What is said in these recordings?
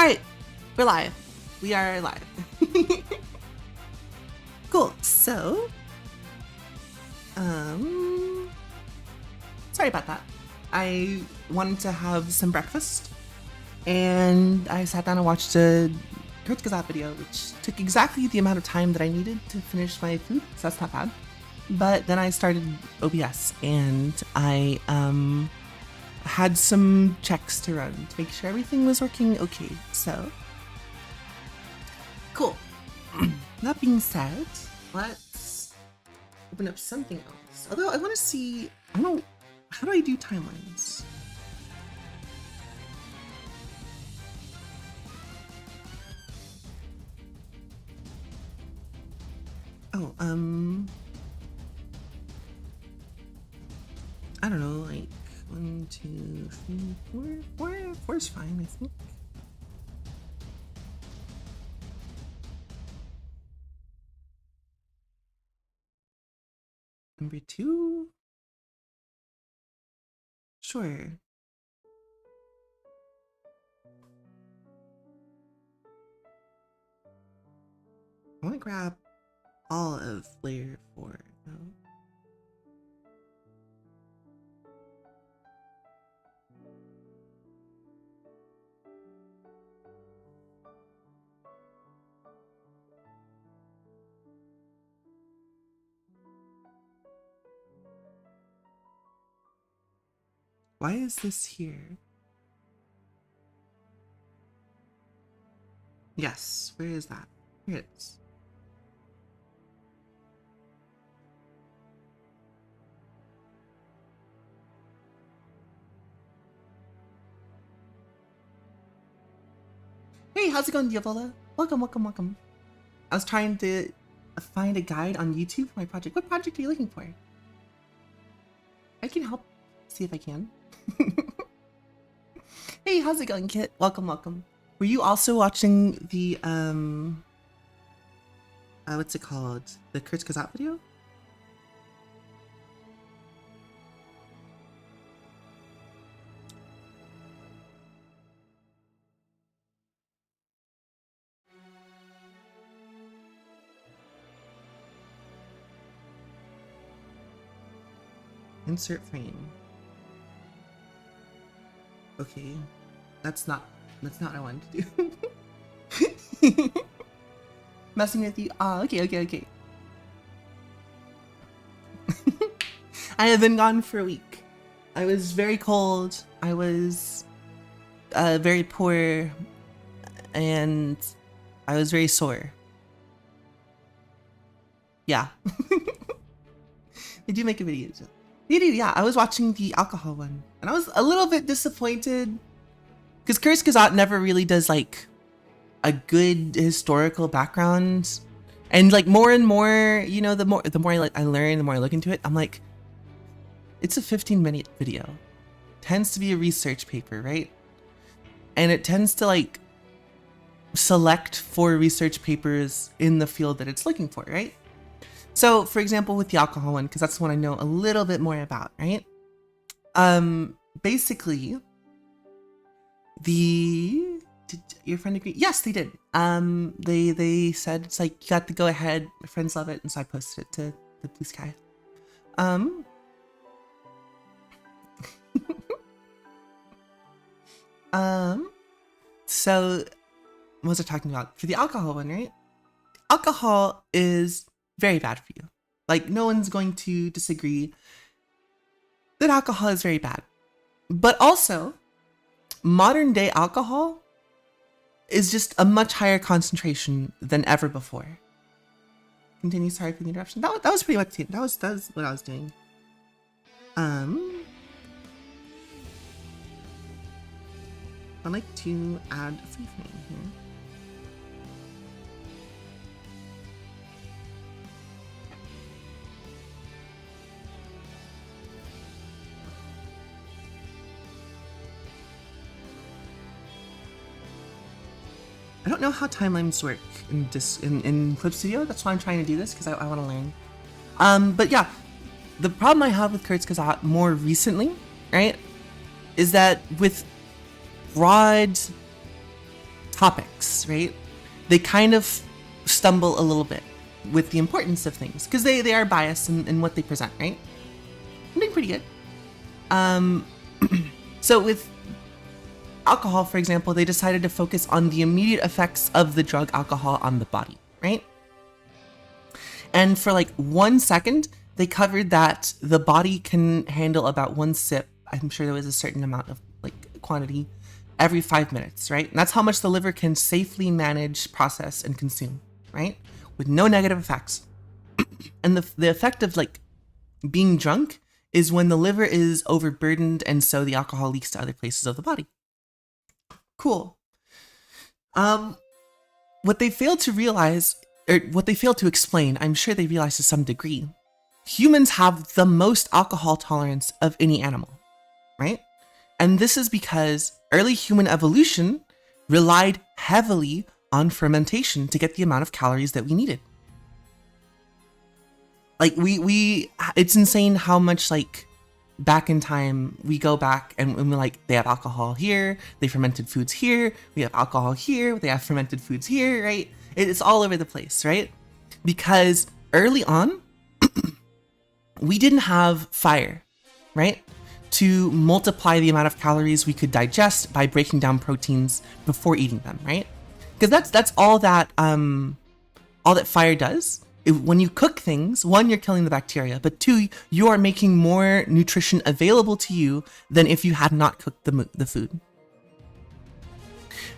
All right, we're live. We are live. Cool. So, sorry about that. I wanted to have some breakfast, and I sat down and watched a Kurtz Gazat video, which took exactly the amount of time that I needed to finish my food, so that's not bad. But then I started OBS, and I had some checks to run to make sure everything was working okay. So, cool. That being said, let's open up something else. Although I want to see, I don't know, how do I do timelines? Oh, I don't know, like 1, 2, 3, 4. 4 is fine, I think. Number 2? Sure. I want to grab all of layer 4. No. Why is this here? Yes, where is that? Here it is. Hey, how's it going, Diavola? Welcome, welcome, welcome. I was trying to find a guide on YouTube for my project. What project are you looking for? I can help, see if I can. Hey, how's it going, Kit? Welcome, welcome. Were you also watching the, what's it called? The Kurtz Gazat video? Insert frame. Okay, that's not what I wanted to do. Messing with you. Ah, okay. I have been gone for a week. I was very cold. I was very poor, and I was very sore. Yeah. They do make a video. They do, yeah. I was watching the alcohol one, and I was a little bit disappointed because Kurtz Gazat never really does like a good historical background, and like more and more, you know, the more I learn, the more I look into it, I'm like, it's a 15-minute video. Tends to be a research paper, right? And it tends to like select for research papers in the field that it's looking for, right? So, for example, with the alcohol one, because that's the one I know a little bit more about, right? Basically, did your friend agree? Yes, they did. They said it's like, you got to go ahead. My friends love it, and so I posted it to the Blue Sky. So what was I talking about? For the alcohol one, right? Alcohol is very bad for you. Like, no one's going to disagree that alcohol is very bad. But also, modern day alcohol is just a much higher concentration than ever before. Continue, sorry for the interruption. That was pretty much it. That was what I was doing. I'd like to add a free frame here. I don't know how timelines work in Clip Studio. That's why I'm trying to do this, because I want to learn. But yeah, the problem I have with Kurtz Gazat more recently, right, is that with broad topics, right? They kind of stumble a little bit with the importance of things because they are biased in what they present, right? I'm doing pretty good. So with alcohol, for example, they decided to focus on the immediate effects of the drug alcohol on the body, right? And for like 1 second, they covered that the body can handle about 1 sip. I'm sure there was a certain amount of like quantity every 5 minutes, right? And that's how much the liver can safely manage, process, and consume, right? With no negative effects. And the effect of like being drunk is when the liver is overburdened and so the alcohol leaks to other places of the body. Cool. What they failed to realize, or what they failed to explain, I'm sure they realized to some degree, humans have the most alcohol tolerance of any animal, right? And this is because early human evolution relied heavily on fermentation to get the amount of calories that we needed. Like it's insane how much like back in time we go back and we're like, they have alcohol here, they fermented foods here, we have alcohol here, they have fermented foods here, right? It's all over the place, right? Because early on, we didn't have fire, right? To multiply the amount of calories we could digest by breaking down proteins before eating them, right? Because that's all that fire does. When you cook things, 1, you're killing the bacteria, but 2, you are making more nutrition available to you than if you had not cooked the food.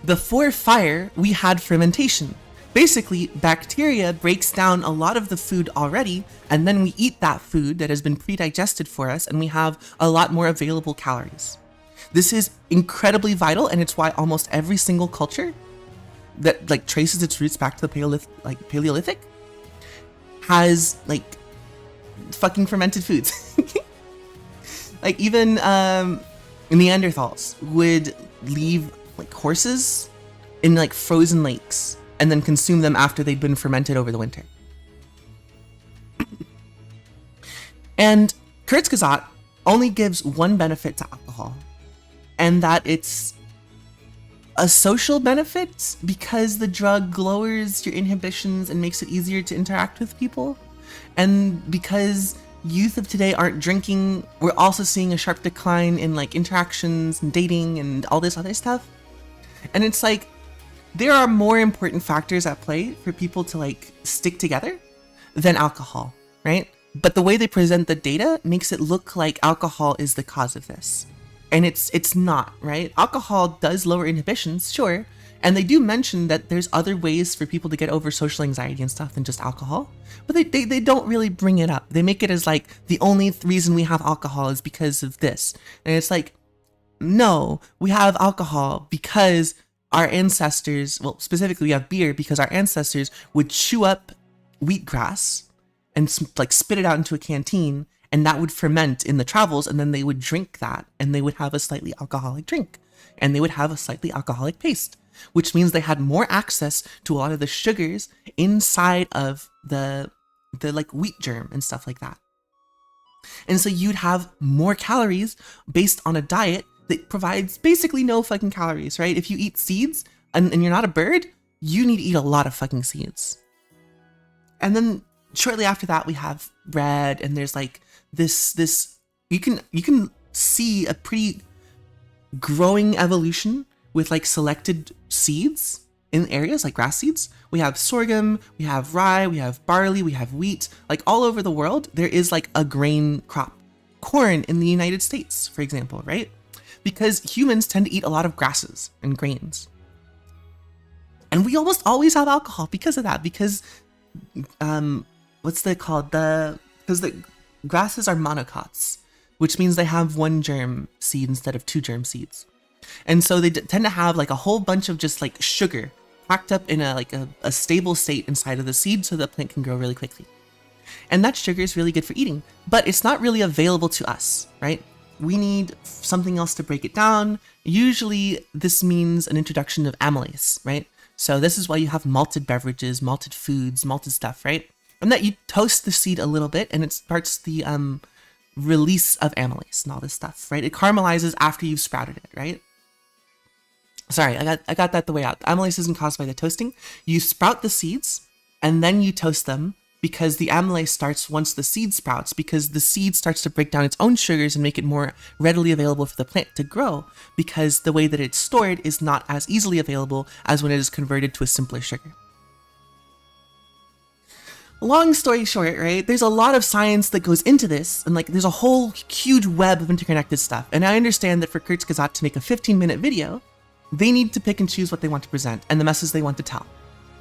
Before fire, we had fermentation. Basically, bacteria breaks down a lot of the food already, and then we eat that food that has been pre-digested for us, and we have a lot more available calories. This is incredibly vital, and it's why almost every single culture that like traces its roots back to the Paleolithic has like fucking fermented foods. Like even Neanderthals would leave like horses in like frozen lakes and then consume them after they'd been fermented over the winter. And Kurzgesagt only gives one benefit to alcohol, and that it's a social benefit because the drug lowers your inhibitions and makes it easier to interact with people. And because youth of today aren't drinking, we're also seeing a sharp decline in like interactions and dating and all this other stuff. And it's like, there are more important factors at play for people to like stick together than alcohol, right? But the way they present the data makes it look like alcohol is the cause of this. And it's not, right? Alcohol does lower inhibitions, sure. And they do mention that there's other ways for people to get over social anxiety and stuff than just alcohol. But they don't really bring it up. They make it as like, the only reason we have alcohol is because of this. And it's like, no, we have alcohol because our ancestors, well, specifically we have beer because our ancestors would chew up wheatgrass and like spit it out into a canteen, and that would ferment in the travels, and then they would drink that, and they would have a slightly alcoholic drink, and they would have a slightly alcoholic paste, which means they had more access to a lot of the sugars inside of the like wheat germ and stuff like that. And so you'd have more calories based on a diet that provides basically no fucking calories, right? If you eat seeds and you're not a bird, you need to eat a lot of fucking seeds. And then shortly after that, we have bread, and there's like this you can see a pretty growing evolution with like selected seeds in areas like grass seeds. We have sorghum, we have rye, we have barley, we have wheat. Like all over the world, there is like a grain crop. Corn in the United States, for example, right? Because humans tend to eat a lot of grasses and grains. And we almost always have alcohol because of that, because what's they called? Because the grasses are monocots, which means they have 1 germ seed instead of 2 germ seeds. And so they tend to have like a whole bunch of just like sugar packed up in a stable state inside of the seed so the plant can grow really quickly. And that sugar is really good for eating, but it's not really available to us, right? We need something else to break it down. Usually this means an introduction of amylase, right? So this is why you have malted beverages, malted foods, malted stuff, right? And that you toast the seed a little bit and it starts the release of amylase and all this stuff, right? It caramelizes after you've sprouted it, right? Sorry, I got that the way out. Amylase isn't caused by the toasting. You sprout the seeds and then you toast them because the amylase starts once the seed sprouts, because the seed starts to break down its own sugars and make it more readily available for the plant to grow, because the way that it's stored is not as easily available as when it is converted to a simpler sugar. Long story short, right, there's a lot of science that goes into this, and like there's a whole huge web of interconnected stuff. And I understand that for Kurzgesagt to make a 15-minute video, they need to pick and choose what they want to present and the message they want to tell.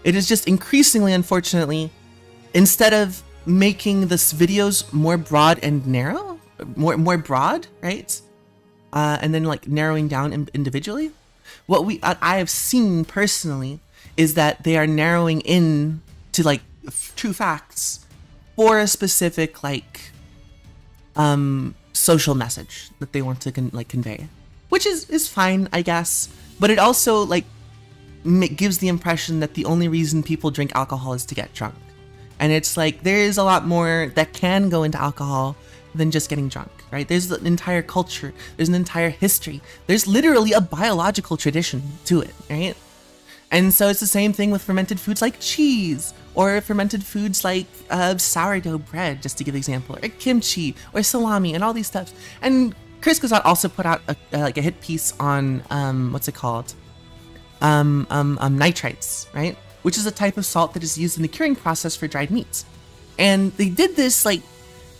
It is just increasingly, unfortunately, instead of making this videos more broad and narrow, more broad, right? And then like narrowing down individually, what I have seen personally is that they are narrowing in to like true facts for a specific like social message that they want to convey, which is fine, I guess. But it also like gives the impression that the only reason people drink alcohol is to get drunk. And it's like, there is a lot more that can go into alcohol than just getting drunk, right? There's an entire culture, there's an entire history, there's literally a biological tradition to it, right? And so it's the same thing with fermented foods like cheese, or fermented foods like sourdough bread, just to give an example, or kimchi, or salami, and all these stuff. And Kurzgesagt also put out a hit piece on, what's it called? Nitrites, right? Which is a type of salt that is used in the curing process for dried meats. And they did this like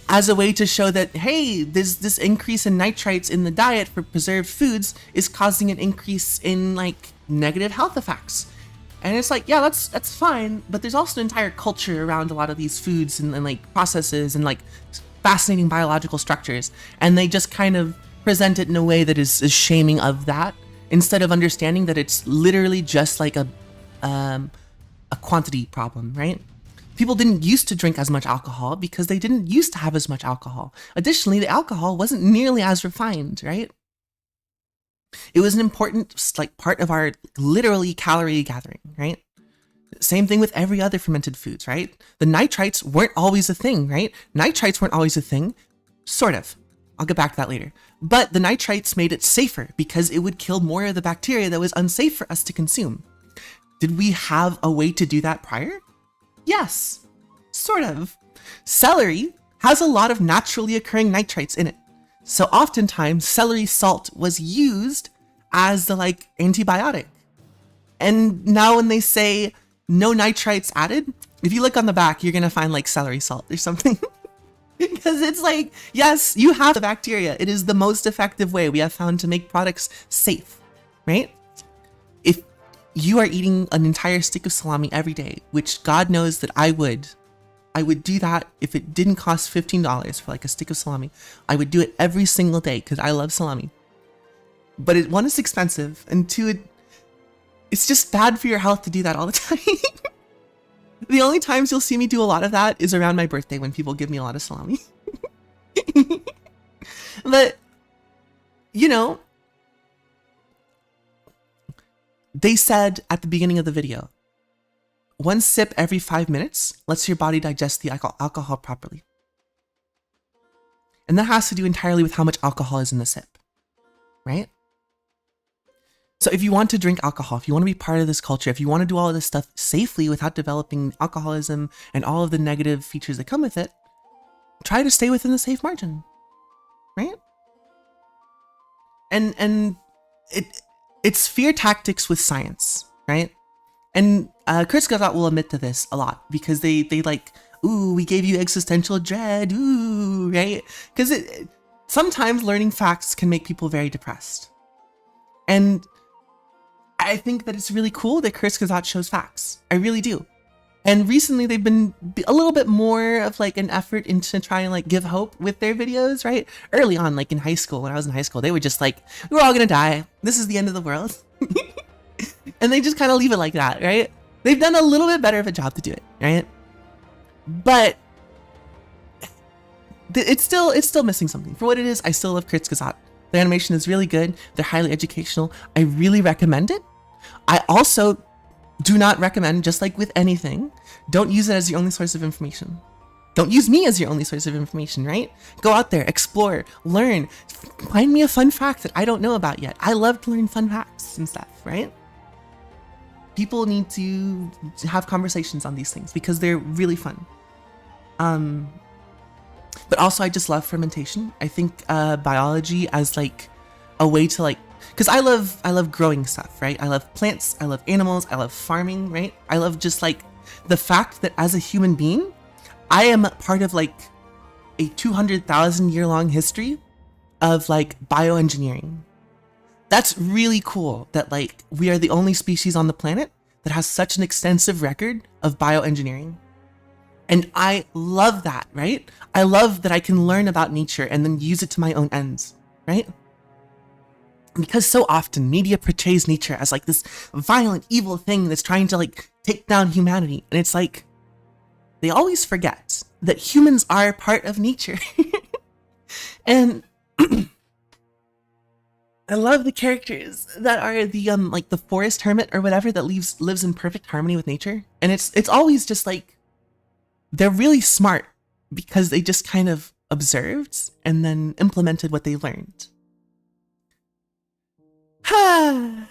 as a way to show that, hey, this increase in nitrites in the diet for preserved foods is causing an increase in like negative health effects. And it's like, yeah, that's fine, but there's also an entire culture around a lot of these foods and like processes and like fascinating biological structures. And they just kind of present it in a way that is shaming of that, instead of understanding that it's literally just like a quantity problem, right? People didn't used to drink as much alcohol because they didn't used to have as much alcohol. Additionally, the alcohol wasn't nearly as refined, right? It was an important like part of our literally calorie gathering, right? Same thing with every other fermented foods, right? The nitrites weren't always a thing, right? Nitrites weren't always a thing, sort of. I'll get back to that later. But the nitrites made it safer because it would kill more of the bacteria that was unsafe for us to consume. Did we have a way to do that prior? Yes, sort of. Celery has a lot of naturally occurring nitrites in it. So oftentimes celery salt was used as the like antibiotic. And now when they say no nitrites added, if you look on the back, you're gonna find like celery salt or something. Because it's like, yes, you have the bacteria. It is the most effective way we have found to make products safe, right? If you are eating an entire stick of salami every day, which God knows that I would do that if it didn't cost $15 for like a stick of salami. I would do it every single day because I love salami. But one, it's expensive, and two, it's just bad for your health to do that all the time. The only times you'll see me do a lot of that is around my birthday when people give me a lot of salami. But, you know, they said at the beginning of the video, one sip every 5 minutes lets your body digest the alcohol properly. And that has to do entirely with how much alcohol is in the sip, right? So if you want to drink alcohol, if you want to be part of this culture, if you want to do all of this stuff safely without developing alcoholism and all of the negative features that come with it, try to stay within the safe margin, right? And it's fear tactics with science, right? And Kurzgesagt will admit to this a lot because they like, ooh, we gave you existential dread, ooh, right? Because sometimes learning facts can make people very depressed. And I think that it's really cool that Kurzgesagt shows facts. I really do. And recently they've been a little bit more of like an effort into trying to like give hope with their videos, right? Early on, like in high school, when I was in high school, they were just like, we're all gonna die. This is the end of the world. And they just kind of leave it like that, right? They've done a little bit better of a job to do it, right? But it's still missing something. For what it is, I still love Kurzgesagt. The animation is really good. They're highly educational. I really recommend it. I also do not recommend, just like with anything, don't use it as the only source of information. Don't use me as your only source of information, right? Go out there, explore, learn, find me a fun fact that I don't know about yet. I love to learn fun facts and stuff, right? People need to have conversations on these things because they're really fun. But also I just love fermentation. I think biology as like a way to like, because I love growing stuff, right? I love plants, I love animals, I love farming, right? I love just like the fact that as a human being, I am part of like a 200,000 year long history of like bioengineering. That's really cool that like we are the only species on the planet that has such an extensive record of bioengineering. And I love that, right? I love that I can learn about nature and then use it to my own ends, right? Because so often media portrays nature as like this violent, evil thing that's trying to like take down humanity. And it's like, they always forget that humans are part of nature. And I love the characters that are the like the forest hermit or whatever that lives in perfect harmony with nature. And it's always just like, they're really smart because they just kind of observed and then implemented what they learned. I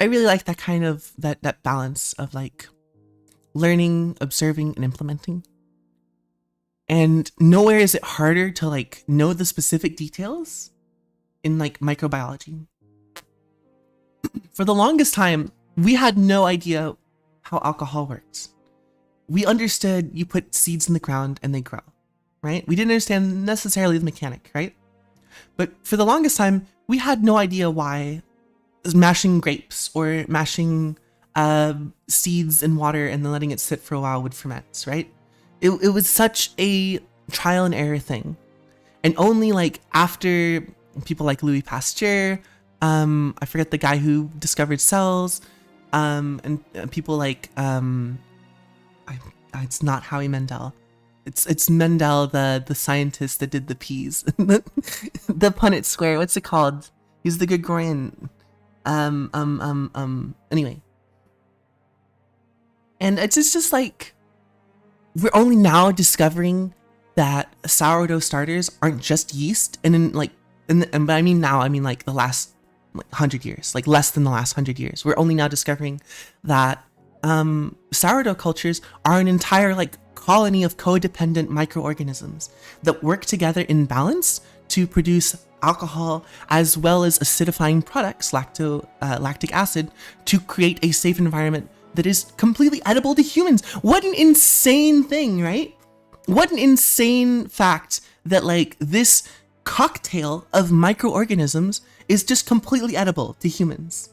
really like that kind of that balance of like learning, observing, and implementing. And nowhere is it harder to like know the specific details in like microbiology. For the longest time, we had no idea how alcohol works. We understood you put seeds in the ground and they grow, right? We didn't understand necessarily the mechanic, right? But for the longest time, we had no idea why mashing grapes or mashing seeds in water and then letting it sit for a while would ferment, right? It was such a trial and error thing. And only like after people like Louis Pasteur, I forget the guy who discovered cells, and people like, it's not Howie Mandel. It's Mendel, the scientist that did the peas. the Punnett square, what's it called? He's the Gregorian. Anyway. And it's just like, we're only now discovering that sourdough starters aren't just yeast. And in like, but I mean now, I mean like the last like 100 years, like less than the last 100 years. We're only now discovering that sourdough cultures are an entire like colony of codependent microorganisms that work together in balance to produce alcohol as well as acidifying products, lactic acid, to create a safe environment that is completely edible to humans. What an insane thing, right? What an insane fact that like this cocktail of microorganisms is just completely edible to humans.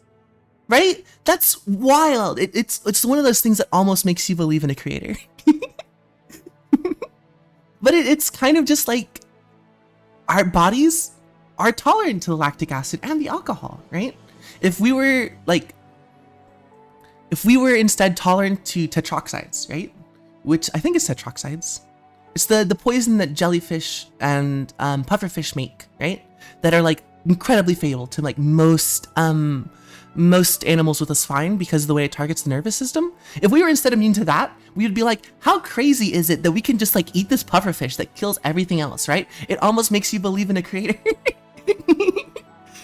Right? That's wild. It's one of those things that almost makes you believe in a creator. But it's kind of just like our bodies are tolerant to the lactic acid and the alcohol, right? If we were instead tolerant to tetroxides, right? Which I think is tetroxides. It's the poison that jellyfish and pufferfish make, right? That are like incredibly fatal to like most animals with a spine because of the way it targets the nervous system. If we were instead immune to that, we would be like, how crazy is it that we can just like eat this pufferfish that kills everything else, right? It almost makes you believe in a creator.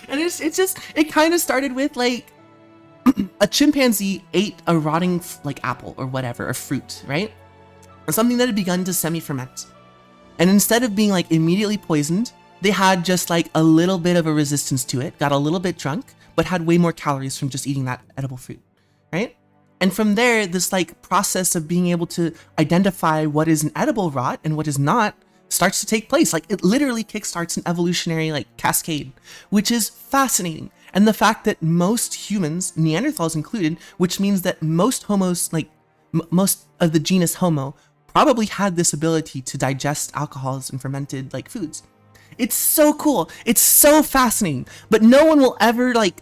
And it kind of started with like a chimpanzee ate a rotting like apple or whatever, or fruit, right? Or something that had begun to semi-ferment. And instead of being like immediately poisoned, they had just like a little bit of a resistance to it, got a little bit drunk, but had way more calories from just eating that edible fruit, right? And from there, this like process of being able to identify what is an edible rot and what is not starts to take place. Like it literally kickstarts an evolutionary like cascade, which is fascinating. And the fact that most humans, Neanderthals included, which means that most homos, like most of the genus Homo, probably had this ability to digest alcohols and fermented like foods. It's so cool. It's so fascinating. But no one will ever like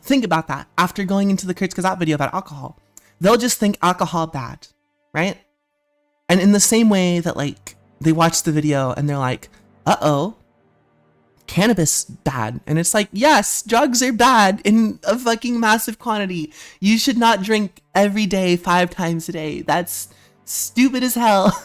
think about that after going into the Kurzgesagt video about alcohol. They'll just think alcohol bad, right? And in the same way that like they watch the video and they're like, uh-oh, cannabis bad. And it's like, yes, drugs are bad in a fucking massive quantity. You should not drink every day 5 times a day. That's stupid as hell.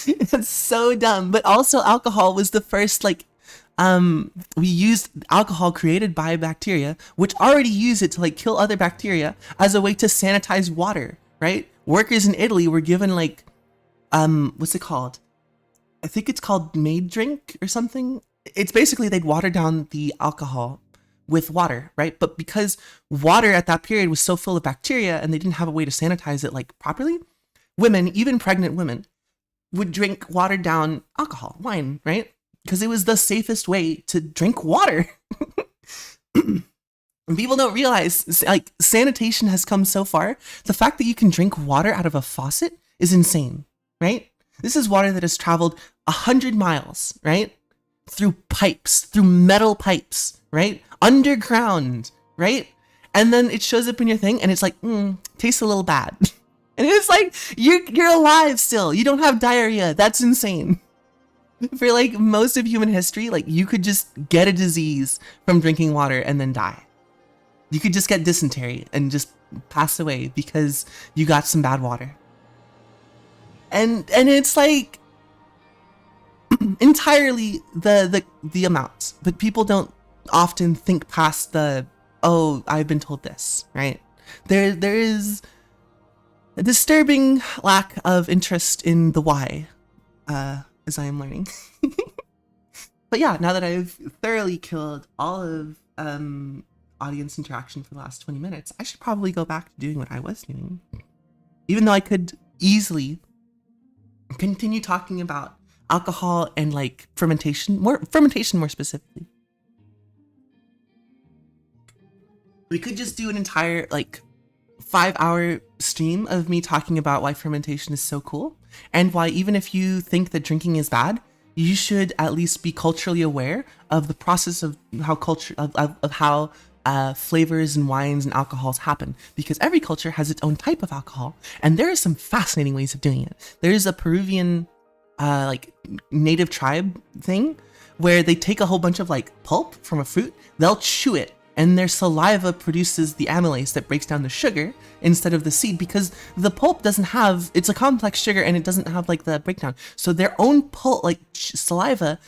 It's so dumb. But also alcohol was the first we used alcohol created by bacteria, which already used it to like kill other bacteria as a way to sanitize water, right? Workers in Italy were given what's it called? I think it's called made drink or something. It's basically they'd water down the alcohol with water, right? But because water at that period was so full of bacteria and they didn't have a way to sanitize it like properly, women, even pregnant women, would drink watered down alcohol, wine, right? Because it was the safest way to drink water. And people don't realize, like, sanitation has come so far. The fact that you can drink water out of a faucet is insane, right? This is water that has traveled 100 miles, right? Through pipes, through metal pipes, right? Underground, right? And then it shows up in your thing and it's like, tastes a little bad. And it's like, you're alive still. You don't have diarrhea. That's insane. For like most of human history, like you could just get a disease from drinking water and then die. You could just get dysentery and just pass away because you got some bad water. And it's like entirely the amount, but people don't often think past oh, I've been told this, right? There is a disturbing lack of interest in the why, as I am learning. But yeah, now that I've thoroughly killed all of audience interaction for the last 20 minutes, I should probably go back to doing what I was doing. Even though I could easily continue talking about alcohol and like fermentation more specifically. We could just do an entire 5-hour stream of me talking about why fermentation is so cool and why even if you think that drinking is bad, you should at least be culturally aware of the process of how flavors and wines and alcohols happen, because every culture has its own type of alcohol and there are some fascinating ways of doing it. There's a Peruvian native tribe thing where they take a whole bunch of pulp from a fruit, they'll chew it, and their saliva produces the amylase that breaks down the sugar instead of the seed, because the pulp it's a complex sugar and it doesn't have the breakdown. So their own pulp, saliva,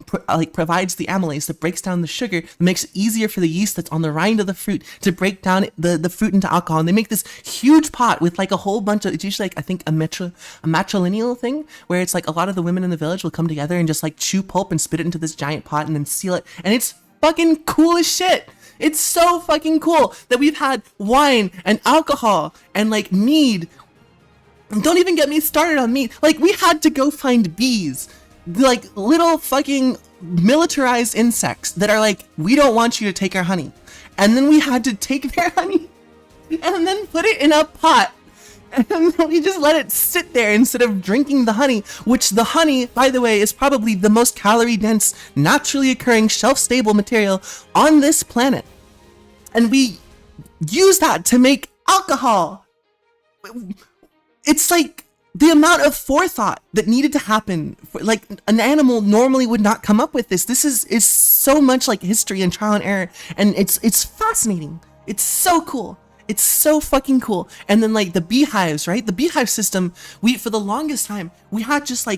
provides the amylase that breaks down the sugar, that makes it easier for the yeast that's on the rind of the fruit to break down the fruit into alcohol. And they make this huge pot with a whole bunch of, it's usually I think a matrilineal thing where it's a lot of the women in the village will come together and just chew pulp and spit it into this giant pot and then seal it. And it's fucking cool as shit. It's so fucking cool that we've had wine and alcohol and mead. And don't even get me started on mead. We had to go find bees, little fucking militarized insects that are we don't want you to take our honey. And then we had to take their honey and then put it in a pot. And then we just let it sit there instead of drinking the honey, which the honey, by the way, is probably the most calorie dense, naturally occurring, shelf-stable material on this planet. And we use that to make alcohol. It's the amount of forethought that needed to happen, an animal normally would not come up with this. This is so much history and trial and error, and it's fascinating. It's so cool. It's so fucking cool. And then the beehives, right? The beehive system, for the longest time, we had just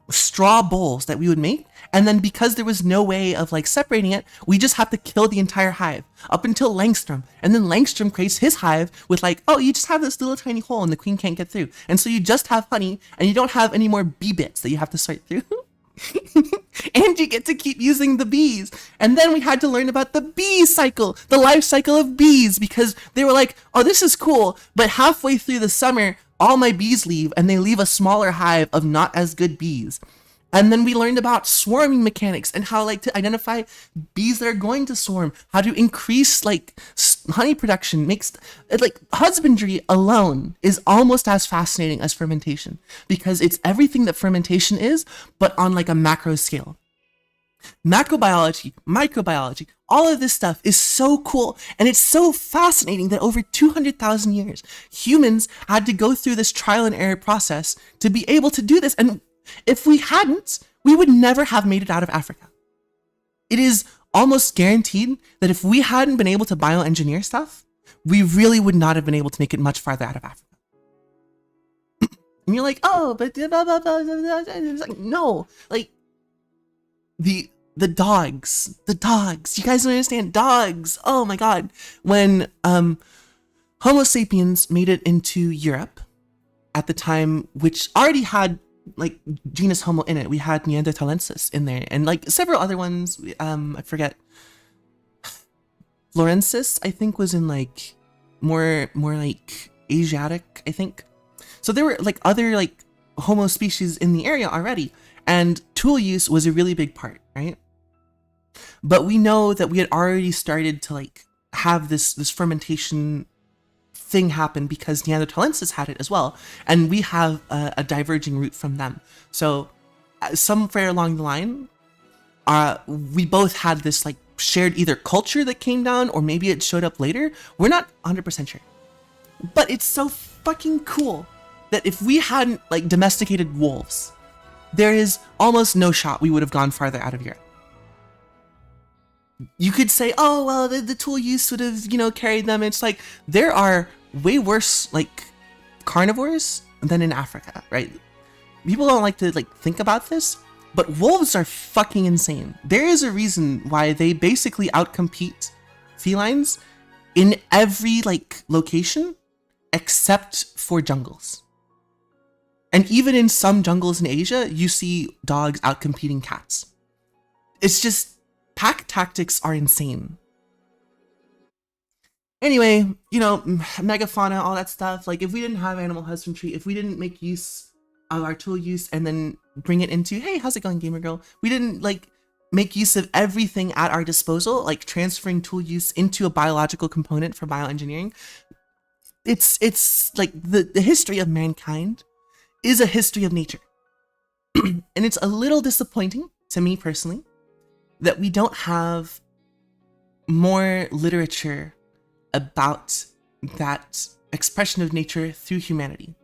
straw bowls that we would make. And then because there was no way of separating it, we just have to kill the entire hive up until Langstrom. And then Langstrom creates his hive with oh, you just have this little tiny hole and the queen can't get through. And so you just have honey and you don't have any more bee bits that you have to sort through. And you get to keep using the bees. And then we had to learn about the bee cycle, the life cycle of bees, because they were oh, this is cool. But halfway through the summer, all my bees leave and they leave a smaller hive of not as good bees. And then we learned about swarming mechanics and how to identify bees that are going to swarm, how to increase honey production. Makes husbandry alone is almost as fascinating as fermentation, because it's everything that fermentation is, but on a macro scale. Macrobiology, microbiology, all of this stuff is so cool, and it's so fascinating that over 200,000 years, humans had to go through this trial and error process to be able to do this. And if we hadn't, we would never have made it out of Africa. It is almost guaranteed that if we hadn't been able to bioengineer stuff, we really would not have been able to make it much farther out of Africa. And you're like, oh, but blah, blah, blah, blah, blah, blah. It's like, no, like the dogs. You guys don't understand dogs. Oh my god. When Homo sapiens made it into Europe at the time, which already had like genus Homo in it. We had Neanderthalensis in there, and like several other ones. I forget. Florensis, I think, was in like more like Asiatic, I think. So there were like other like Homo species in the area already, and tool use was a really big part, right? But we know that we had already started to like have this fermentation thing happen because Neanderthalensis had it as well, and we have a diverging route from them. So somewhere along the line, we both had this like shared either culture that came down or maybe it showed up later. We're not 100% sure, but it's so fucking cool that if we hadn't like domesticated wolves, there is almost no shot we would have gone farther out of Europe. You could say, oh well, the tool use would have, you know, carried them. It's like there are way worse like carnivores than in Africa, right? People don't like to like think about this, but wolves are fucking insane. There is a reason why they basically outcompete felines in every like location except for jungles. And even in some jungles in Asia, you see dogs outcompeting cats. It's just pack tactics are insane. Anyway, you know, megafauna, all that stuff. Like if we didn't have animal husbandry, if we didn't make use of our tool use and then bring it into, hey, how's it going, gamer girl? We didn't like make use of everything at our disposal, like transferring tool use into a biological component for bioengineering. It's like the history of mankind is a history of nature. And it's a little disappointing to me personally that we don't have more literature about that expression of nature through humanity.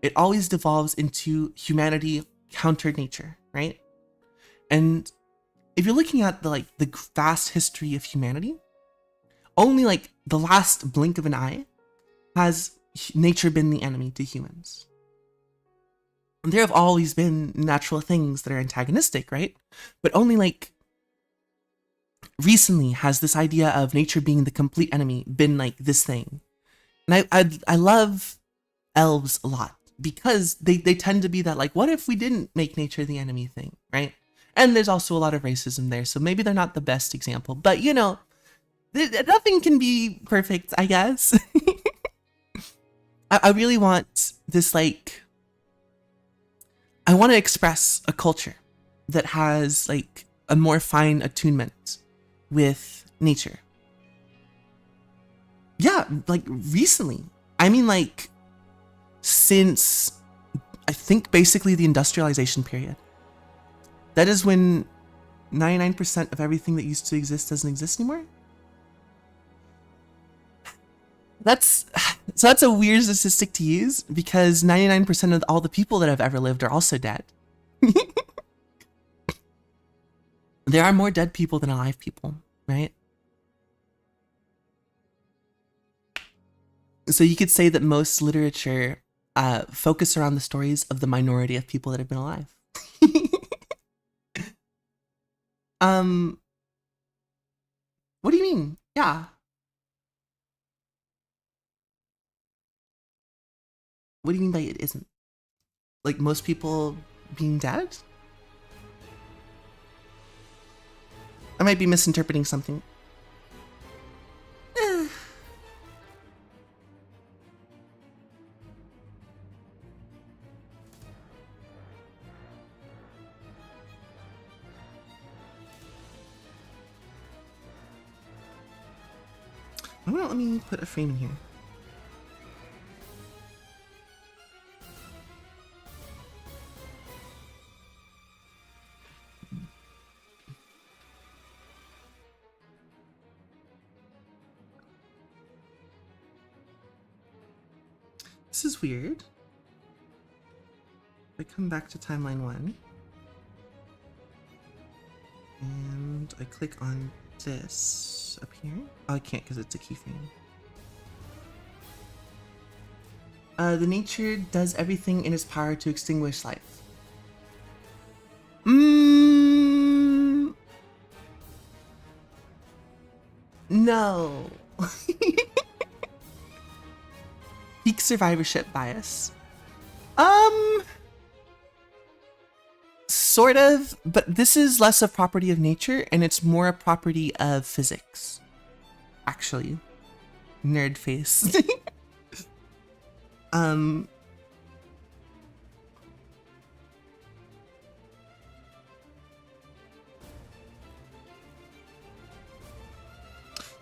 It always devolves into humanity countered nature, right? And if you're looking at the vast history of humanity, only like the last blink of an eye has nature been the enemy to humans. And there have always been natural things that are antagonistic, right? But only like recently has this idea of nature being the complete enemy been like this thing. And I love elves a lot because they tend to be that like, what if we didn't make nature the enemy thing, right? And there's also a lot of racism there, so maybe they're not the best example, but you know, nothing can be perfect, I guess. I really want this like, I want to express a culture that has like a more fine attunement with nature. Yeah, like recently. I mean like since I think basically the industrialization period. That is when 99% of everything that used to exist doesn't exist anymore. That's a weird statistic to use because 99% of all the people that have ever lived are also dead. There are more dead people than alive people, right? So you could say that most literature focus around the stories of the minority of people that have been alive. What do you mean? Yeah. What do you mean by it isn't? Like most people being dead? I might be misinterpreting something. Let me put a frame in here. This is weird. I come back to timeline 1 and I click on this up here. Oh, I can't because it's a keyframe. The nature does everything in its power to extinguish life. No. Peak survivorship bias. Sort of, but this is less a property of nature and it's more a property of physics. Actually. Nerd face.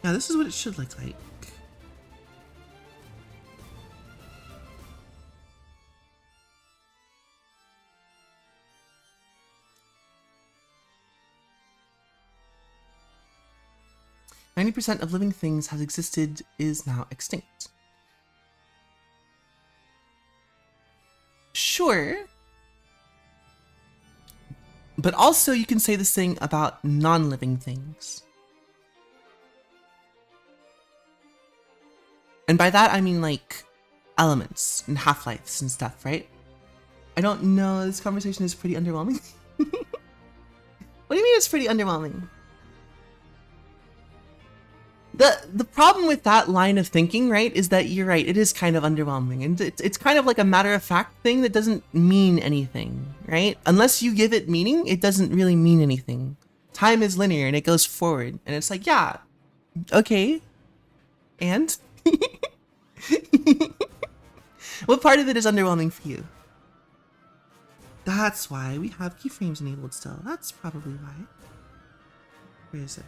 Yeah, this is what it should look like. "90% of living things has existed is now extinct." Sure. But also you can say this thing about non-living things. And by that I mean like elements and half-lives and stuff, right? I don't know, this conversation is pretty underwhelming. What do you mean it's pretty underwhelming? The problem with that line of thinking, right, is that you're right, it is kind of underwhelming. And it's kind of like a matter-of-fact thing that doesn't mean anything, right? Unless you give it meaning, it doesn't really mean anything. Time is linear and it goes forward. And it's like, yeah, okay. And? What part of it is underwhelming for you? That's why we have keyframes enabled still. That's probably why. Where is it?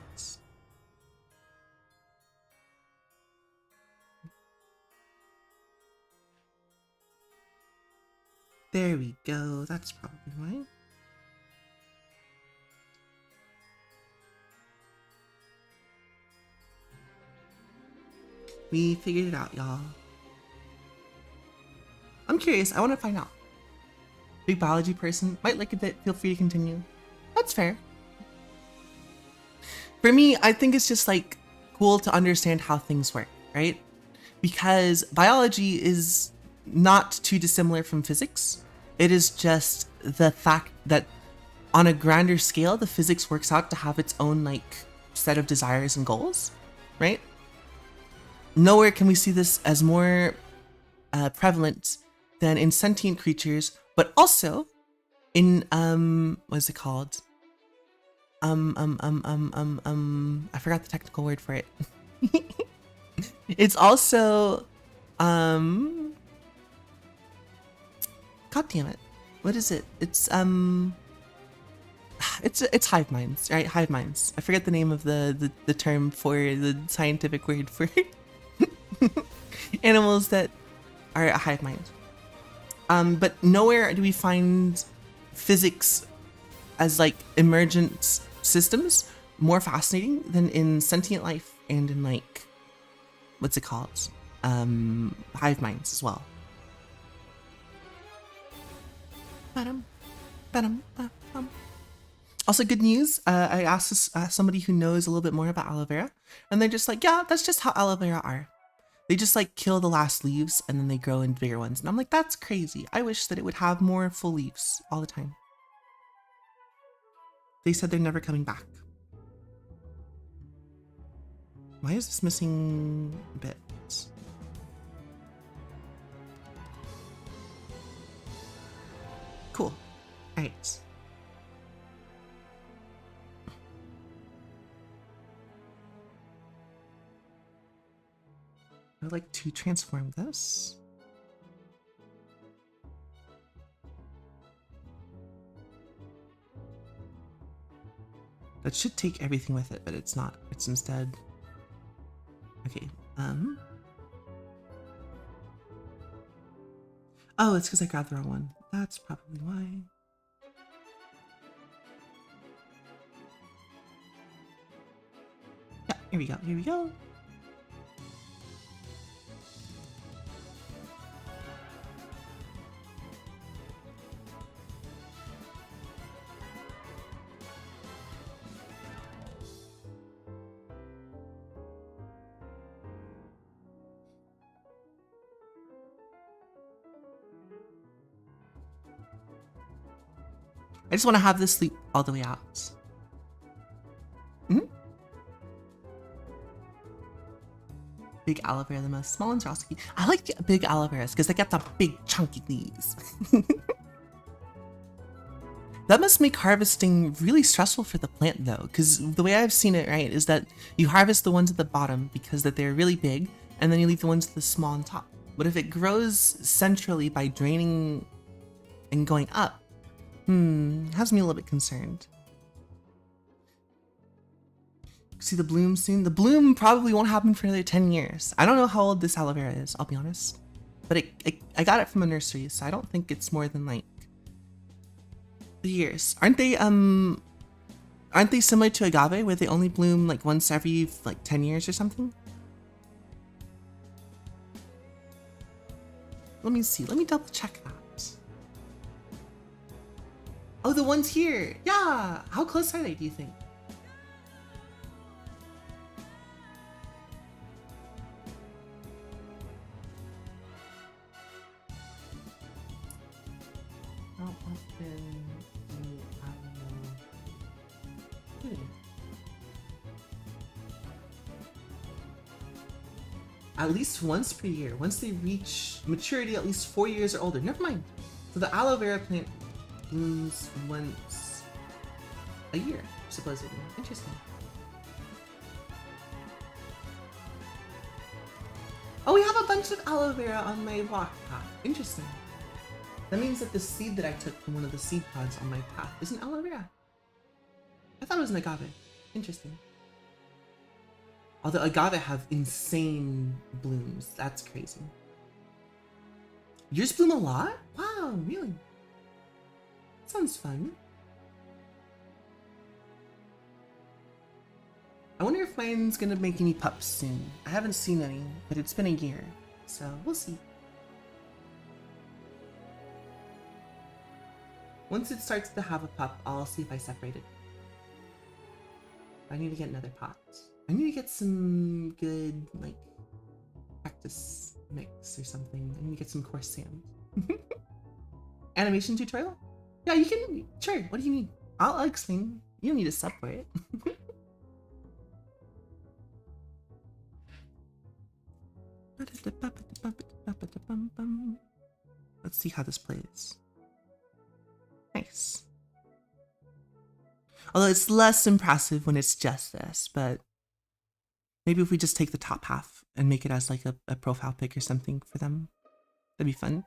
There we go. That's probably why. We figured it out, y'all. I'm curious. I want to find out. Big biology person. Might like a bit. Feel free to continue. That's fair. For me, I think it's just like cool to understand how things work, right? Because biology is not too dissimilar from physics. It is just the fact that on a grander scale, the physics works out to have its own like set of desires and goals, right? Nowhere can we see this as more prevalent than in sentient creatures, but also in what is it called? I forgot the technical word for it. It's also God damn it. What is it? It's hive minds, right? Hive minds. I forget the name of the term for the scientific word for animals that are a hive mind. But nowhere do we find physics as like emergent systems more fascinating than in sentient life and in like, what's it called? Hive minds as well. Also, good news. I asked somebody who knows a little bit more about aloe vera, and they're just like, yeah, that's just how aloe vera are. They just like kill the last leaves and then they grow into bigger ones. And I'm like, that's crazy. I wish that it would have more full leaves all the time. They said they're never coming back. Why is this missing bits? Cool. All right. I'd like to transform this. That should take everything with it, but it's not. It's instead... Okay, Oh, it's because I grabbed the wrong one. That's probably why. Yeah, here we go, here we go. I just want to have this sleep all the way out. Big aloe vera the most. Small ones are also cute. I like big aloe veras because they got the big chunky leaves. That must make harvesting really stressful for the plant though, because the way I've seen it, right, is that you harvest the ones at the bottom because that they're really big, and then you leave the ones at the small on top. But if it grows centrally by draining and going up, has me a little bit concerned. See the bloom soon? The bloom probably won't happen for another 10 years. I don't know how old this aloe vera is, I'll be honest. But I got it from a nursery, so I don't think it's more than like years. Aren't they similar to agave where they only bloom like once every like 10 years or something? Let me see. Let me double check that. Oh, the ones here. Yeah. How close are they, do you think? How often do at least once per year. Once they reach maturity, at least 4 years or older. Never mind. So the aloe vera plant blooms once a year, supposedly. Interesting. Oh, we have a bunch of aloe vera on my walk path. Interesting. That means that the seed that I took from one of the seed pods on my path is an aloe vera. I thought it was an agave. Interesting. Although agave have insane blooms. That's crazy. Yours bloom a lot? Wow, really? Sounds fun. I wonder if mine's gonna make any pups soon. I haven't seen any, but it's been a year, so we'll see. Once it starts to have a pup, I'll see if I separate it. I need to get another pot. I need to get some good, like, cactus mix or something. I need to get some coarse sand. Animation tutorial? Yeah, you can, sure, what do you need? I'll explain. You don't need a sub for it. Let's see how this plays. Nice. Although it's less impressive when it's just this, but maybe if we just take the top half and make it as like a profile pic or something for them, that'd be fun.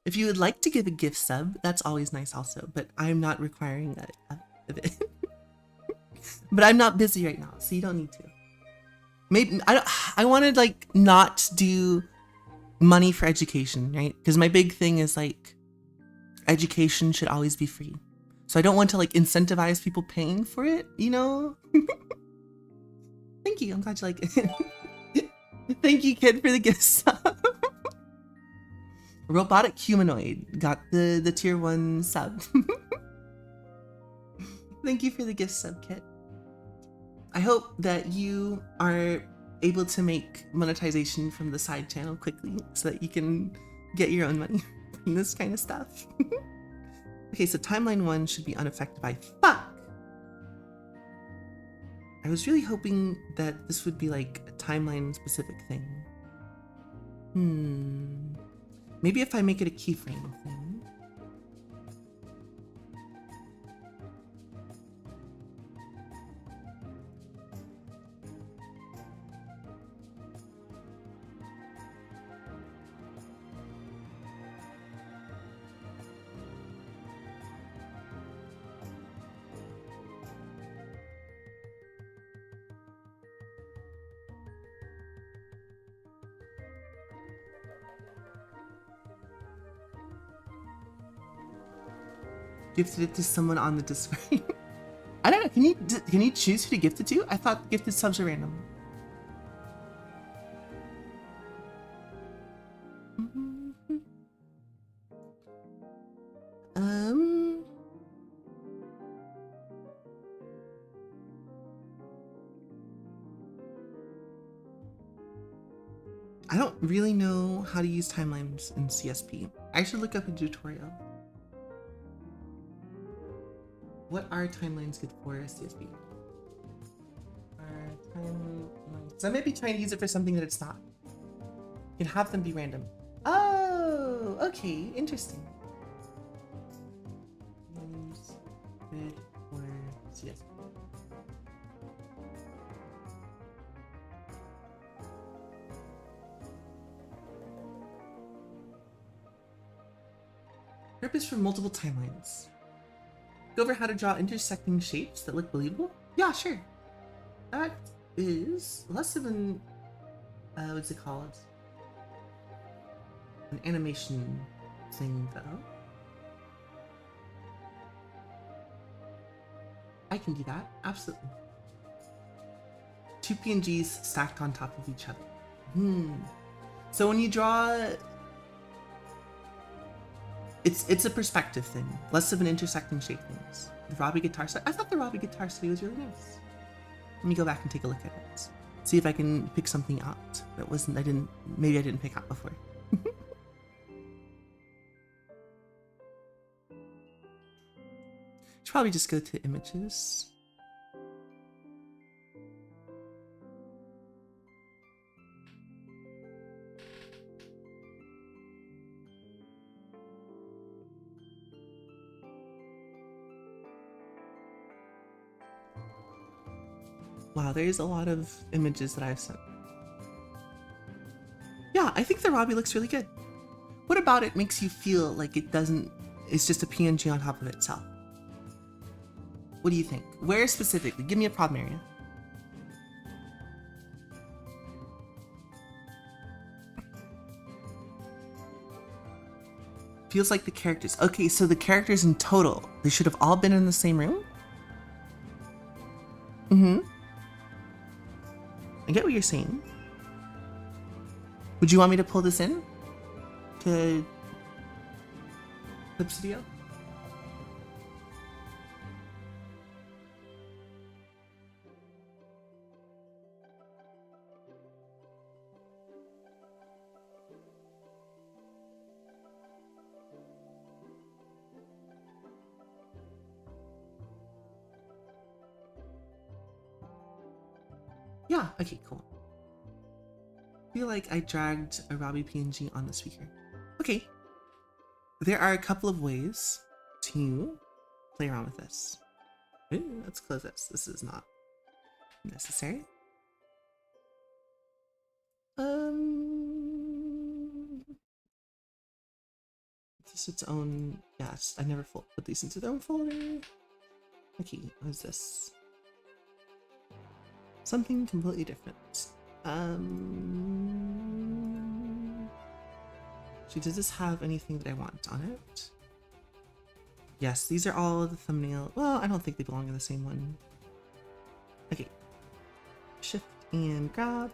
If you would like to give a gift sub, that's always nice also, but I'm not requiring of it. But I'm not busy right now, so you don't need to. Maybe I wanted like not do money for education, right? Because my big thing is like education should always be free. So I don't want to like incentivize people paying for it, you know? Thank you, I'm glad you like it. Thank you, kid, for the gift sub. Robotic humanoid got the tier 1 sub. Thank you for the gift sub, Kit. I hope that you are able to make monetization from the side channel quickly so that you can get your own money from this kind of stuff. Okay, so timeline 1 should be unaffected by fuck. I was really hoping that this would be like a timeline specific thing. Maybe if I make it a keyframe thing. Gifted it to someone on the Discord. I don't know. Can you choose who to gift it to? I thought gifted subs are random. I don't really know how to use timelines in CSP. I should look up a tutorial. What are timelines good for CSP? So I might be trying to use it for something that it's not. You can have them be random. Oh, okay, interesting. Good for CSP. Purpose for multiple timelines. Go over how to draw intersecting shapes that look believable? Yeah, sure. That is less of an, what's it called? An animation thing, though. I can do that, absolutely. Two PNGs stacked on top of each other. So when you draw, it's a perspective thing, less of an intersecting shape things. The Robbie guitar study, I thought the Robbie guitar study was really nice. Let me go back and take a look at it. See if I can pick something out that wasn't, maybe I didn't pick out before. Should probably just go to images. Wow, there's a lot of images that I've sent. Yeah, I think the Robbie looks really good. What about it makes you feel like it's just a PNG on top of itself? What do you think? Where specifically? Give me a problem area. Feels like the characters. Okay, so the characters in total, they should have all been in the same room? I get what you're saying. Would you want me to pull this in to Clip Studio? Yeah, okay, cool. I feel like I dragged a Robbie PNG on the speaker. Okay. There are a couple of ways to play around with this. Ooh, let's close this. This is not necessary. It's its own, yes, I never put these into their own folder. Okay, what is this? Something completely different. Does this have anything that I want on it? Yes, these are all the thumbnail. Well, I don't think they belong in the same one. Okay. Shift and grab.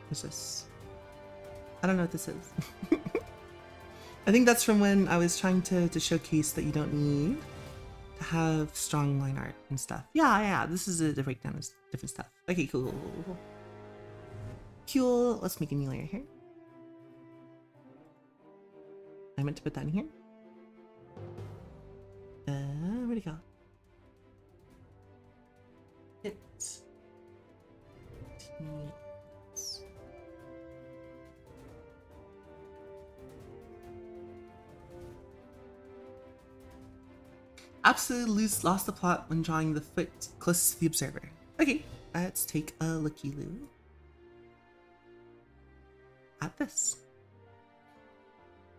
What's this? I don't know what this is. I think that's from when I was trying to showcase that you don't need to have strong line art and stuff. Yeah, this is a breakdown of different stuff. Okay, cool. Cool, let's make a new layer here. I meant to put that in here. Where'd it go? Absolutely lost the plot when drawing the foot closest to the observer. Okay, let's take a looky-loo at this.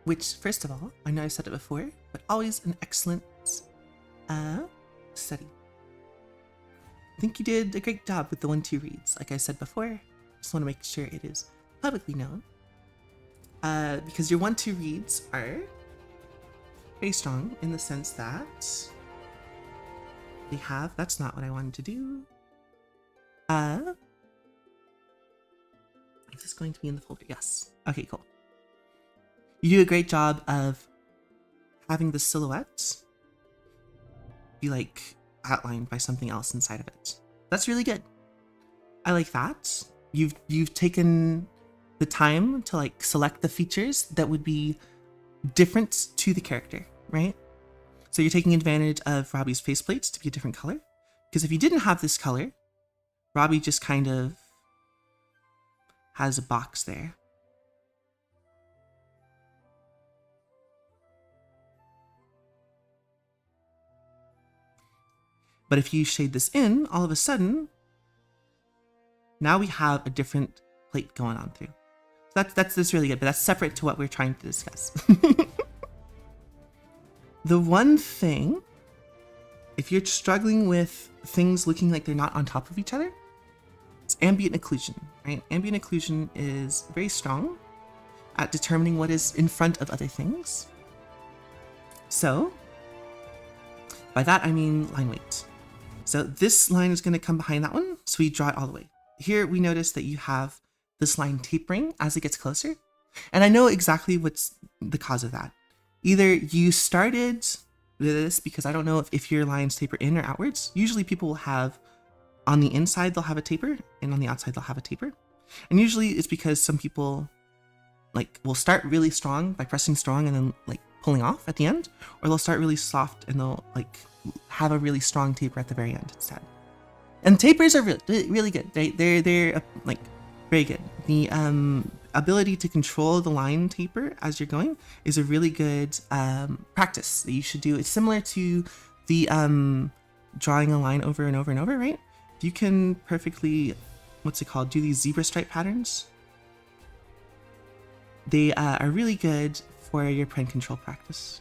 Which, first of all, I know I've said it before, but always an excellent study. I think you did a great job with the 1-2 reads. Like I said before, just want to make sure it is publicly known. Because your 1-2 reads are very strong in the sense that they have, that's not what I wanted to do. Is this going to be in the folder? Yes. Okay, cool. You do a great job of having the silhouette be like outlined by something else inside of it. That's really good. I like that. you've taken the time to like select the features that would be different to the character, right? So you're taking advantage of Robbie's faceplates to be a different color. Because if you didn't have this color, Robbie just kind of has a box there. But if you shade this in, all of a sudden, now we have a different plate going on through. So that's really good, but that's separate to what we're trying to discuss. The one thing, if you're struggling with things looking like they're not on top of each other, it's ambient occlusion, right? Ambient occlusion is very strong at determining what is in front of other things. So, by that I mean line weight. So this line is going to come behind that one, so we draw it all the way. Here we notice that you have this line tapering as it gets closer. And I know exactly what's the cause of that. Either you started this, because I don't know if your lines taper in or outwards. Usually people will have, on the inside they'll have a taper, and on the outside they'll have a taper. And usually it's because some people like will start really strong by pressing strong and then like pulling off at the end, or they'll start really soft and they'll like have a really strong taper at the very end instead. And tapers are really good. They're like very good. The ability to control the line taper as you're going is a really good practice that you should do. It's similar to the drawing a line over and over and over, right? You can perfectly, what's it called, do these zebra stripe patterns. They are really good for your pen control practice.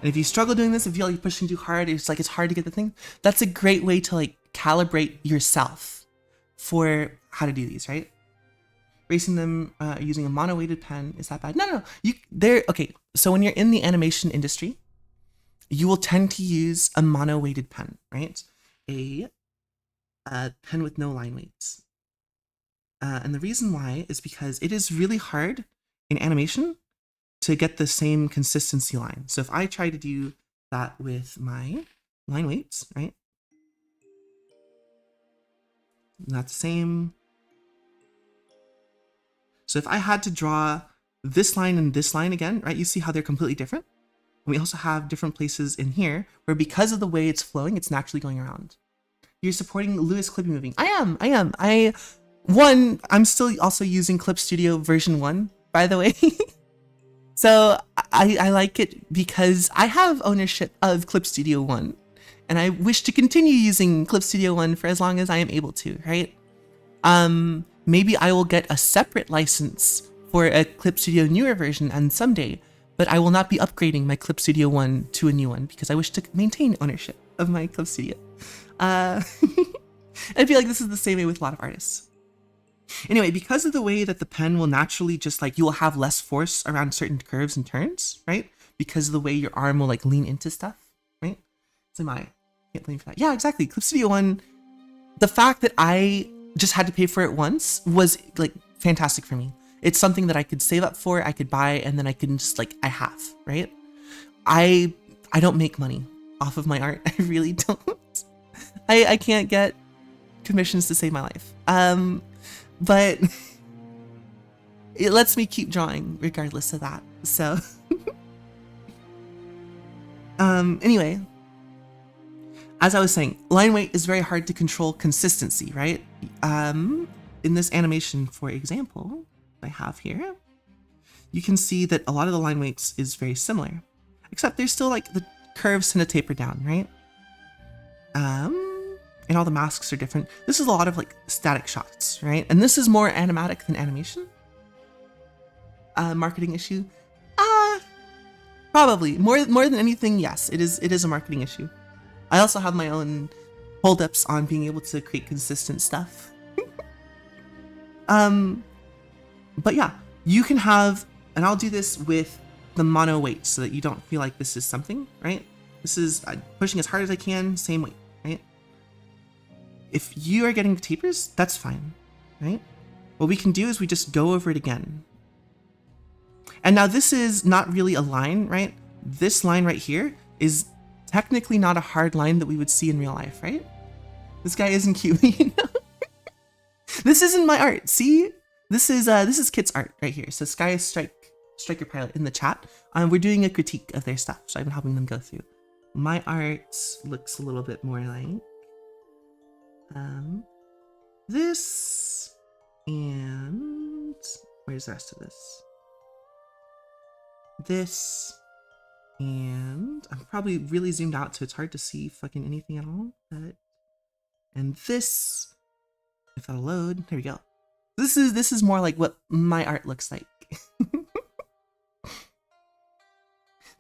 And if you struggle doing this, if you feel like you're pushing too hard, it's hard to get the thing, that's a great way to like calibrate yourself for how to do these, right? Racing them using a mono-weighted pen, is that bad? No. Okay, so when you're in the animation industry, you will tend to use a mono-weighted pen, right? A pen with no line weights. And the reason why is because it is really hard in animation to get the same consistency line. So if I try to do that with my line weights, right? Not the same. So if I had to draw this line and this line again, right? You see how they're completely different? And we also have different places in here where because of the way it's flowing, it's naturally going around. You're supporting Lewis Clippy Moving. I am. I'm still also using Clip Studio version 1, by the way. So I like it because I have ownership of Clip Studio 1, and I wish to continue using Clip Studio 1 for as long as I am able to, right? Maybe I will get a separate license for a Clip Studio newer version and someday, but I will not be upgrading my Clip Studio 1 to a new one because I wish to maintain ownership of my Clip Studio. I feel like this is the same way with a lot of artists. Anyway, because of the way that the pen will naturally just like, you will have less force around certain curves and turns, right? Because of the way your arm will like lean into stuff, right? So can't blame for that. Yeah, exactly. Clip Studio 1, the fact that I just had to pay for it once was like fantastic for me. It's something that I could save up for, I could buy, and then I can just like, I have, right? I don't make money off of my art. I really don't. I can't get commissions to save my life. But it lets me keep drawing regardless of that. So anyway, as I was saying, line weight is very hard to control consistency, right? In this animation, for example, I have here, you can see that a lot of the line weights is very similar, except there's still like the curves tend to taper down, right? And all the masks are different. This is a lot of like static shots, right? And this is more animatic than animation. Marketing issue? Probably. More than anything, yes, it is a marketing issue. I also have my own holdups on being able to create consistent stuff. But yeah, you can have, and I'll do this with the mono weight so that you don't feel like this is something, right? This is pushing as hard as I can, same weight, right? If you are getting the tapers, that's fine, right? What we can do is we just go over it again. And now this is not really a line, right? This line right here is technically not a hard line that we would see in real life, right? This guy isn't cute. You know? This isn't my art. See, this is Kit's art right here. So Sky Striker Pilot in the chat. We're doing a critique of their stuff, so I've been helping them go through. My art looks a little bit more like this, and where's the rest of this? This, and I'm probably really zoomed out, so it's hard to see fucking anything at all. But and this, if I'll load, there we go. This is more like what my art looks like.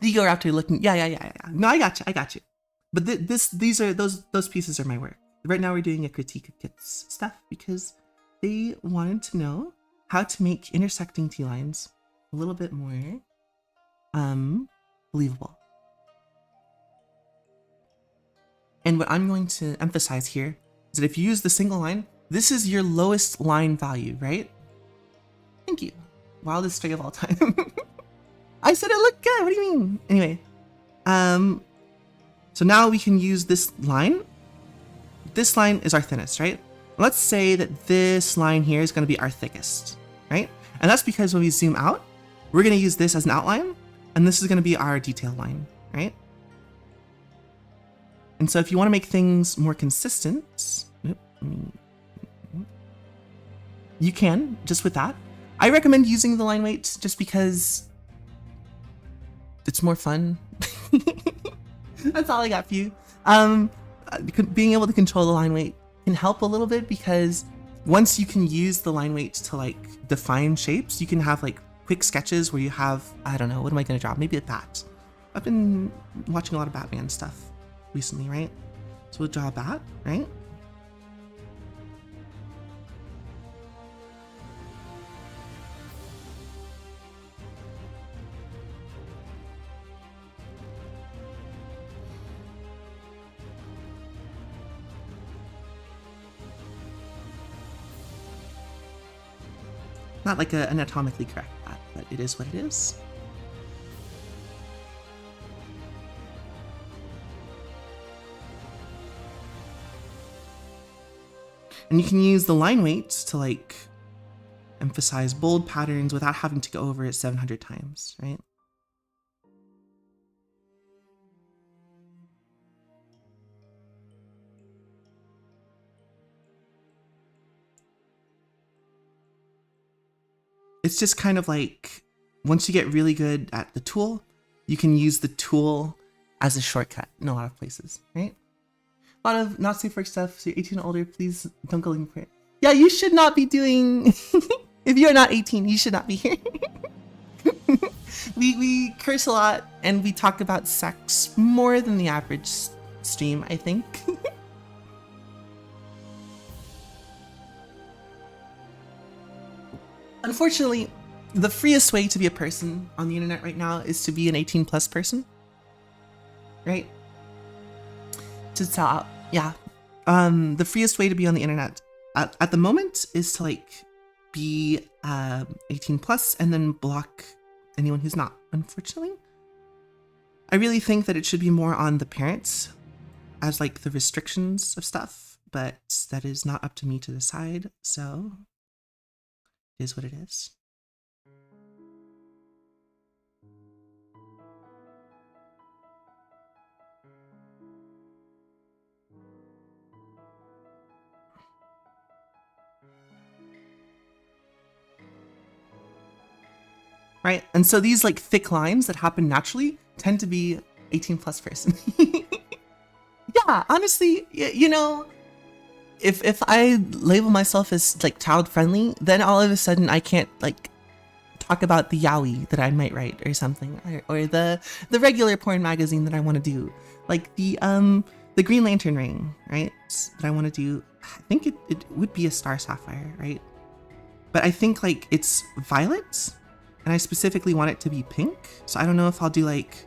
The Ego Raptor looking, yeah. No, I got you. But those pieces are my work. Right now we're doing a critique of Kit's stuff because they wanted to know how to make intersecting T-lines a little bit more believable. And what I'm going to emphasize here is that if you use the single line, this is your lowest line value, right? Thank you. Wildest string of all time. I said it looked good. What do you mean? Anyway, so now we can use this line. This line is our thinnest, right? Let's say that this line here is going to be our thickest, right? And that's because when we zoom out, we're going to use this as an outline, and this is going to be our detail line, right? And so if you want to make things more consistent, you can just with that. I recommend using the line weight just because it's more fun. That's all I got for you. Being able to control the line weight can help a little bit because once you can use the line weight to like define shapes, you can have like quick sketches where you have, I don't know, what am I going to draw? Maybe a bat. I've been watching a lot of Batman stuff recently, right? So we'll draw a bat, right? Not like an anatomically correct bat, but it is what it is. And you can use the line weights to like emphasize bold patterns without having to go over it 700 times, right? It's just kind of like, once you get really good at the tool, you can use the tool as a shortcut in a lot of places, right? A lot of not safe work stuff, so you're 18 and older, please don't go looking for it. Yeah, you should not be doing, if you're not 18, you should not be here. we curse a lot and we talk about sex more than the average stream, I think. Unfortunately, the freest way to be a person on the internet right now is to be an 18 plus person, right? To tell out, yeah. The freest way to be on the internet at the moment is to like be 18 plus and then block anyone who's not, unfortunately. I really think that it should be more on the parents as like the restrictions of stuff, but that is not up to me to decide, so it is what it is. Right, and so these like thick lines that happen naturally tend to be 18 plus person. Yeah, honestly, you know, if I label myself as like child friendly, then all of a sudden I can't like talk about the yaoi that I might write or something, or the regular porn magazine that I want to do, like the Green Lantern ring, right? That I want to do. I think it would be a star sapphire, right? But I think like it's violet, and I specifically want it to be pink. So I don't know if I'll do like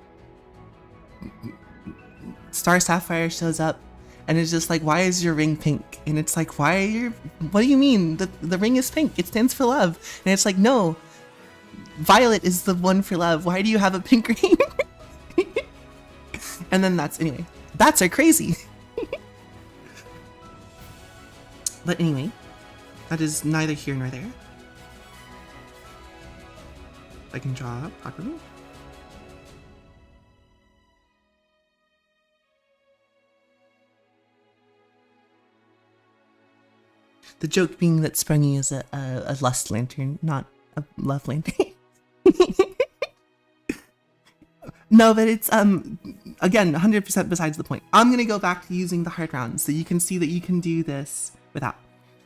star sapphire shows up and it's just like, why is your ring pink? And it's like, what do you mean? The ring is pink. It stands for love. And it's like, no, violet is the one for love. Why do you have a pink ring? And then anyway, bats are crazy. But anyway, that is neither here nor there. I can draw properly. The joke being that Sprungy is a lust lantern, not a love lantern. No, but it's, again, 100% besides the point. I'm going to go back to using the hard round so you can see that you can do this without.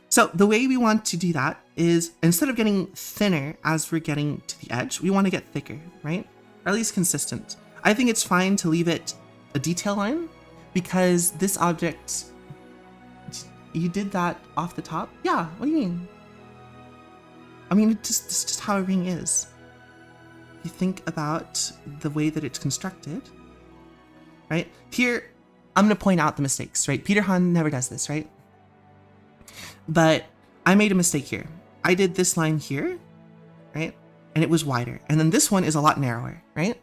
So the way we want to do that is instead of getting thinner as we're getting to the edge, we want to get thicker, right? Or at least consistent. I think it's fine to leave it a detail line because this object, you did that off the top? Yeah, what do you mean? I mean, it's just how a ring is. You think about the way that it's constructed, right? Here, I'm gonna point out the mistakes, right? Peter Han never does this, right? But I made a mistake here. I did this line here, right? And it was wider. And then this one is a lot narrower, right?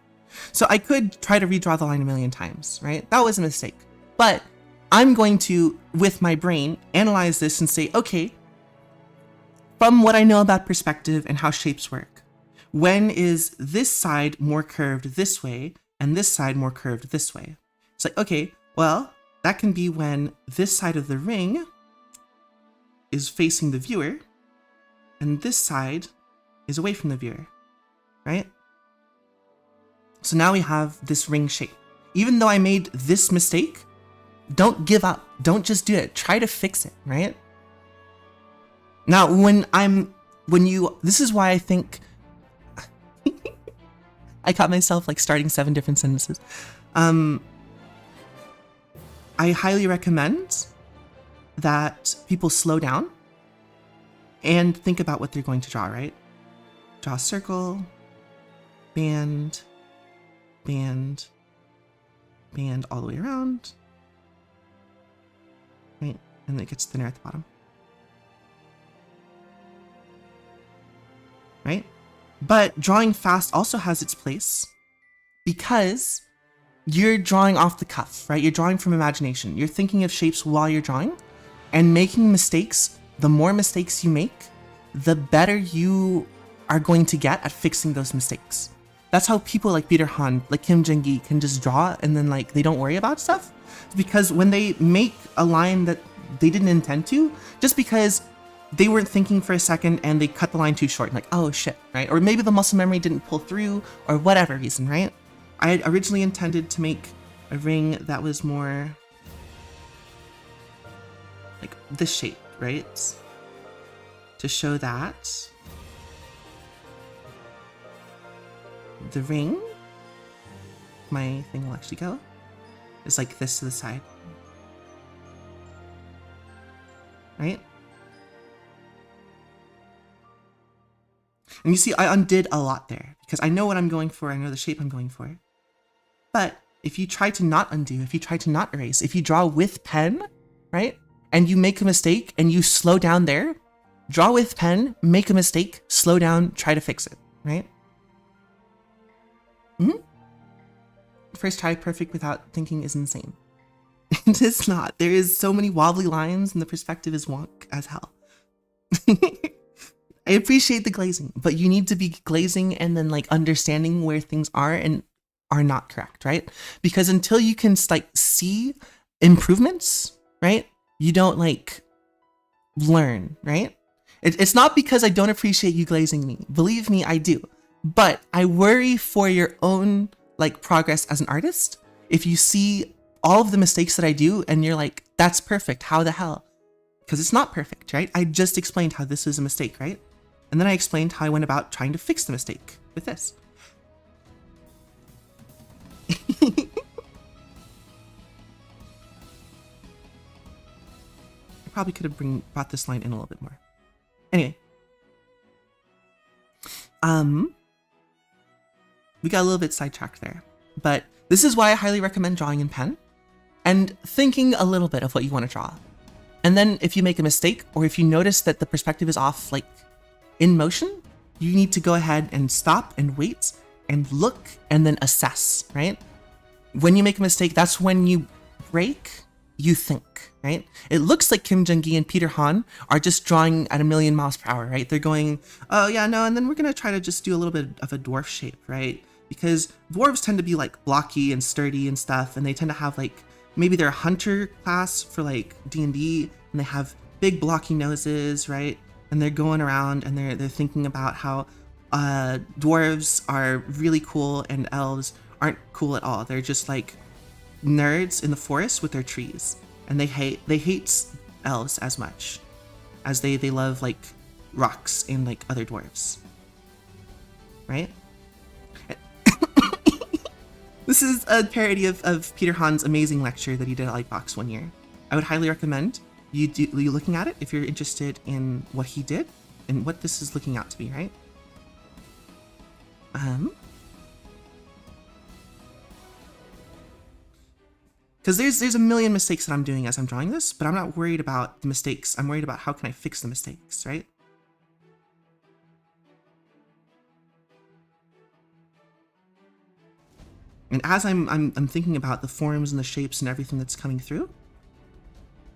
So I could try to redraw the line a million times, right? That was a mistake. But I'm going to, with my brain, analyze this and say, okay, from what I know about perspective and how shapes work, when is this side more curved this way and this side more curved this way? It's like, okay, well, that can be when this side of the ring is facing the viewer and this side is away from the viewer, right? So now we have this ring shape. Even though I made this mistake, don't give up. Don't just do it. Try to fix it, right? Now, this is why I think I caught myself like starting 7 different sentences. I highly recommend that people slow down and think about what they're going to draw, right? Draw a circle, band, band, band all the way around, right? And then it gets thinner at the bottom, right? But drawing fast also has its place because you're drawing off the cuff, right? You're drawing from imagination. You're thinking of shapes while you're drawing and making mistakes. The more mistakes you make, the better you are going to get at fixing those mistakes. That's how people like Peter Han, like Kim Jong-gi can just draw and then like they don't worry about stuff. It's because when they make a line that they didn't intend to, just because they weren't thinking for a second and they cut the line too short, like, oh shit, right? Or maybe the muscle memory didn't pull through or whatever reason, right? I had originally intended to make a ring that was more like this shape, right? To show that the ring, my thing will actually go, is like this to the side, right? And you see, I undid a lot there because I know what I'm going for. I know the shape I'm going for. But if you try to not undo, if you try to not erase, if you draw with pen, right? And you make a mistake and you slow down there, draw with pen, make a mistake, slow down, try to fix it, right? First try perfect without thinking is insane. It is not. There is so many wobbly lines and the perspective is wonk as hell. I appreciate the glazing, but you need to be glazing and then like understanding where things are and are not correct, right? Because until you can like see improvements, right? You don't like learn, right? It's not because I don't appreciate you glazing me. Believe me, I do. But I worry for your own like progress as an artist. If you see all of the mistakes that I do and you're like, that's perfect, how the hell? Because it's not perfect, right? I just explained how this is a mistake, right? And then I explained how I went about trying to fix the mistake with this. I probably could have brought this line in a little bit more. Anyway. We got a little bit sidetracked there. But this is why I highly recommend drawing in pen and thinking a little bit of what you want to draw. And then if you make a mistake or if you notice that the perspective is off, like in motion, you need to go ahead and stop and wait and look and then assess, right? When you make a mistake, that's when you break, you think. right? It looks like Kim Jung-gi and Peter Han are just drawing at 1,000,000 miles per hour, right? They're going, oh yeah, no, and then we're gonna try to just do a little bit of a dwarf shape, right? Because dwarves tend to be like blocky and sturdy and stuff, and they tend to have like, maybe they're a hunter class for like D&D, and they have big blocky noses, right? And they're going around and they're thinking about how dwarves are really cool and elves aren't cool at all. They're just like nerds in the forest with their trees, and they hate elves as much as they love like rocks and like other dwarves, right? This is a parody of Peter Han's amazing lecture that he did at Lightbox one year. I would highly recommend you looking at it if you're interested in what he did and what this is looking out to be, right? Because there's a million mistakes that I'm doing as I'm drawing this, but I'm not worried about the mistakes. I'm worried about how can I fix the mistakes, right? And as I'm thinking about the forms and the shapes and everything that's coming through,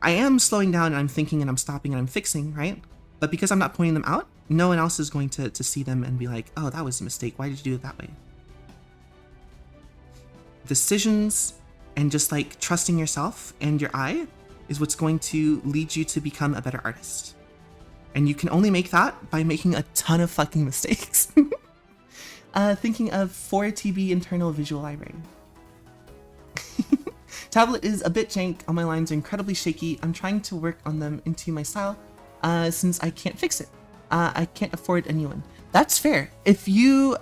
I am slowing down and I'm thinking and I'm stopping and I'm fixing, right? But because I'm not pointing them out, no one else is going to see them and be like, oh, that was a mistake. Why did you do it that way? Decisions and just like trusting yourself and your eye is what's going to lead you to become a better artist. And you can only make that by making a ton of fucking mistakes. Thinking of 4TB internal visual library. Tablet is a bit jank, all my lines are incredibly shaky. I'm trying to work on them into my style since I can't fix it. I can't afford a new one. That's fair. If you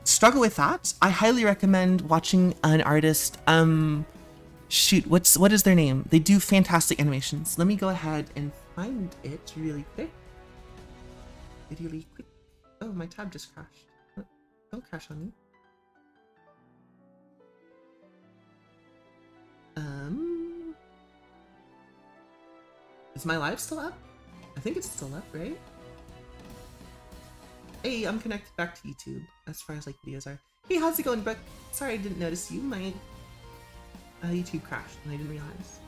struggle with that, I highly recommend watching an artist. Shoot, what is their name? They do fantastic animations. Let me go ahead and find it really quick. Oh, my tab just crashed. Don't crash on me. Is my live still up? I think it's still up, right? Hey, I'm connected back to YouTube as far as like videos are. Hey, how's it going, Brooke? Sorry I didn't notice you. My YouTube crashed and I didn't realize.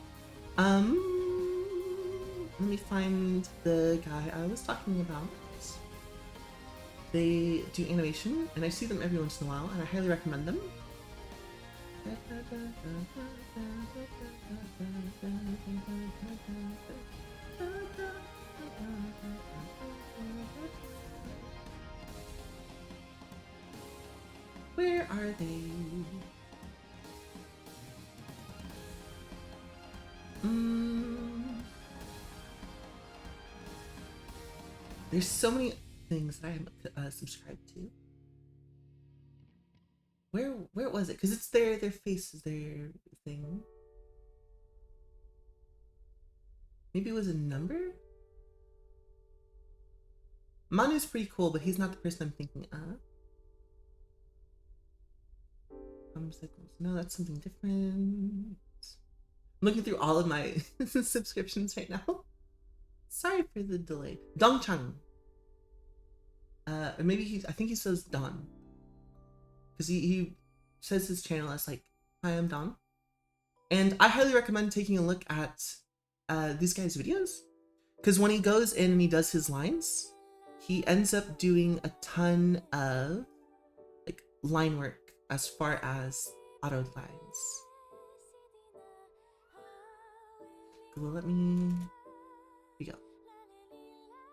Let me find the guy I was talking about. They do animation and I see them every once in a while and I highly recommend them. Where are they? There's so many things that I haven't subscribed to. Where was it? Because it's their face is their thing. Maybe it was a number? Manu's pretty cool, but he's not the person I'm thinking of. No, that's something different. I'm looking through all of my subscriptions right now. Sorry for the delay. Dongchang. Or maybe I think he says Don. Because he says his channel as like, hi, I'm Don. And I highly recommend taking a look at these guys' videos. Because when he goes in and he does his lines, he ends up doing a ton of like line work as far as auto lines. Well, let me... Here we go.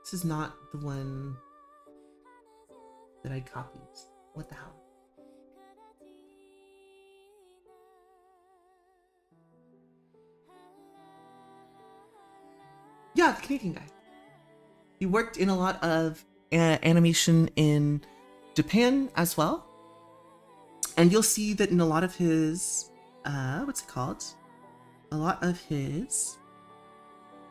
This is not the one that I copied. What the hell? Yeah, the Canadian guy. He worked in a lot of animation in Japan as well. And you'll see that in a lot of his, what's it called? A lot of his,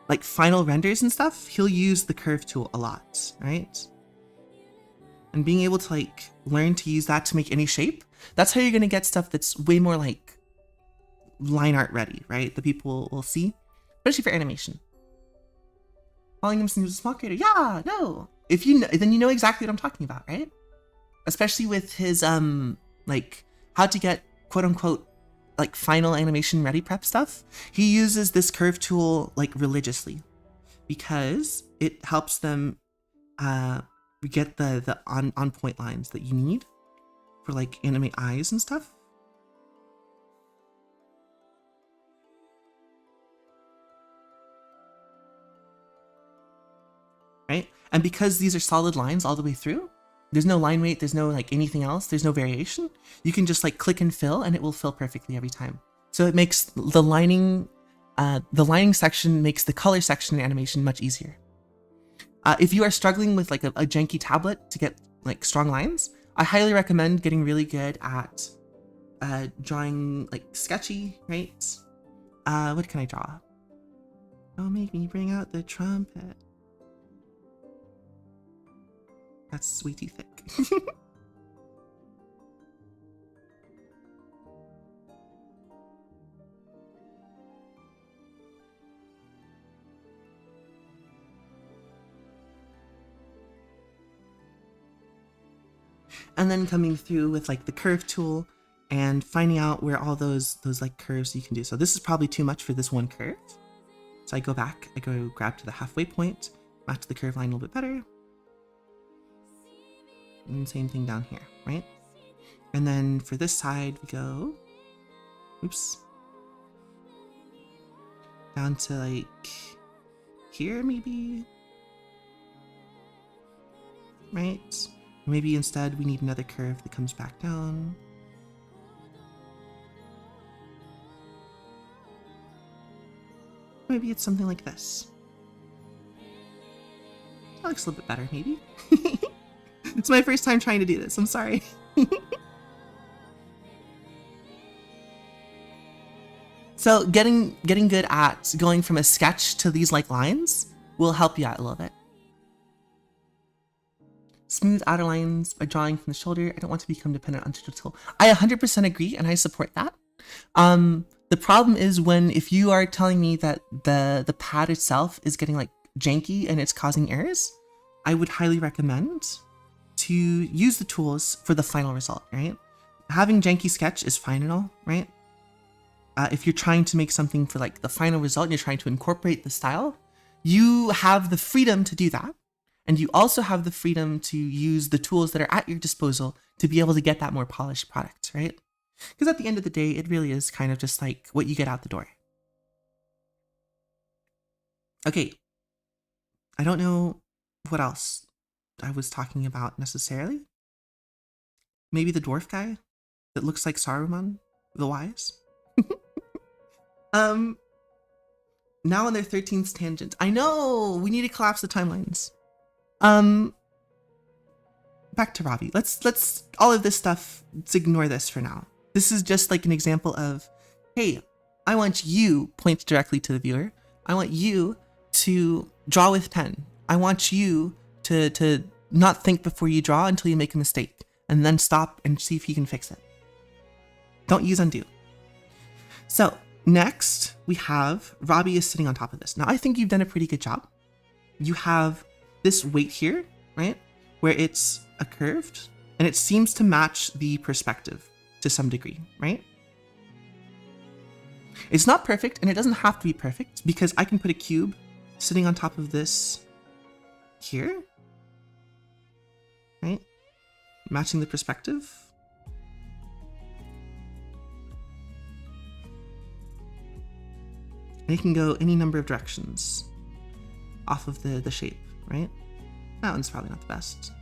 like, final renders and stuff, he'll use the curve tool a lot, right? And being able to, like, learn to use that to make any shape, that's how you're gonna get stuff that's way more, like, line art ready, right? The people will see, especially for animation. Calling him a small creator, yeah, no. If you know, then you know exactly what I'm talking about, right? Especially with his, like, how to get quote-unquote like final animation ready prep stuff, he uses this curve tool like religiously because it helps them get the on point lines that you need for like animate eyes and stuff. Right? And because these are solid lines all the way through, there's no line weight, there's no like anything else, there's no variation. You can just like click and fill and it will fill perfectly every time. So it makes the lining section makes the color section animation much easier. If you are struggling with like a janky tablet to get like strong lines, I highly recommend getting really good at drawing like sketchy, right? What can I draw? Don't make me bring out the trumpet. That's way too thick. And then coming through with like the curve tool and finding out where all those like curves you can do. So this is probably too much for this one curve. So I go back, I go grab to the halfway point, match the curve line a little bit better. And same thing down here, right? And then for this side, we go, oops, down to like here maybe, right? Maybe instead we need another curve that comes back down. Maybe it's something like this. That looks a little bit better, maybe. It's my first time trying to do this, I'm sorry. So getting good at going from a sketch to these like lines will help you out a little bit. Smooth outer lines by drawing from the shoulder. I don't want to become dependent on digital. I 100% agree and I support that. The problem is if you are telling me that the pad itself is getting like janky and it's causing errors, I would highly recommend to use the tools for the final result, right? Having janky sketch is fine and all, right? If you're trying to make something for like the final result and you're trying to incorporate the style, you have the freedom to do that. And you also have the freedom to use the tools that are at your disposal to be able to get that more polished product, right? Because at the end of the day, it really is kind of just like what you get out the door. Okay. I don't know what else I was talking about necessarily. Maybe the dwarf guy that looks like Saruman the Wise. Now on their 13th tangent. I know we need to collapse the timelines. Back to Robbie. Let's all of this stuff, let's ignore this for now. This is just like an example of, hey, I want you, point directly to the viewer. I want you to draw with pen. I want you to not think before you draw until you make a mistake and then stop and see if you can fix it. Don't use undo. So next we have Robbie is sitting on top of this. Now I think you've done a pretty good job. You have this weight here, right? Where it's a curved and it seems to match the perspective to some degree, right? It's not perfect and it doesn't have to be perfect because I can put a cube sitting on top of this here, right? Matching the perspective. And it can go any number of directions off of the shape, right? That one's probably not the best.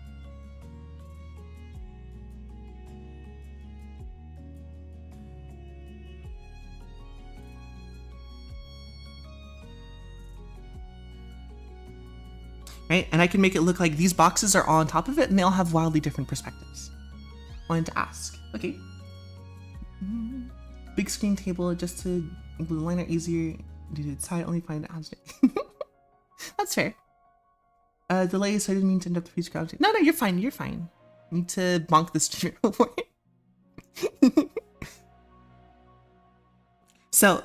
Right? And I can make it look like these boxes are all on top of it and they all have wildly different perspectives. Wanted to ask. Okay. Big screen table just to include the liner easier. Due to side only find it has That's fair. Delay, so I didn't mean to end up the freeze crowd. No, you're fine. You're fine. I need to bonk this streamer over. So,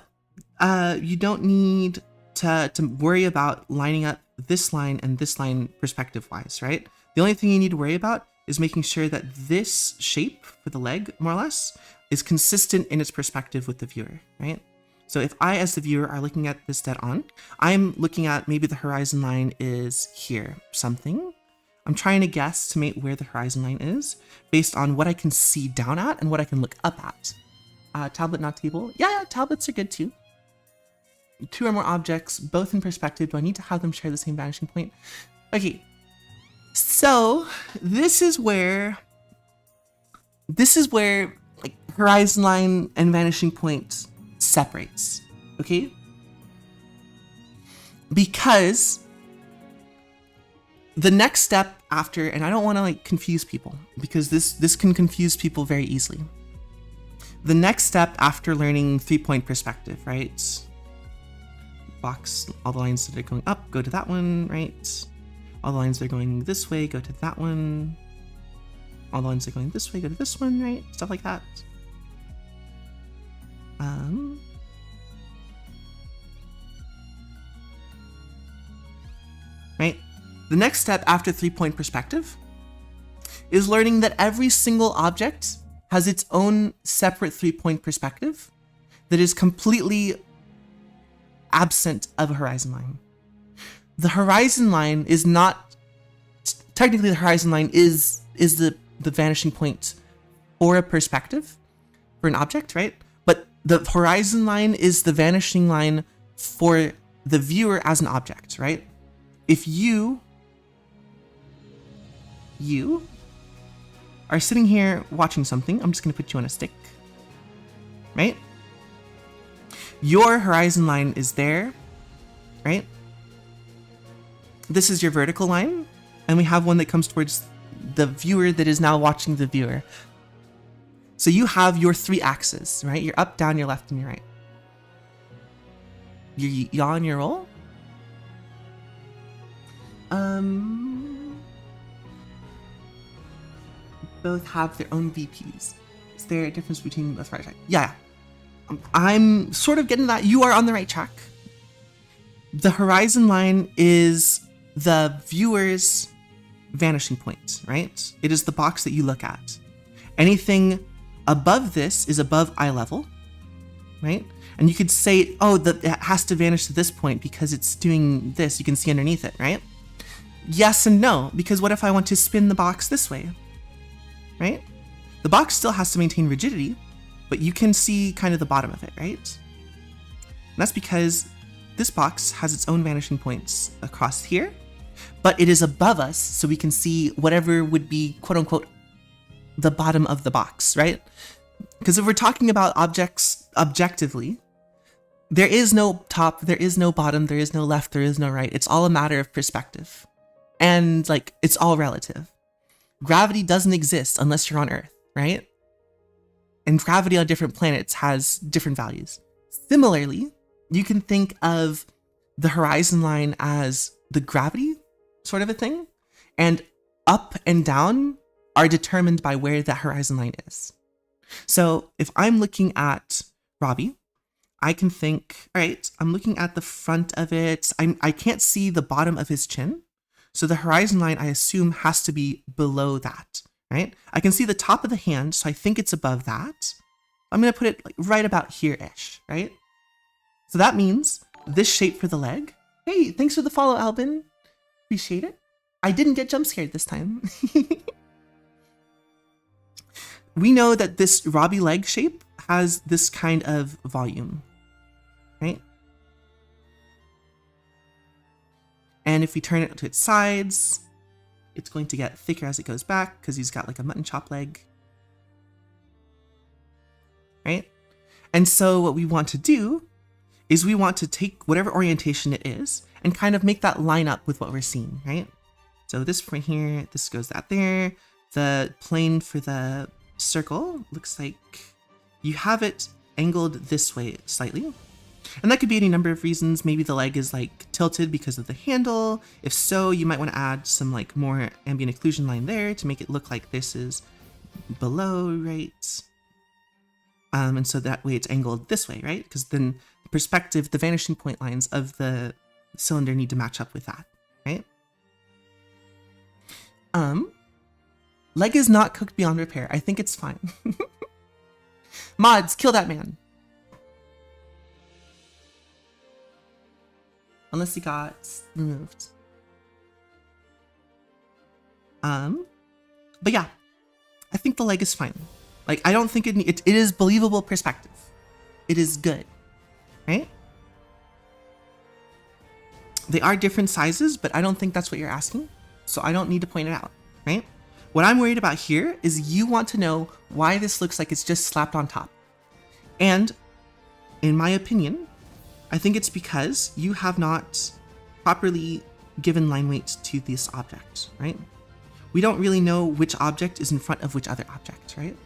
you don't need to worry about lining up this line and this line perspective-wise, right? The only thing you need to worry about is making sure that this shape for the leg, more or less, is consistent in its perspective with the viewer, right? So if I, as the viewer, are looking at this dead on, I'm looking at maybe the horizon line is here, something. I'm trying to guesstimate where the horizon line is based on what I can see down at and what I can look up at. Tablet, not table. Yeah, tablets are good too. 2 or more objects, both in perspective. Do I need to have them share the same vanishing point? Okay, so this is where like horizon line and vanishing point separates, okay? Because the next step after, and I don't want to like confuse people because this can confuse people very easily. The next step after learning 3-point perspective, right? Box, all the lines that are going up, go to that one, right? All the lines that are going this way, go to that one. All the lines that are going this way, go to this one, right? Stuff like that. Right? The next step after 3-point perspective is learning that every single object has its own separate 3-point perspective that is completely absent of a horizon line. The horizon line is not, technically the horizon line is the vanishing point for a perspective, for an object, right? But the horizon line is the vanishing line for the viewer as an object, right? If you are sitting here watching something, I'm just gonna put you on a stick, right? Your horizon line is there, right? This is your vertical line, and we have one that comes towards the viewer that is now watching the viewer. So you have your 3 axes, right? Your up, down, your left, and your right. Your yaw and your roll. Both have their own VPs. Is there a difference between left, right, right? Yeah. I'm sort of getting that. You are on the right track. The horizon line is the viewer's vanishing point, right? It is the box that you look at. Anything above this is above eye level, right? And you could say, oh, it has to vanish to this point because it's doing this. You can see underneath it, right? Yes and no, because what if I want to spin the box this way, right? The box still has to maintain rigidity, but you can see kind of the bottom of it, right? And that's because this box has its own vanishing points across here, but it is above us, so we can see whatever would be, quote unquote, the bottom of the box, right? Because if we're talking about objects objectively, there is no top, there is no bottom, there is no left, there is no right. It's all a matter of perspective. And like, it's all relative. Gravity doesn't exist unless you're on Earth, right? And gravity on different planets has different values. Similarly, you can think of the horizon line as the gravity sort of a thing, and up and down are determined by where that horizon line is. So if I'm looking at Robbie, I can think, all right, I'm looking at the front of it. I can't see the bottom of his chin. So the horizon line, I assume, has to be below that, right? I can see the top of the hand, so I think it's above that. I'm going to put it like right about here-ish, right? So that means this shape for the leg. Hey, thanks for the follow, Albin. Appreciate it. I didn't get jump scared this time. We know that this Robbie leg shape has this kind of volume, right? And if we turn it to its sides, it's going to get thicker as it goes back because he's got like a mutton chop leg, right? And so what we want to do is we want to take whatever orientation it is and kind of make that line up with what we're seeing, right? So this from here, this goes that there. The plane for the circle looks like you have it angled this way slightly. And that could be any number of reasons. Maybe the leg is like tilted because of the handle. If so, you might want to add some like more ambient occlusion line there to make it look like this is below, right? And so that way it's angled this way, right? Because then the perspective, the vanishing point lines of the cylinder need to match up with that, right? Leg is not cooked beyond repair. I think it's fine. Mods, kill that man. Unless he got removed. But yeah, I think the leg is fine. Like, I don't think it is believable perspective. It is good, right? They are different sizes, but I don't think that's what you're asking. So I don't need to point it out, right? What I'm worried about here is you want to know why this looks like it's just slapped on top. And in my opinion, I think it's because you have not properly given line weight to this object, right? We don't really know which object is in front of which other object, right?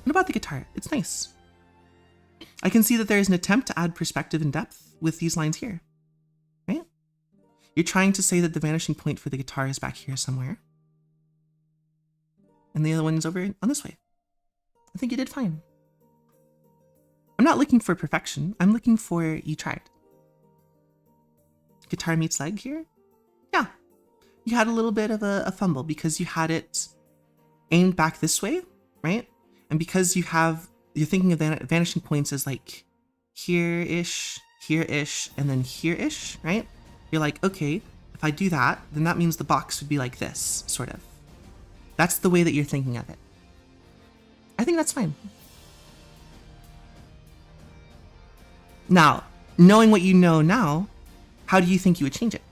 What about the guitar? It's nice. I can see that there is an attempt to add perspective and depth with these lines here, right? You're trying to say that the vanishing point for the guitar is back here somewhere. And the other one is over on this way. I think you did fine. I'm not looking for perfection. I'm looking for you tried. Guitar meets leg here? Yeah. You had a little bit of a fumble because you had it aimed back this way, right? And because you're thinking of vanishing points as like here-ish, here-ish, and then here-ish, right? You're like, okay, if I do that, then that means the box would be like this, sort of. That's the way that you're thinking of it. I think that's fine. Now, knowing what you know now, how do you think you would change it?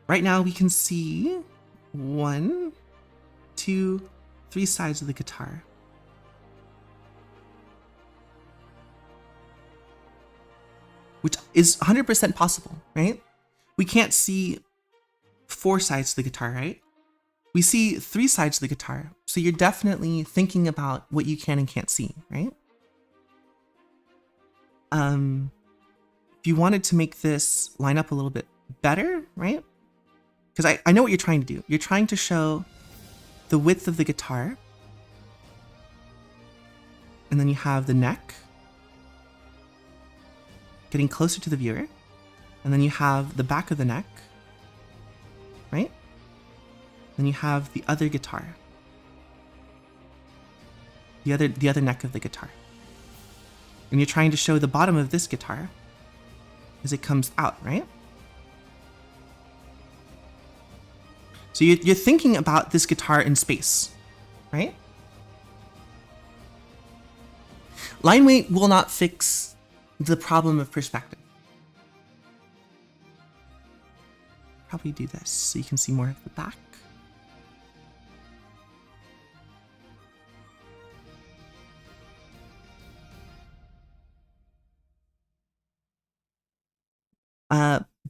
Right now we can see 1, 2, 3 sides of the guitar. Which is 100% possible, right? We can't see 4 sides to the guitar, right? We see 3 sides to the guitar. So you're definitely thinking about what you can and can't see, right? If you wanted to make this line up a little bit better, right? Because I know what you're trying to do. You're trying to show the width of the guitar. And then you have the neck getting closer to the viewer. And then you have the back of the neck, right? Then you have the other guitar. The other neck of the guitar. And you're trying to show the bottom of this guitar as it comes out, right? So you're thinking about this guitar in space, right? Line weight will not fix the problem of perspective. Probably do this so you can see more of the back.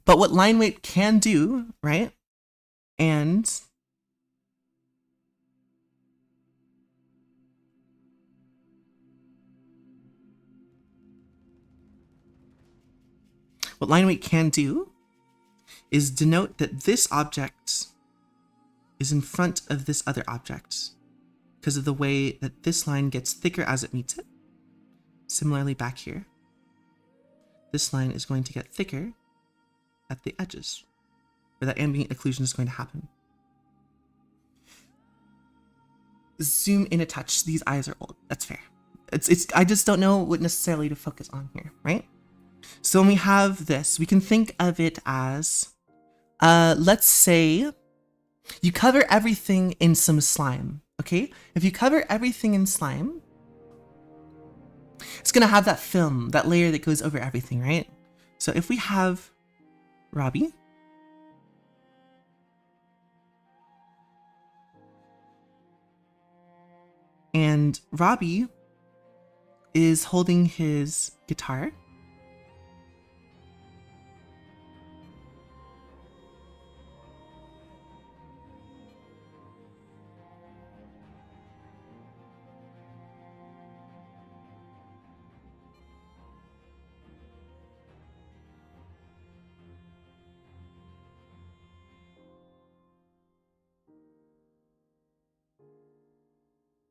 But what line weight can do, right? And what line weight can do is denote that this object is in front of this other object because of the way that this line gets thicker as it meets it. Similarly back here, this line is going to get thicker at the edges, where that ambient occlusion is going to happen. Zoom in a touch. These eyes are old. That's fair. I just don't know what necessarily to focus on here, right? So when we have this, we can think of it as, let's say you cover everything in some slime, okay? If you cover everything in slime, it's gonna have that film, that layer that goes over everything, right? So if we have Robbie, and Robbie is holding his guitar,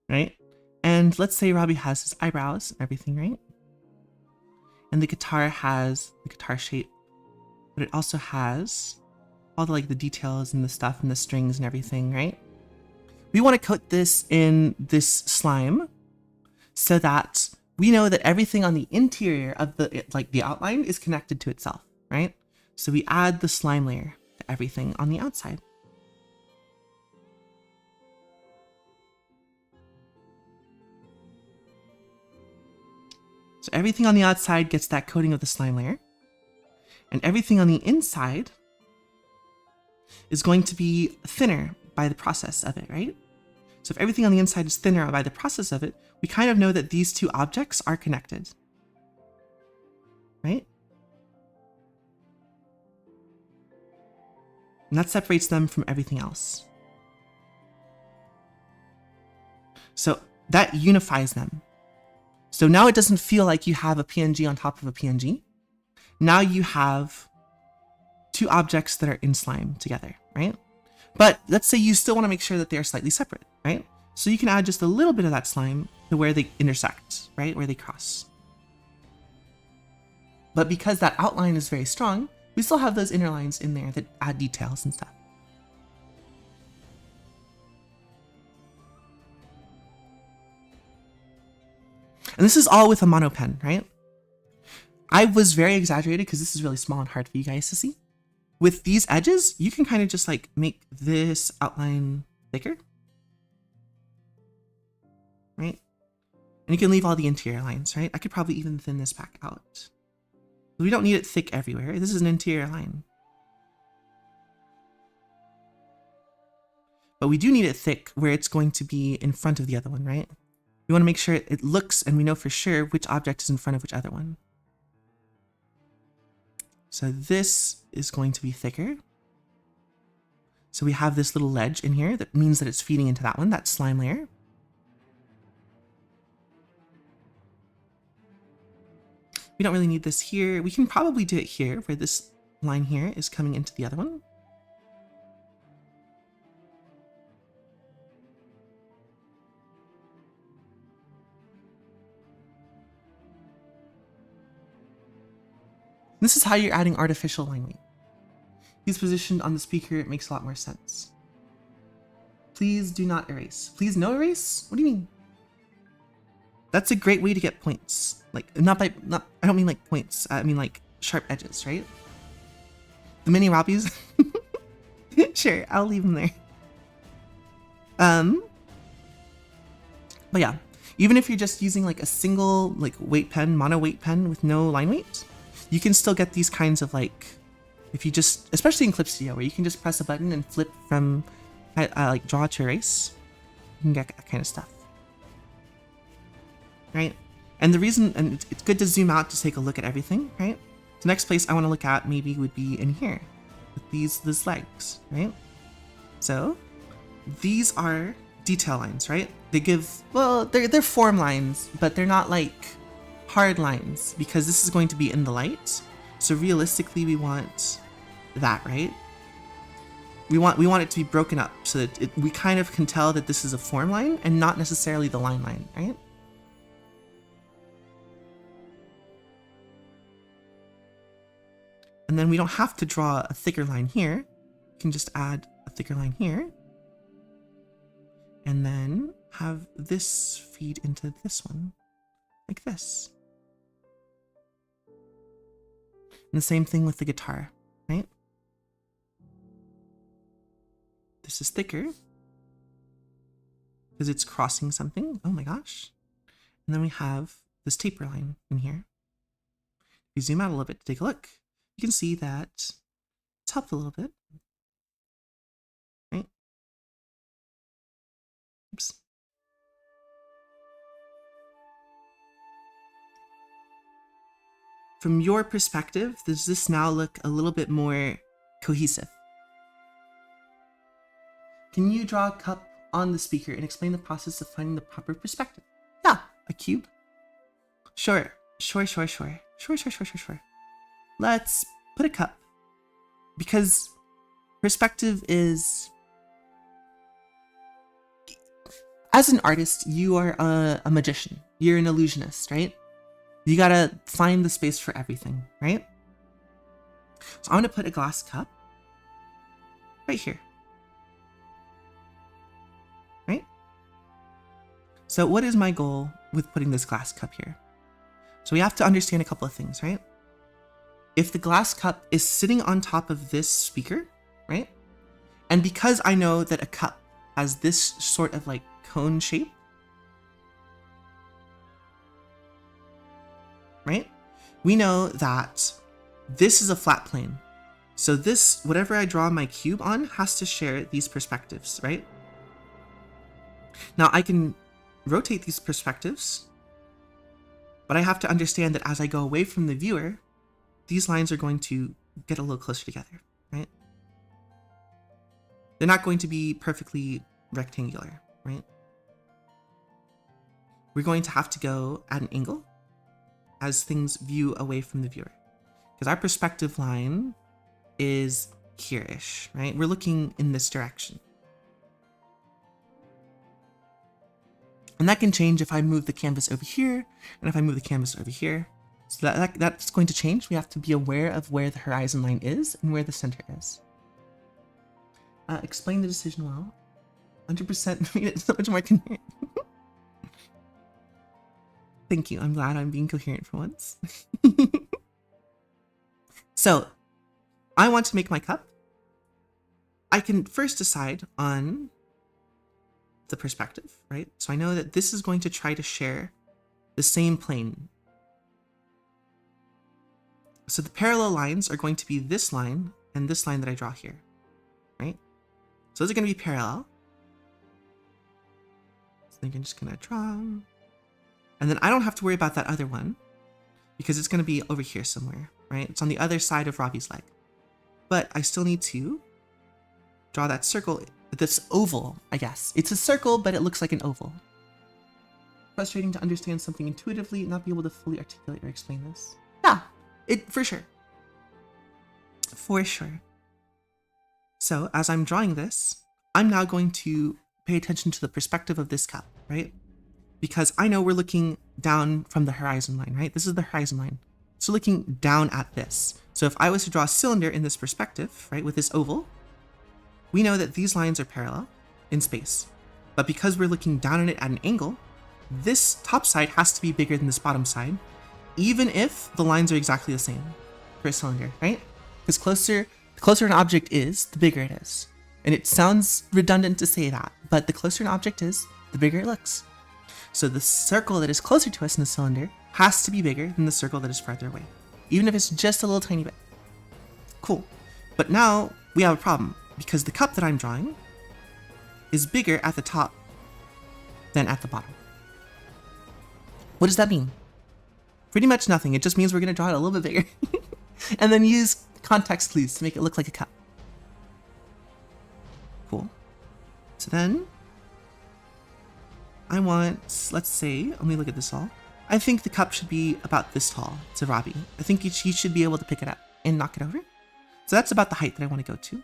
right? And let's say Robbie has his eyebrows and everything, right? And the guitar has the guitar shape, but it also has all the like the details and the stuff and the strings and everything, right? We want to coat this in this slime so that we know that everything on the interior of the like the outline is connected to itself, right? So we add the slime layer to everything on the outside. So everything on the outside gets that coating of the slime layer, and everything on the inside is going to be thinner by the process of it, right? So if everything on the inside is thinner by the process of it, we kind of know that these two objects are connected, right? And that separates them from everything else. So that unifies them. So now it doesn't feel like you have a PNG on top of a PNG. Now you have two objects that are in slime together, right? But let's say you still want to make sure that they're slightly separate, right? So you can add just a little bit of that slime to where they intersect, right? Where they cross. But because that outline is very strong, we still have those inner lines in there that add details and stuff. And this is all with a mono pen, right? I was very exaggerated because this is really small and hard for you guys to see. With these edges, you can kind of just like make this outline thicker, right? And you can leave all the interior lines, right? I could probably even thin this back out. We don't need it thick everywhere. This is an interior line. But we do need it thick where it's going to be in front of the other one, right? We want to make sure it looks and we know for sure which object is in front of which other one. So this is going to be thicker. So we have this little ledge in here that means that it's feeding into that one, that slime layer. We don't really need this here. We can probably do it here where this line here is coming into the other one. This is how you're adding artificial line weight. He's positioned on the speaker, it makes a lot more sense. Please do not erase. Please no erase? What do you mean? That's a great way to get points. Like, I don't mean like points, I mean like sharp edges, right? The mini Robbies? Sure, I'll leave them there. But yeah, even if you're just using like a single like weight pen, mono weight pen with no line weight, you can still get these kinds of like, if you just, especially in Clip Studio, where you can just press a button and flip from like draw to erase, you can get that kind of stuff, right? And the reason, and it's good to zoom out to take a look at everything, right? The next place I want to look at maybe would be in here with these legs, right? So these are detail lines, right? They give, well, they're form lines, but they're not like hard lines because this is going to be in the light. So realistically, we want that, right? We want it to be broken up so that we kind of can tell that this is a form line and not necessarily the line, right? And then we don't have to draw a thicker line here. We can just add a thicker line here. And then have this feed into this one, like this. And the same thing with the guitar, right? This is thicker because it's crossing something. Oh my gosh. And then we have this taper line in here. If you zoom out a little bit to take a look, you can see that it's helped a little bit, right? Oops. From your perspective, does this now look a little bit more cohesive? Can you draw a cup on the speaker and explain the process of finding the proper perspective? Yeah, a cube. Sure. Let's put a cup. Because perspective is... As an artist, you are a magician. You're an illusionist, right? You gotta find the space for everything, right? So I'm gonna put a glass cup right here, right? So what is my goal with putting this glass cup here? So we have to understand a couple of things, right? If the glass cup is sitting on top of this speaker, right? And because I know that a cup has this sort of like cone shape, right? We know that this is a flat plane. So this, whatever I draw my cube on, has to share these perspectives, right? Now I can rotate these perspectives, but I have to understand that as I go away from the viewer, these lines are going to get a little closer together, right? They're not going to be perfectly rectangular, right? We're going to have to go at an angle as things view away from the viewer, because our perspective line is here-ish, right? We're looking in this direction. And that can change if I move the canvas over here and if I move the canvas over here. So that's going to change. We have to be aware of where the horizon line is and where the center is. Explain the decision well. 100% made it so much more coherent. Thank you. I'm glad I'm being coherent for once. So I want to make my cup. I can first decide on the perspective, right? So I know that this is going to try to share the same plane. So the parallel lines are going to be this line and this line that I draw here, right? So those are going to be parallel. So I'm just going to draw. And then I don't have to worry about that other one because it's going to be over here somewhere, right? It's on the other side of Robbie's leg. But I still need to draw that circle, this oval, I guess. It's a circle, but it looks like an oval. Frustrating to understand something intuitively, not be able to fully articulate or explain this. Yeah, for sure. For sure. So as I'm drawing this, I'm now going to pay attention to the perspective of this cup, right? Because I know we're looking down from the horizon line, right? This is the horizon line. So looking down at this. So if I was to draw a cylinder in this perspective, right, with this oval, we know that these lines are parallel in space. But because we're looking down on it at an angle, this top side has to be bigger than this bottom side, even if the lines are exactly the same for a cylinder, right? Because the closer an object is, the bigger it is. And it sounds redundant to say that, but the closer an object is, the bigger it looks. So the circle that is closer to us in the cylinder has to be bigger than the circle that is farther away, even if it's just a little tiny bit. Cool. But now we have a problem because the cup that I'm drawing is bigger at the top than at the bottom. What does that mean? Pretty much nothing. It just means we're going to draw it a little bit bigger and then use context clues to make it look like a cup. Cool. So then I want, let's say, let me look at this all. I think the cup should be about this tall to Robbie. I think he should be able to pick it up and knock it over. So that's about the height that I want to go to.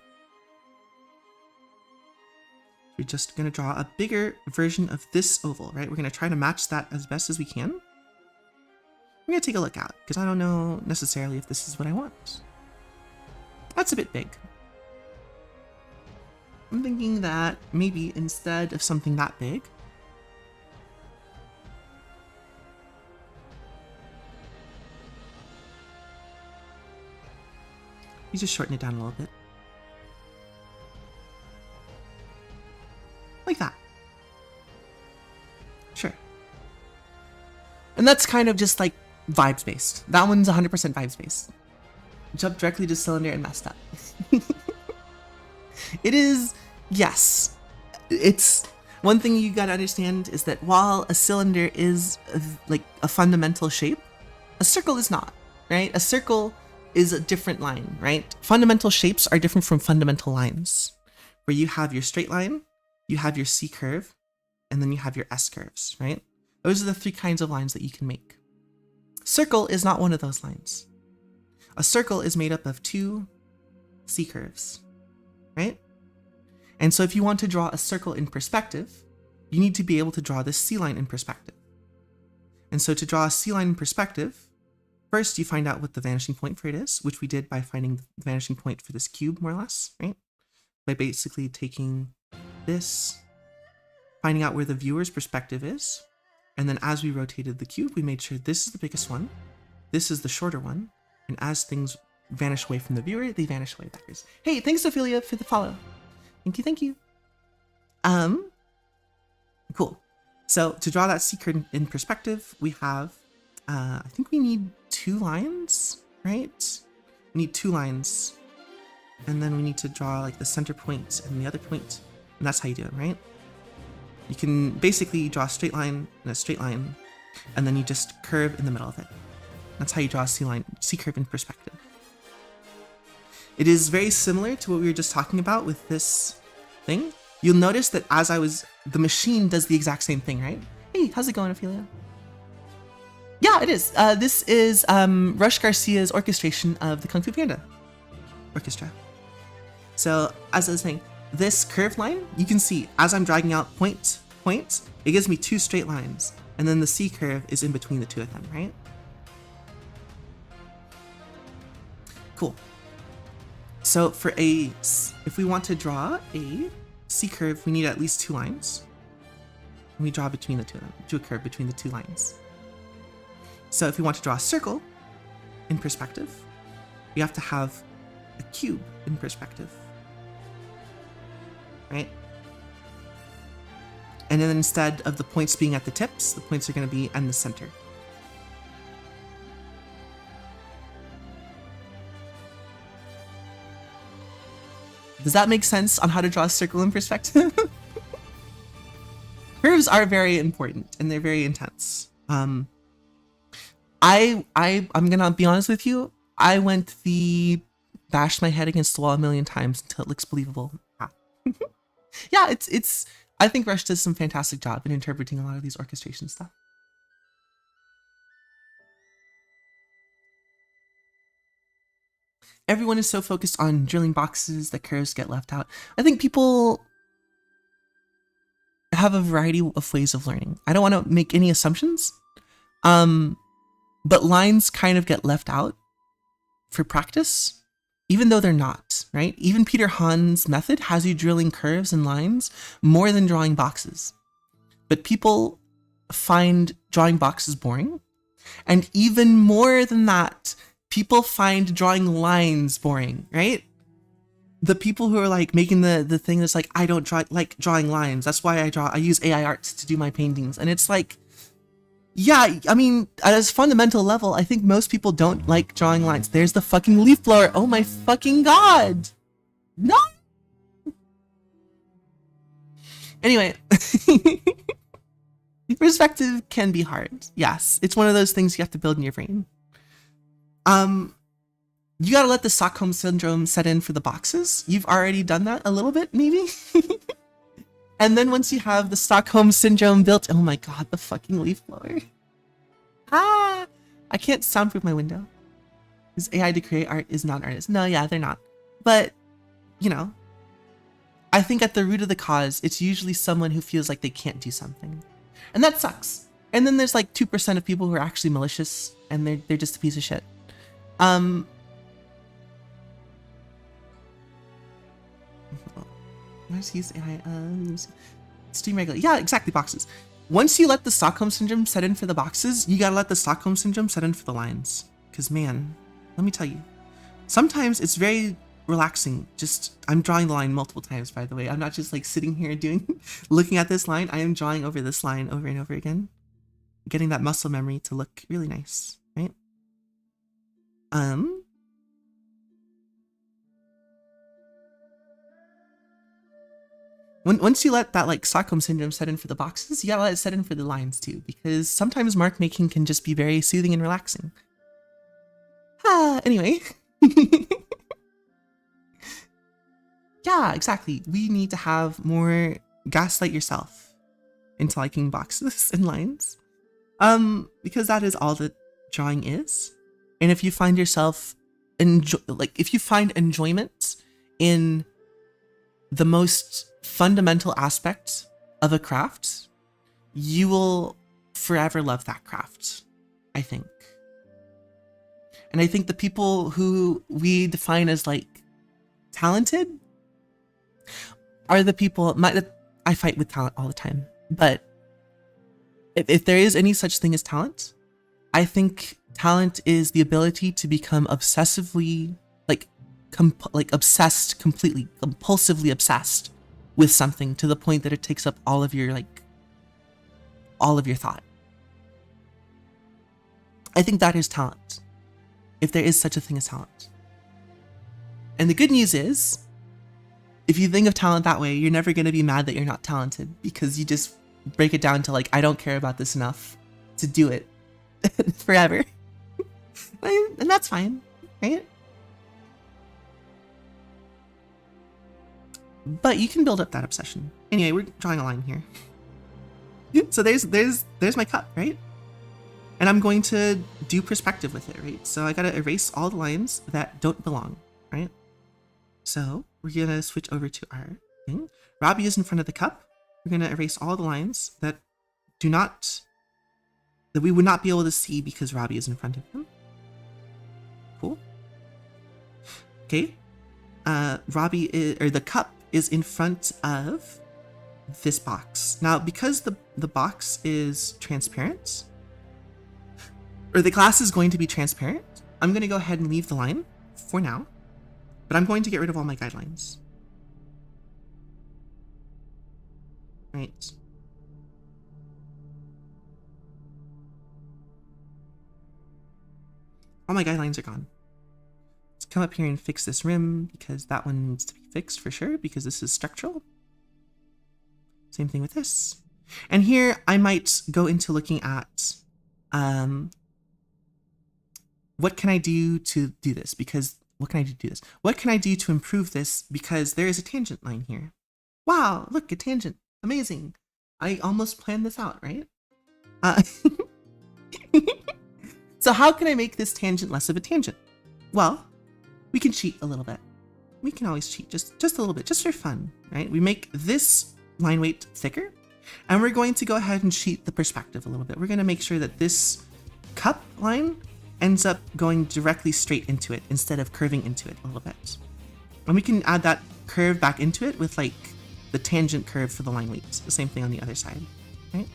We're just going to draw a bigger version of this oval, right? We're going to try to match that as best as we can. We're going to take a look out because I don't know necessarily if this is what I want. That's a bit big. I'm thinking that maybe instead of something that big, you just shorten it down a little bit. Like that. Sure. And that's kind of just like vibes based. That one's 100% vibes based. Jumped directly to cylinder and messed up. It is, yes. It's one thing you gotta understand is that while a cylinder is like a fundamental shape, a circle is not, right? A circle is a different line, right? Fundamental shapes are different from fundamental lines, where you have your straight line, you have your C curve, and then you have your S curves, right? Those are the three kinds of lines that you can make. Circle is not one of those lines. A circle is made up of two C curves, right? And so if you want to draw a circle in perspective, you need to be able to draw this C line in perspective. And so to draw a C-line in perspective, first you find out what the vanishing point for it is, which we did by finding the vanishing point for this cube, more or less, right? By basically taking this, finding out where the viewer's perspective is, and then as we rotated the cube, we made sure this is the biggest one, this is the shorter one, and as things vanish away from the viewer, they vanish away backwards. Hey, thanks Ophelia for the follow. Thank you, thank you. Cool. So to draw that C curve in perspective, we have, I think we need 2 lines, right? We need 2 lines. And then we need to draw like the center point and the other point, and that's how you do it, right? You can basically draw a straight line and a straight line, and then you just curve in the middle of it. That's how you draw a C curve in perspective. It is very similar to what we were just talking about with this thing. You'll notice that the machine does the exact same thing, right? Hey, how's it going, Ophelia? Yeah, it is. This is Rush Garcia's orchestration of the Kung Fu Panda orchestra. So as I was saying, this curved line, you can see as I'm dragging out point, it gives me 2 straight lines. And then the C curve is in between the 2 of them, right? Cool. So if we want to draw a C curve, we need at least 2 lines. And we draw between the 2 of them, do a curve between the 2 lines. So if we want to draw a circle in perspective, we have to have a cube in perspective, right? And then instead of the points being at the tips, the points are going to be in the center. Does that make sense on how to draw a circle in perspective? Curves are very important and they're very intense. I'm gonna be honest with you. I bashed my head against the wall a million times until it looks believable. Yeah, I think Rush does some fantastic job in interpreting a lot of these orchestration stuff. Everyone is so focused on drilling boxes that curves get left out. I think people have a variety of ways of learning. I don't want to make any assumptions, but lines kind of get left out for practice, even though they're not, right? Even Peter Hahn's method has you drilling curves and lines more than drawing boxes. But people find drawing boxes boring. And even more than that, people find drawing lines boring, right? The people who are like making the thing that's like, I don't like drawing lines. That's why I use AI art to do my paintings. And it's like, yeah, I mean, at a fundamental level, I think most people don't like drawing lines. There's the fucking leaf blower. Oh my fucking god. No. Anyway, perspective can be hard. Yes, it's one of those things you have to build in your brain. You gotta let the Stockholm Syndrome set in for the boxes. You've already done that a little bit, maybe? And then once you have the Stockholm Syndrome built, oh my god, the fucking leaf blower. I can't soundproof my window. Because AI to create art is not an artist. No, yeah, they're not. But, you know, I think at the root of the cause, it's usually someone who feels like they can't do something. And that sucks. And then there's like 2% of people who are actually malicious and they're just a piece of shit. Let's use AI. Stream regular. Yeah, exactly. Boxes. Once you let the Stockholm Syndrome set in for the boxes, you gotta let the Stockholm Syndrome set in for the lines. Because man, let me tell you, sometimes it's very relaxing. I'm drawing the line multiple times, by the way. I'm not just like sitting here looking at this line. I am drawing over this line over and over again, getting that muscle memory to look really nice, right? Once you let that like Stockholm Syndrome set in for the boxes, you gotta let it set in for the lines too, because sometimes mark making can just be very soothing and relaxing. Anyway. Yeah, exactly. We need to have more gaslight yourself into liking boxes and lines. Because that is all that drawing is. And if you find yourself if you find enjoyment in the most fundamental aspect of a craft, you will forever love that craft, I think. And I think the people who we define as like talented are the people, I fight with talent all the time, but if there is any such thing as talent, I think talent is the ability to become obsessively, like obsessed, completely, compulsively obsessed with something to the point that it takes up all of your thought. I think that is talent, if there is such a thing as talent. And the good news is, if you think of talent that way, you're never going to be mad that you're not talented, because you just break it down to like, I don't care about this enough to do it forever. And that's fine, right? But you can build up that obsession. Anyway, we're drawing a line here. So there's my cup, right? And I'm going to do perspective with it, right? So I gotta erase all the lines that don't belong, right? So we're gonna switch over to our thing. Robbie is in front of the cup. We're gonna erase all the lines that we would not be able to see because Robbie is in front of him. Cool. Okay. The cup is in front of this box. Now, because the box is transparent, or the glass is going to be transparent, I'm going to go ahead and leave the line for now, but I'm going to get rid of all my guidelines. Right. All my guidelines are gone. Let's come up here and fix this rim, because that one needs to be fixed for sure, because this is structural. Same thing with this. And here I might go into looking at what can I do to do this? Because what can I do to do this? What can I do to improve this? Because there is a tangent line here. Wow, look, a tangent. Amazing. I almost planned this out, right? So how can I make this tangent less of a tangent? Well, we can cheat a little bit. We can always cheat just a little bit, just for fun, right? We make this line weight thicker, and we're going to go ahead and cheat the perspective a little bit. We're going to make sure that this cup line ends up going directly straight into it instead of curving into it a little bit. And we can add that curve back into it with like the tangent curve for the line weight. The same thing on the other side, right?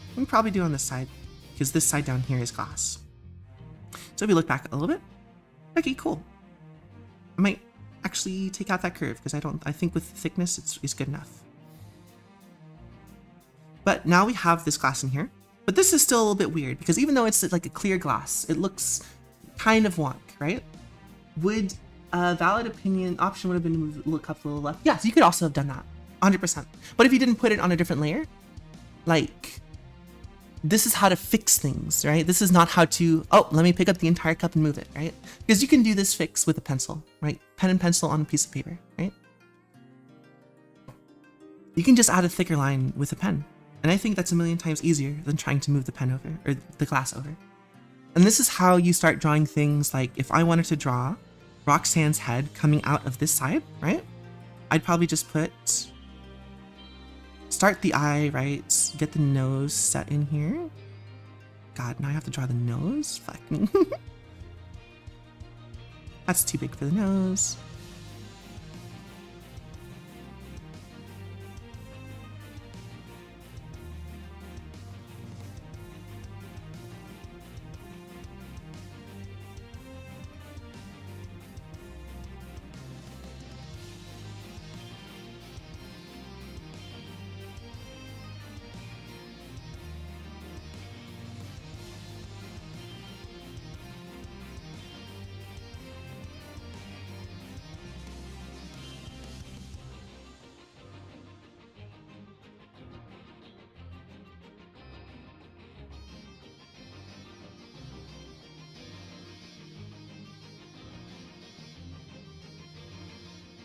We can probably do on this side, because this side down here is glass. So if we look back a little bit, okay, cool. I might actually take out that curve, because I think with thickness it's good enough. But now we have this glass in here, but this is still a little bit weird, because even though it's like a clear glass, it looks kind of wonk, right? Would a valid option would have been to move, look up a little left? Yes, you could also have done that, 100%. But if you didn't put it on a different layer, like, this is how to fix things, right? This is not how to, oh, let me pick up the entire cup and move it, right? Because you can do this fix with a pencil, right? Pen and pencil on a piece of paper, right? You can just add a thicker line with a pen. And I think that's a million times easier than trying to move the pen over, or the glass over. And this is how you start drawing things like, if I wanted to draw Roxanne's head coming out of this side, right? I'd probably just start the eye, right? Get the nose set in here. God, now I have to draw the nose? Fuck me. That's too big for the nose.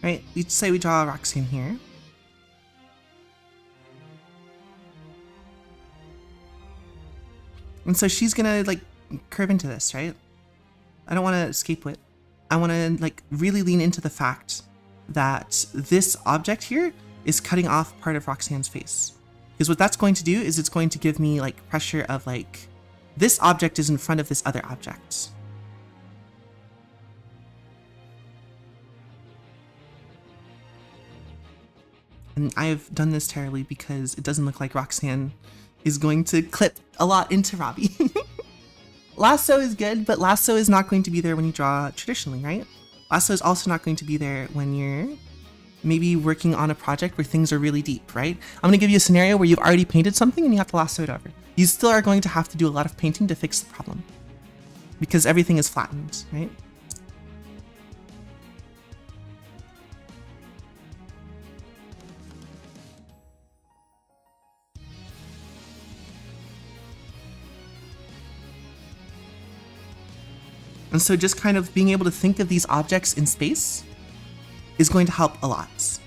Right, we'd say we draw Roxanne here. And so she's gonna like curve into this, right? I don't want to escape it. I want to like really lean into the fact that this object here is cutting off part of Roxanne's face. Because what that's going to do is it's going to give me like pressure of like, this object is in front of this other object. And I've done this terribly because it doesn't look like Roxanne is going to clip a lot into Robbie. Lasso is good, but lasso is not going to be there when you draw traditionally, right? Lasso is also not going to be there when you're maybe working on a project where things are really deep, right? I'm gonna give you a scenario where you've already painted something and you have to lasso it over. You still are going to have to do a lot of painting to fix the problem because everything is flattened, right? And so just kind of being able to think of these objects in space is going to help a lot.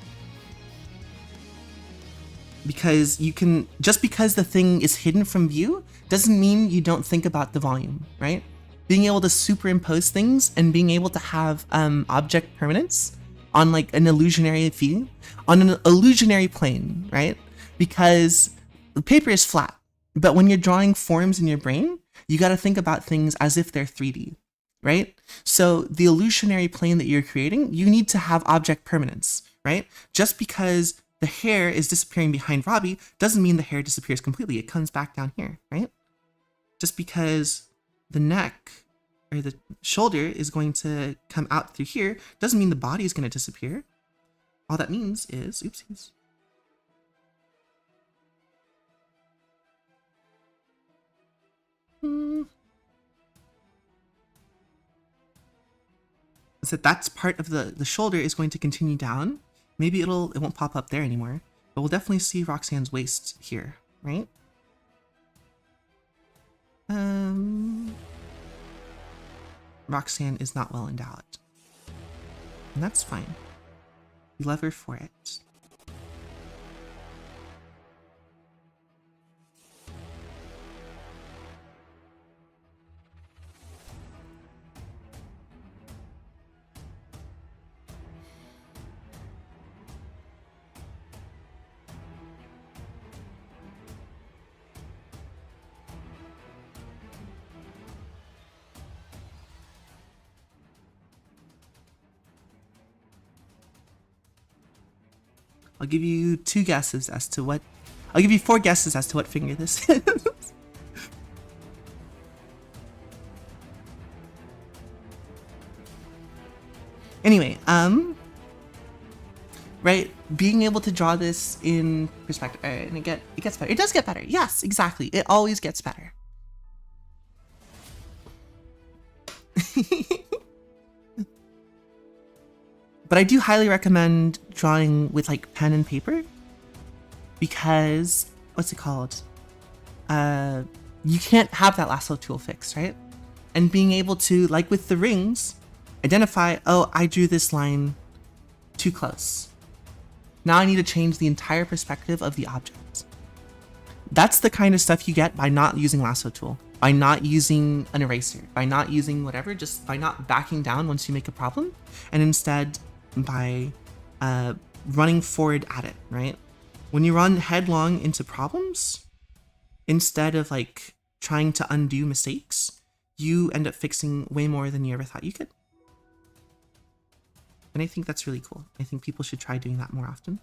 Because you can, just because the thing is hidden from view doesn't mean you don't think about the volume, right? Being able to superimpose things and being able to have object permanence on like an illusionary view, on an illusionary plane, right? Because the paper is flat, but when you're drawing forms in your brain, you got to think about things as if they're 3D. Right? So the illusionary plane that you're creating, you need to have object permanence, right? Just because the hair is disappearing behind Robbie doesn't mean the hair disappears completely. It comes back down here, right? Just because the neck or the shoulder is going to come out through here doesn't mean the body is going to disappear. All that means is, oopsies. So that's part of the shoulder is going to continue down. Maybe it won't pop up there anymore, but we'll definitely see Roxanne's waist here, right? Roxanne is not well endowed, and that's fine. We love her for it. I'll give you 2 guesses as to what... I'll give you 4 guesses as to what finger this is. Anyway, right, being able to draw this in perspective, and it gets better. It does get better. Yes, exactly. It always gets better. But I do highly recommend drawing with like pen and paper because, what's it called? You can't have that lasso tool fixed, right? And being able to, like with the rings, identify, oh, I drew this line too close. Now I need to change the entire perspective of the object. That's the kind of stuff you get by not using lasso tool, by not using an eraser, by not using whatever, just by not backing down once you make a problem, and instead by running forward at it, right? When you run headlong into problems, instead of like trying to undo mistakes, you end up fixing way more than you ever thought you could. And I think that's really cool. I think people should try doing that more often.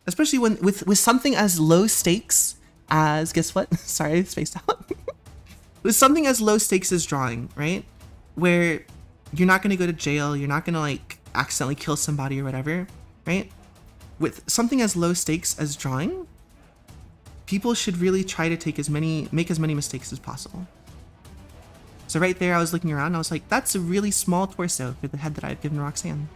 Especially when with something as low stakes as, guess what? Sorry, I spaced out. With something as low stakes as drawing, right? Where you're not going to go to jail, you're not going to like accidentally kill somebody or whatever, right? With something as low stakes as drawing, people should really try to make as many mistakes as possible. So right there, I was looking around and I was like, that's a really small torso for the head that I've given Roxanne.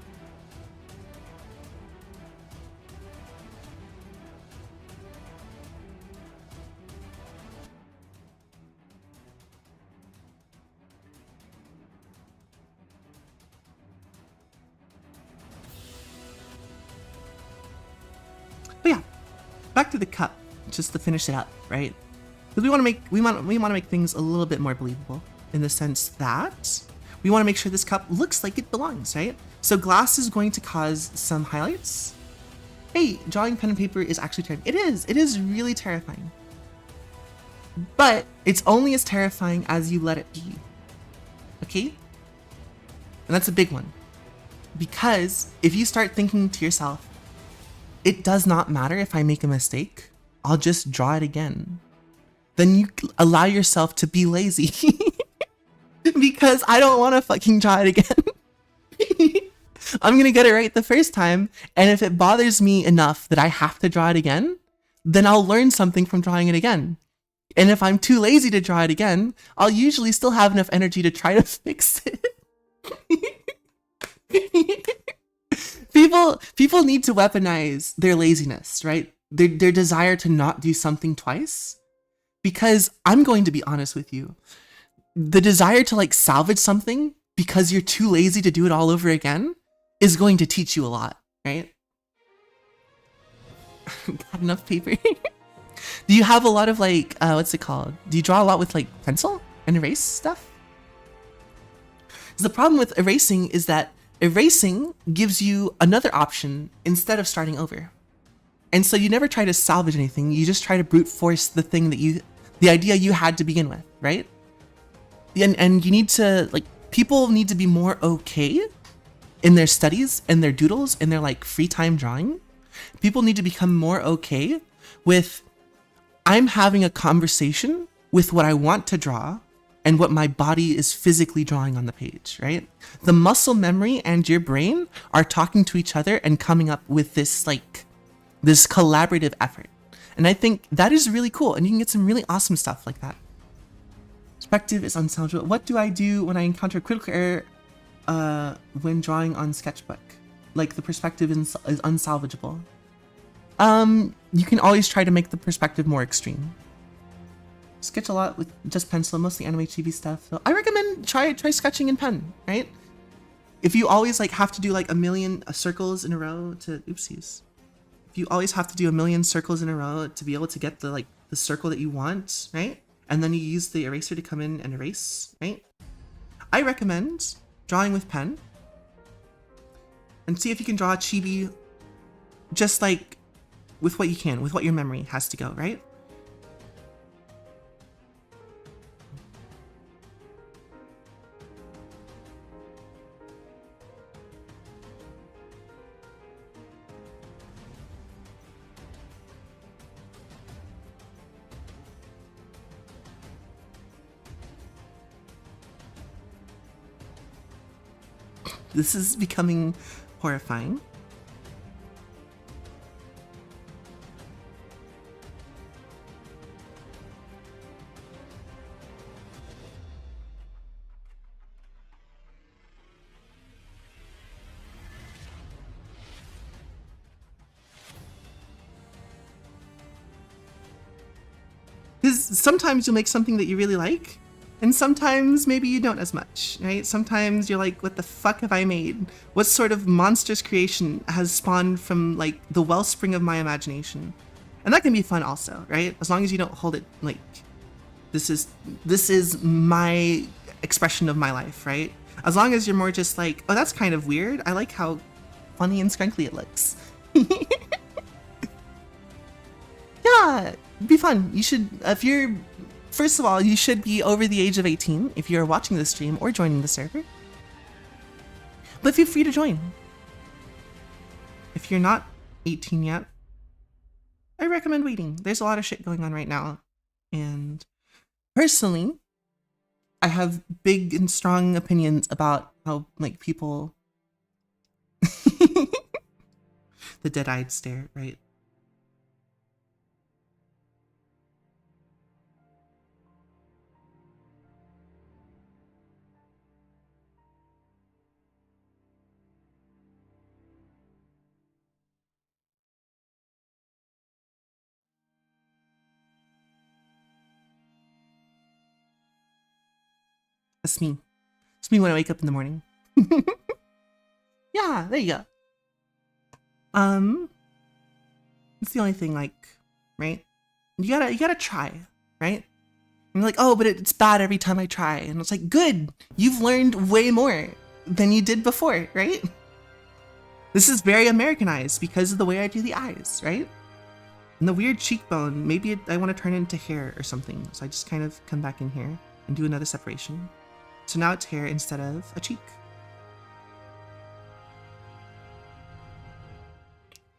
But yeah, back to the cup, just to finish it up, right? Because we want to make things a little bit more believable in the sense that we want to make sure this cup looks like it belongs, right? So glass is going to cause some highlights, hey, drawing pen and paper is actually terrifying. It is really terrifying. But it's only as terrifying as you let it be. Okay? And that's a big one. Because if you start thinking to yourself, it does not matter if I make a mistake, I'll just draw it again. Then you allow yourself to be lazy. Because I don't want to fucking draw it again. I'm gonna get it right the first time, and if it bothers me enough that I have to draw it again, then I'll learn something from drawing it again. And if I'm too lazy to draw it again, I'll usually still have enough energy to try to fix it. People need to weaponize their laziness, right? Their desire to not do something twice. Because I'm going to be honest with you, the desire to like salvage something because you're too lazy to do it all over again is going to teach you a lot, right? Got enough paper? Do you have a lot of like, what's it called? Do you draw a lot with like pencil and erase stuff? The problem with erasing is that erasing gives you another option instead of starting over. And so you never try to salvage anything, you just try to brute force the thing that the idea you had to begin with, right? And you need to, like, people need to be more okay in their studies and their doodles and their like free time drawing. People need to become more okay with, I'm having a conversation with what I want to draw and what my body is physically drawing on the page, right? The muscle memory and your brain are talking to each other and coming up with this like, this collaborative effort. And I think that is really cool, and you can get some really awesome stuff like that. Perspective is unsalvageable. What do I do when I encounter critical error when drawing on sketchbook? Like the perspective is unsalvageable. You can always try to make the perspective more extreme. Sketch a lot with just pencil, mostly anime TV stuff. So I recommend try sketching in pen, right? If you always like have to do like a million circles in a row to, oopsies. If you always have to do a million circles in a row to be able to get the circle that you want, right? And then you use the eraser to come in and erase, right? I recommend drawing with pen and see if you can draw a chibi just like with what you can, with what your memory has to go, right? This is becoming horrifying. Because sometimes you'll make something that you really like, and sometimes maybe you don't as much, right? Sometimes you're like, what the fuck have I made? What sort of monstrous creation has spawned from like the wellspring of my imagination? And that can be fun also, right? As long as you don't hold it like, this is my expression of my life, right? As long as you're more just like, oh, that's kind of weird. I like how funny and scrunkly it looks. Yeah, be fun. You should, if you're, first of all, you should be over the age of 18 if you're watching the stream or joining the server. But feel free to join. If you're not 18 yet, I recommend waiting. There's a lot of shit going on right now. And personally, I have big and strong opinions about how, like, people... The dead-eyed stare, right? That's me. It's me when I wake up in the morning. Yeah, there you go. It's the only thing, like, right? You gotta try, right? And you're like, oh, but it's bad every time I try. And it's like, good, you've learned way more than you did before, right? This is very Americanized because of the way I do the eyes, right? And the weird cheekbone, maybe I want to turn it into hair or something. So I just kind of come back in here and do another separation. So now it's hair instead of a cheek.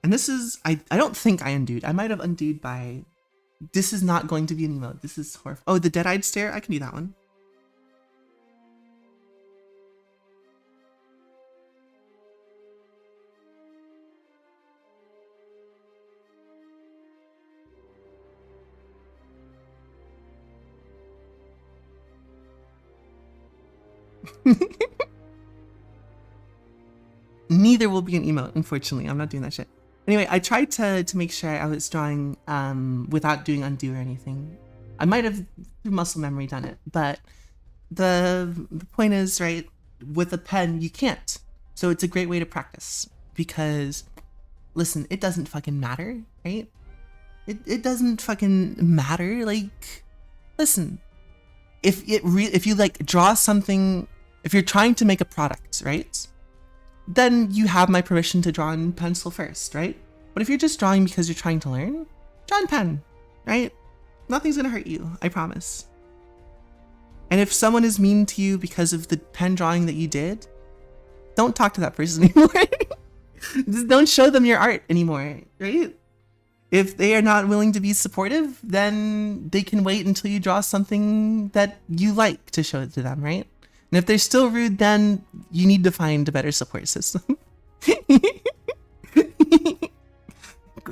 And this is, I don't think I undoed. I might have undoed by, this is not going to be an emote. This is horrible. Oh, the dead-eyed stare, I can do that one. Neither will be an emote, unfortunately. I'm not doing that shit. Anyway, I tried to make sure I was drawing without doing undo or anything. I might have through muscle memory done it, but the point is, right, with a pen, you can't. So it's a great way to practice because, listen, it doesn't fucking matter, right? It doesn't fucking matter. Like, listen, if you like draw something, if you're trying to make a product, right? Then you have my permission to draw in pencil first, right? But if you're just drawing because you're trying to learn, draw in pen, right? Nothing's gonna hurt you, I promise. And if someone is mean to you because of the pen drawing that you did, don't talk to that person anymore. Just don't show them your art anymore, right? If they are not willing to be supportive, then they can wait until you draw something that you like to show it to them, right? And if they're still rude, then you need to find a better support system.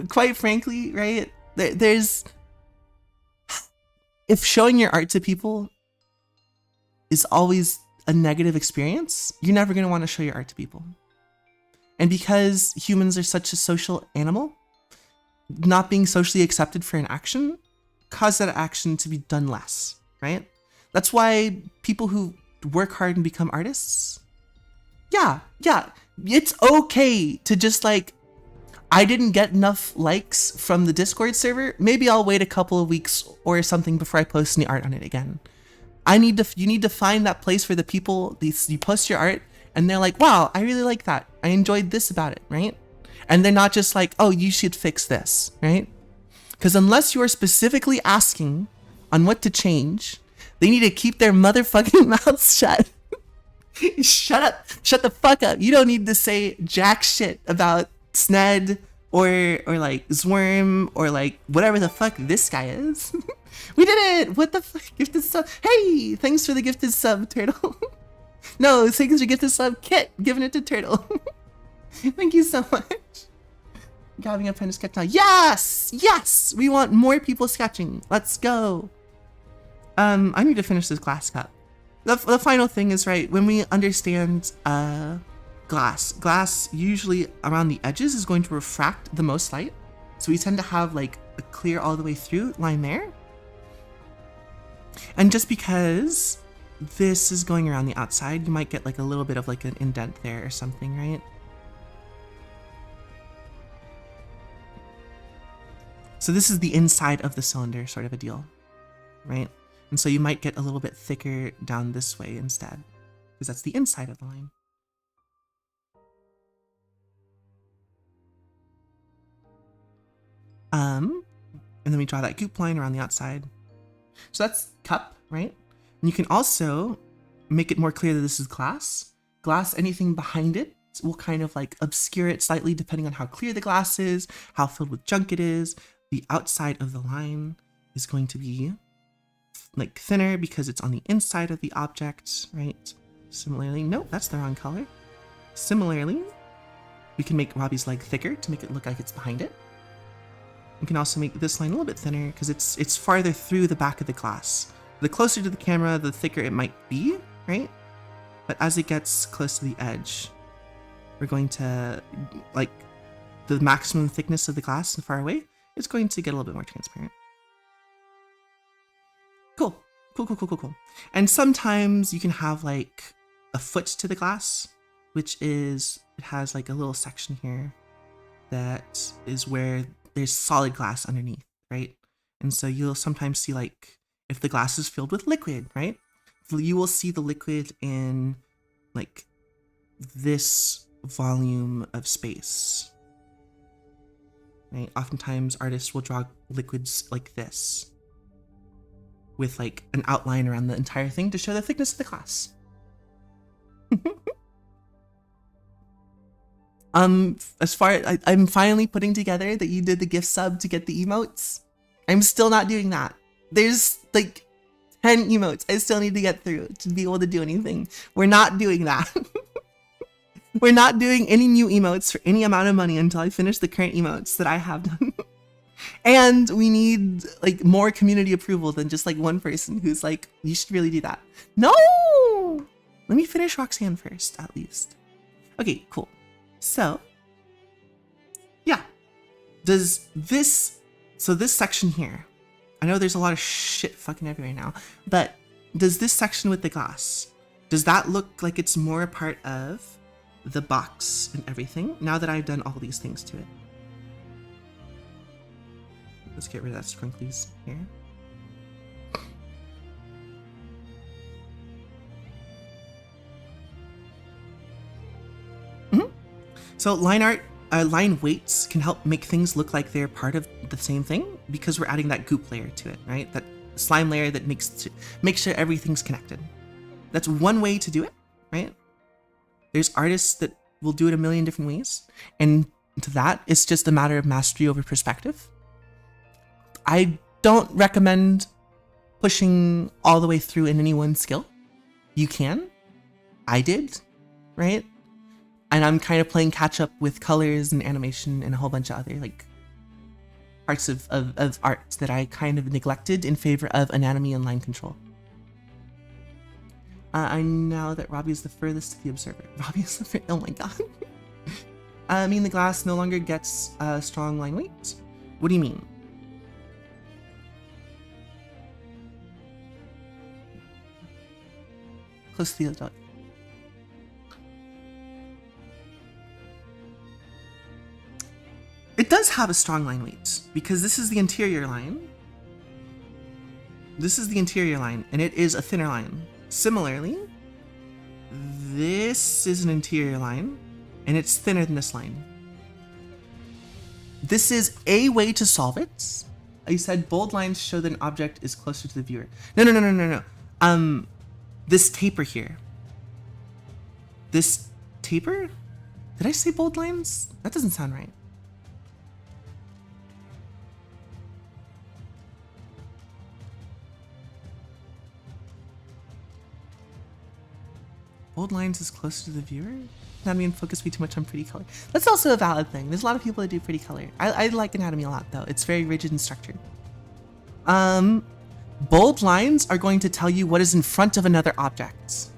Quite frankly, right? There's... If showing your art to people is always a negative experience, you're never going to want to show your art to people. And because humans are such a social animal, not being socially accepted for an action cause that action to be done less, right? That's why people who work hard and become artists, yeah, it's okay to just like, I didn't get enough likes from the Discord server, maybe I'll wait a couple of weeks or something before I post any art on it again. You need to find that place where the people, you post your art and they're like, wow, I really like that, I enjoyed this about it, right? And they're not just like, oh, you should fix this, right? Because unless you are specifically asking on what to change, they need to keep their motherfucking mouths shut. Shut up. Shut the fuck up. You don't need to say jack shit about Sned or like Zworm or like whatever the fuck this guy is. We did it. What the fuck? Gifted sub. Hey, thanks for the gifted sub, Turtle. No, thanks for gifted sub, Kit. Giving it to Turtle. Thank you so much. Having a pen to sketch now. Yes, we want more people sketching. Let's go. I need to finish this glass cup. The final thing is, right, when we understand glass usually around the edges is going to refract the most light. So we tend to have like a clear all the way through line there. And just because this is going around the outside, you might get like a little bit of like an indent there or something, right? So this is the inside of the cylinder sort of a deal, right? And so you might get a little bit thicker down this way instead, because that's the inside of the line. And then we draw that goop line around the outside. So that's cup, right? And you can also make it more clear that this is glass. Glass, anything behind it will kind of like obscure it slightly depending on how clear the glass is, how filled with junk it is. The outside of the line is going to be like thinner because it's on the inside of the object, right? Similarly, nope, that's the wrong color. Similarly, we can make Robbie's leg thicker to make it look like it's behind it. We can also make this line a little bit thinner because it's farther through the back of the glass. The closer to the camera, the thicker it might be, right? But as it gets close to the edge, we're going to, like, the maximum thickness of the glass far away is going to get a little bit more transparent. Cool. And sometimes you can have like a foot to the glass, which is, it has like a little section here that is where there's solid glass underneath, right? And so you'll sometimes see like, if the glass is filled with liquid, right? You will see the liquid in like this volume of space. Right? Oftentimes artists will draw liquids like this with like an outline around the entire thing to show the thickness of the glass. As far as I'm finally putting together that you did the gift sub to get the emotes. I'm still not doing that. There's like 10 emotes I still need to get through to be able to do anything. We're not doing that. We're not doing any new emotes for any amount of money until I finish the current emotes that I have done. And we need like more community approval than just like one person who's like, you should really do that. No! Let me finish Roxanne first, at least. Okay, cool. So, yeah. So this section here, I know there's a lot of shit fucking everywhere now, but does this section with the glass, does that look like it's more a part of the box and everything now that I've done all these things to it? Let's get rid of that sprinklies here. So line art, line weights can help make things look like they're part of the same thing because we're adding that goop layer to it, right? That slime layer that makes sure everything's connected. That's one way to do it, right? There's artists that will do it a million different ways. And to that, it's just a matter of mastery over perspective. I don't recommend pushing all the way through in any one skill. You can. I did, right? And I'm kind of playing catch up with colors and animation and a whole bunch of other like parts of art that I kind of neglected in favor of anatomy and line control. I know that Robbie is the furthest to the observer. Robbie is the oh my god. I mean the glass no longer gets strong line weight? What do you mean? Close to the adult. It does have a strong line weight because this is the interior line. This is the interior line and it is a thinner line. Similarly, this is an interior line and it's thinner than this line. This is a way to solve it. I said bold lines show that an object is closer to the viewer. No. This taper here. This taper? Did I say bold lines? That doesn't sound right. Bold lines is closer to the viewer? Anatomy and focus be too much on pretty color. That's also a valid thing. There's a lot of people that do pretty color. I like anatomy a lot though. It's very rigid and structured. Bold lines are going to tell you what is in front of another object.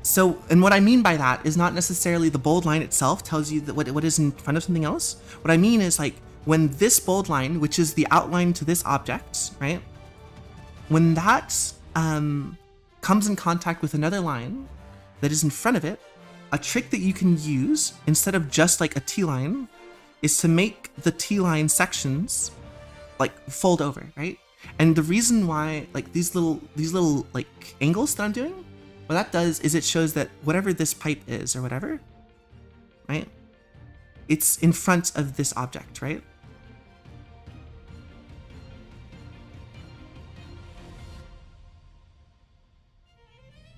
So, and what I mean by that is not necessarily the bold line itself tells you that what is in front of something else. What I mean is like when this bold line, which is the outline to this object, right? When that comes in contact with another line that is in front of it, a trick that you can use instead of just like a T-line is to make the T-line sections like fold over, right? And the reason why like these little like angles that I'm doing, what that does is it shows that whatever this pipe is or whatever, right? It's in front of this object, right?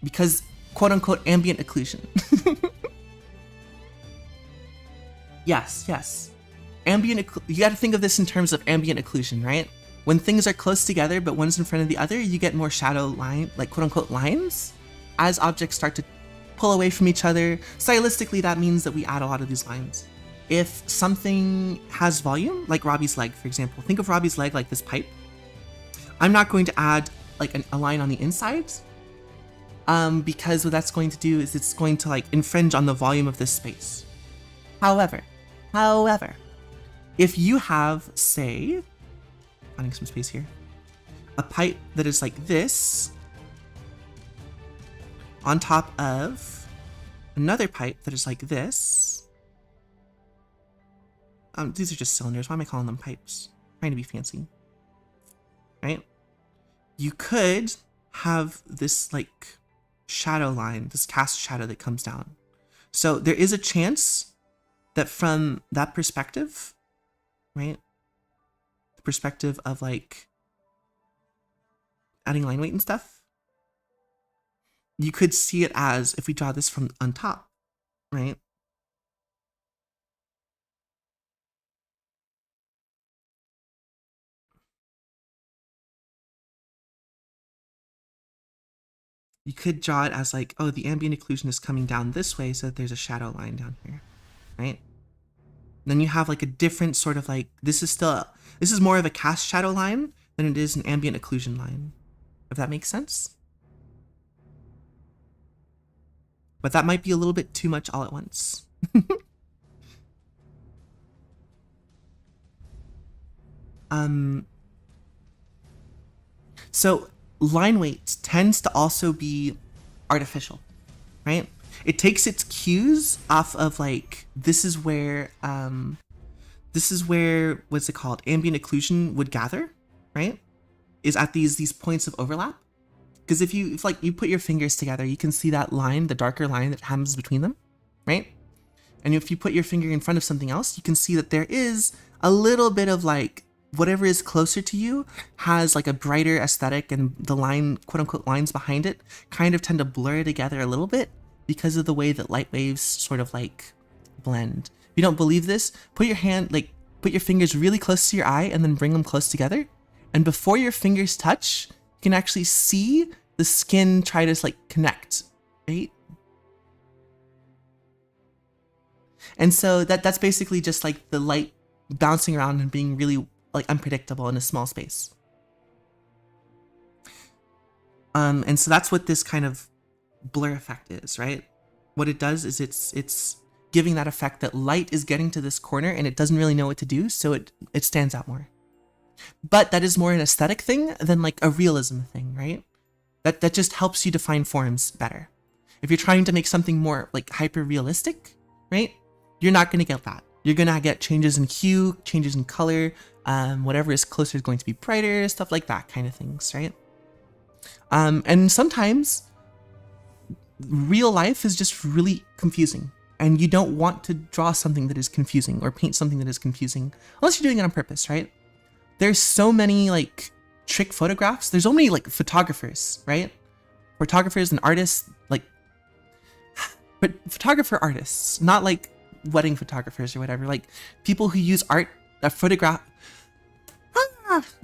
Because quote unquote ambient occlusion. Yes. You got to think of this in terms of ambient occlusion, right? When things are close together, but one's in front of the other, you get more shadow line, like quote unquote lines, as objects start to pull away from each other. Stylistically, that means that we add a lot of these lines. If something has volume, like Robbie's leg, for example, think of Robbie's leg like this pipe. I'm not going to add like a line on the inside, because what that's going to do is it's going to like infringe on the volume of this space. However, if you have, say, finding some space here, a pipe that is like this on top of another pipe that is like this. These are just cylinders. Why am I calling them pipes? I'm trying to be fancy, right? You could have this like shadow line, this cast shadow that comes down. So there is a chance that from that perspective, right? The perspective of like adding line weight and stuff, you could see it as if we draw this from on top, right? You could draw it as like, oh, the ambient occlusion is coming down this way, so that there's a shadow line down here, right? Then you have like a different sort of like, this is more of a cast shadow line than it is an ambient occlusion line, if that makes sense. But that might be a little bit too much all at once. So line weight tends to also be artificial, right? It takes its cues off of like, this is where what's it called, ambient occlusion would gather, right? Is at these points of overlap. Because if you put your fingers together, you can see that line, the darker line that happens between them, right? And if you put your finger in front of something else, you can see that there is a little bit of like, whatever is closer to you has like a brighter aesthetic, and the line, quote unquote, lines behind it kind of tend to blur together a little bit because of the way that light waves sort of like blend. If you don't believe this, put your fingers really close to your eye and then bring them close together. And before your fingers touch, you can actually see the skin try to like connect, right? And so that's basically just like the light bouncing around and being really like unpredictable in a small space. And so that's what this kind of blur effect is, right? What it does is it's giving that effect that light is getting to this corner and it doesn't really know what to do, so it stands out more. But that is more an aesthetic thing than like a realism thing, right? That just helps you define forms better. If you're trying to make something more like hyper realistic, right? You're not gonna get that. You're gonna get changes in hue, changes in color, whatever is closer is going to be brighter, stuff like that kind of things, right? And sometimes real life is just really confusing, and you don't want to draw something that is confusing or paint something that is confusing unless you're doing it on purpose, right? There's so many like trick photographs. There's only like photographers, right? Photographers and artists, like, but photographer artists, not like wedding photographers or whatever, like people who use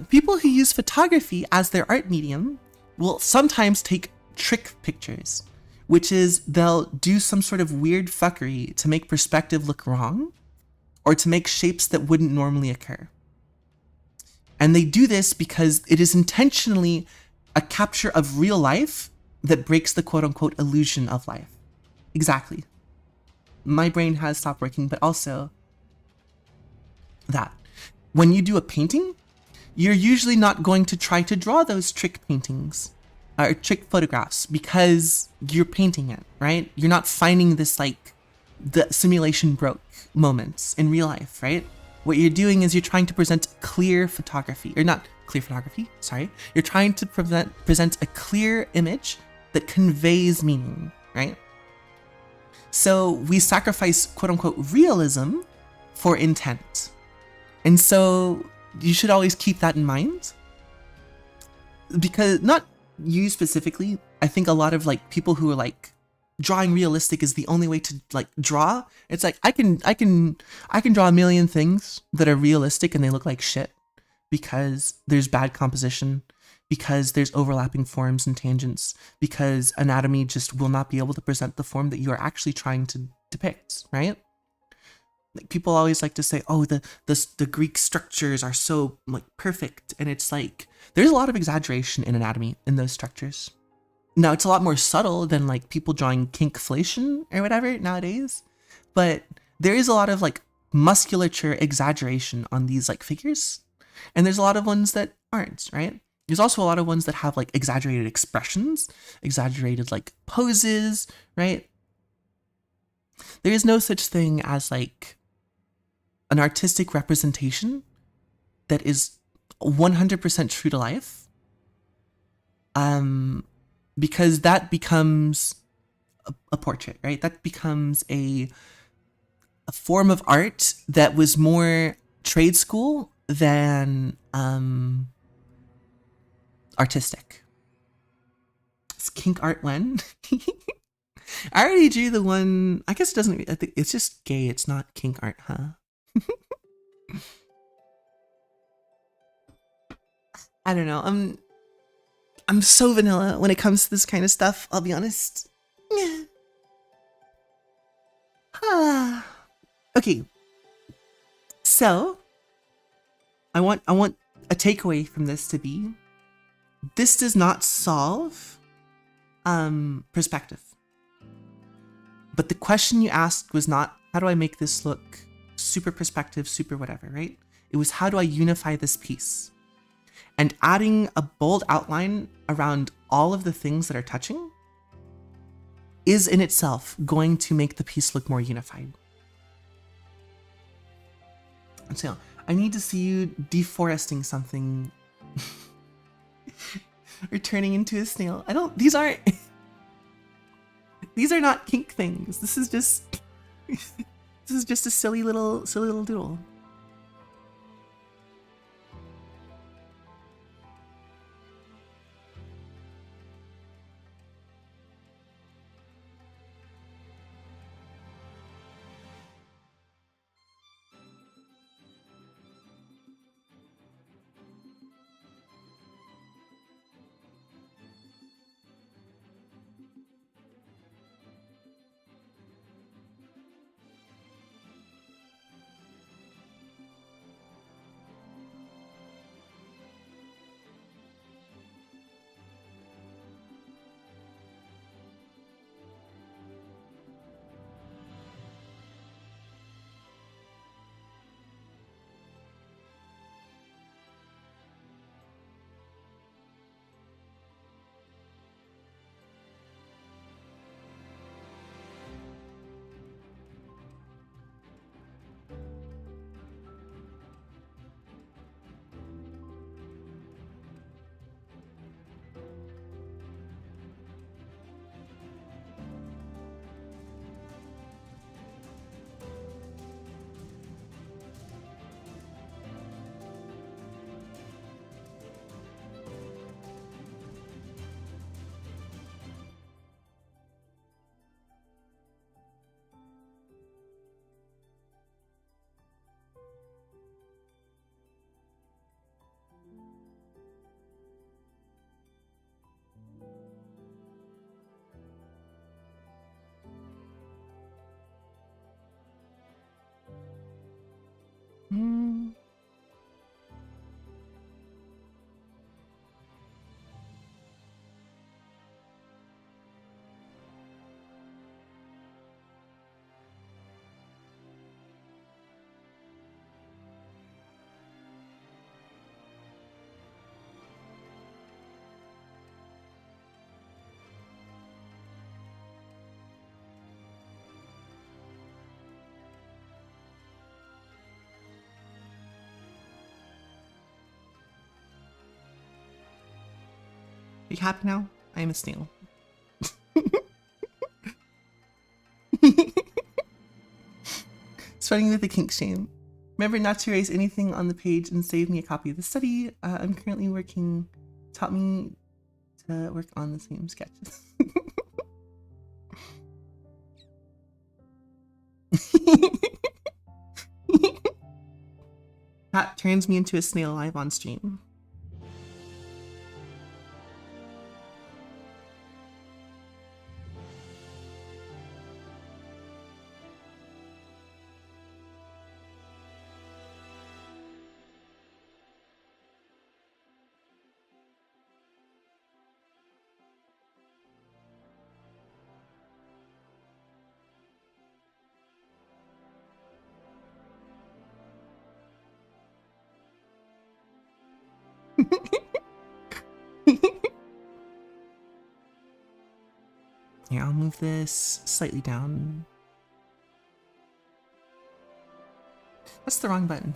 people who use photography as their art medium will sometimes take trick pictures, which is they'll do some sort of weird fuckery to make perspective look wrong or to make shapes that wouldn't normally occur. And they do this because it is intentionally a capture of real life that breaks the quote unquote illusion of life. Exactly. My brain has stopped working, but also that. When you do a painting, you're usually not going to try to draw those trick paintings or trick photographs because you're painting it, right? You're not finding this like the simulation broke moments in real life, right? What you're doing is you're trying to present clear photography, or not clear photography, sorry. You're trying to present a clear image that conveys meaning, right? So we sacrifice quote unquote realism for intent. And so you should always keep that in mind, because not you specifically, I think a lot of like people who are like drawing realistic is the only way to like draw. It's like I can draw a million things that are realistic and they look like shit because there's bad composition, because there's overlapping forms and tangents, because anatomy just will not be able to present the form that you are actually trying to depict, right? Like people always like to say, oh, the Greek structures are so like perfect, and it's like there's a lot of exaggeration in anatomy in those structures. Now it's a lot more subtle than like people drawing kinkflation or whatever nowadays, but there is a lot of like musculature exaggeration on these like figures, and there's a lot of ones that aren't, right? There's also a lot of ones that have like exaggerated expressions, exaggerated like poses, right? There is no such thing as like an artistic representation that is 100% true to life, because that becomes a portrait, right? That becomes a form of art that was more trade school than artistic. It's kink art when. I already drew the one. I guess it doesn't. I think it's just gay. It's not kink art, huh? I don't know. I'm so vanilla when it comes to this kind of stuff. I'll be honest. Okay. So I want a takeaway from this to be: this does not solve perspective. But the question you asked was not, how do I make this look super perspective, super whatever, right? It was, how do I unify this piece? And adding a bold outline around all of the things that are touching is in itself going to make the piece look more unified. And so I need to see you deforesting something or turning into a snail. These are not kink things. This is just a silly little doodle. Mm. Are you happy now? I am a snail. Starting with the kink shame. Remember not to erase anything on the page and save me a copy of the study. I'm currently taught me to work on the same sketches. That turns me into a snail live on stream. Here, I'll move this slightly down. That's the wrong button.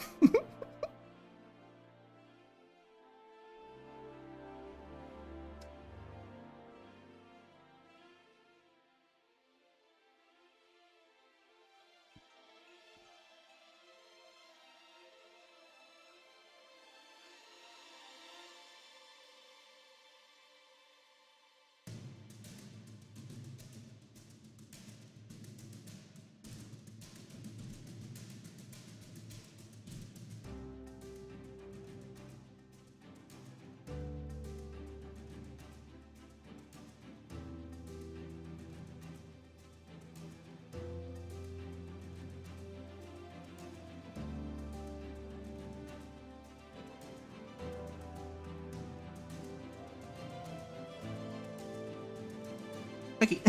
Okay.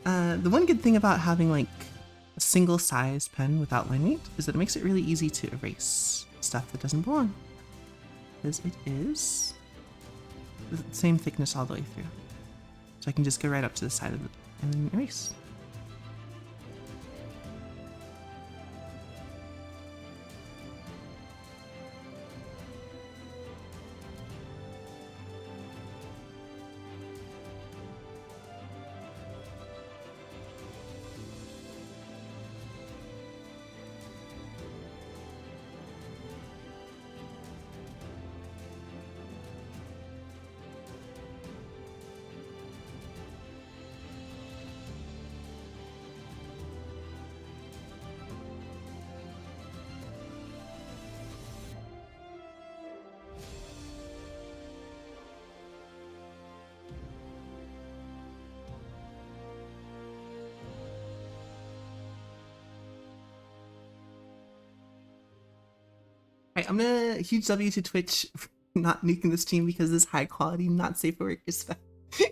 The one good thing about having like a single size pen without line weight is that it makes it really easy to erase stuff that doesn't belong. Because it is the same thickness all the way through. So I can just go right up to the side of it and then erase. Alright, I'm gonna huge W to Twitch for not nuking the stream because this high quality, not safe for work is fast. This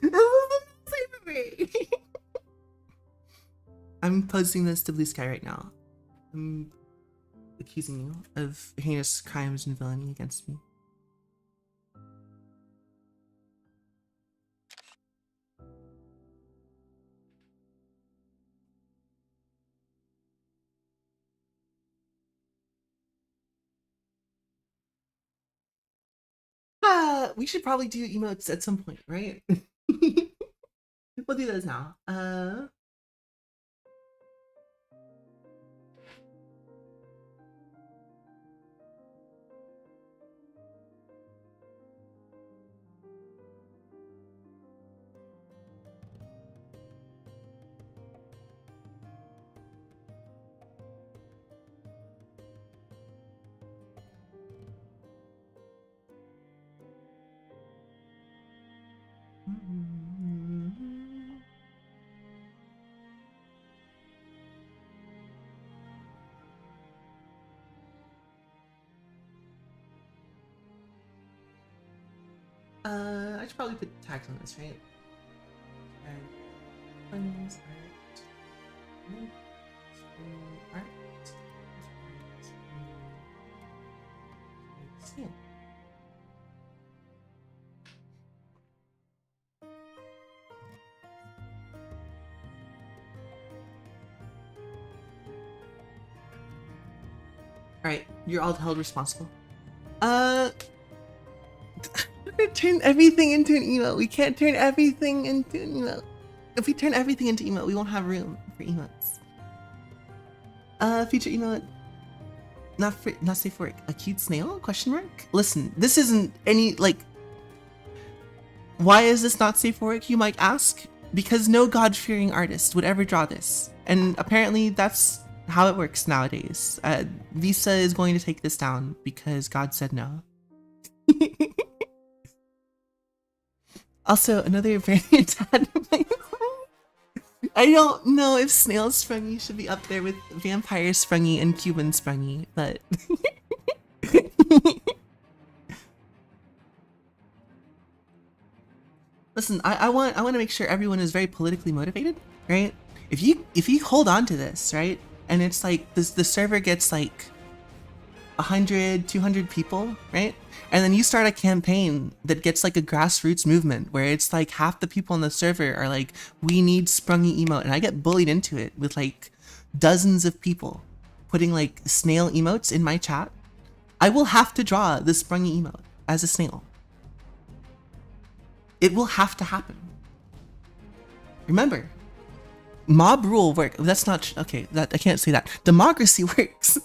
is not safe for work. I'm posting this to Blue Sky right now. I'm accusing you of heinous crimes and villainy against me. We should probably do emotes at some point, right? We'll do those now. I should probably put tags on this, right? Art. Alright, you're all held responsible. We're gonna turn everything into an email. We can't turn everything into an email. If we turn everything into email, we won't have room for emotes. Feature email. Not safe for work. A cute snail? Question mark? Listen, this isn't any, like... Why is this not safe for work, you might ask? Because no God-fearing artist would ever draw this. And apparently that's how it works nowadays. Visa is going to take this down because God said no. Also, another variant had I don't know if Snail Sprungy should be up there with Vampire Sprungy and Cuban Sprungy, but... Listen, I want to make sure everyone is very politically motivated, right? If you hold on to this, right, and it's like the server gets like 100, 200 people, right? And then you start a campaign that gets like a grassroots movement where it's like half the people on the server are like, we need Sprungy emote, and I get bullied into it with like dozens of people putting like snail emotes in my chat. I will have to draw the Sprungy emote as a snail. It will have to happen. Remember, mob rule work. That's not okay. That I can't say that. Democracy works.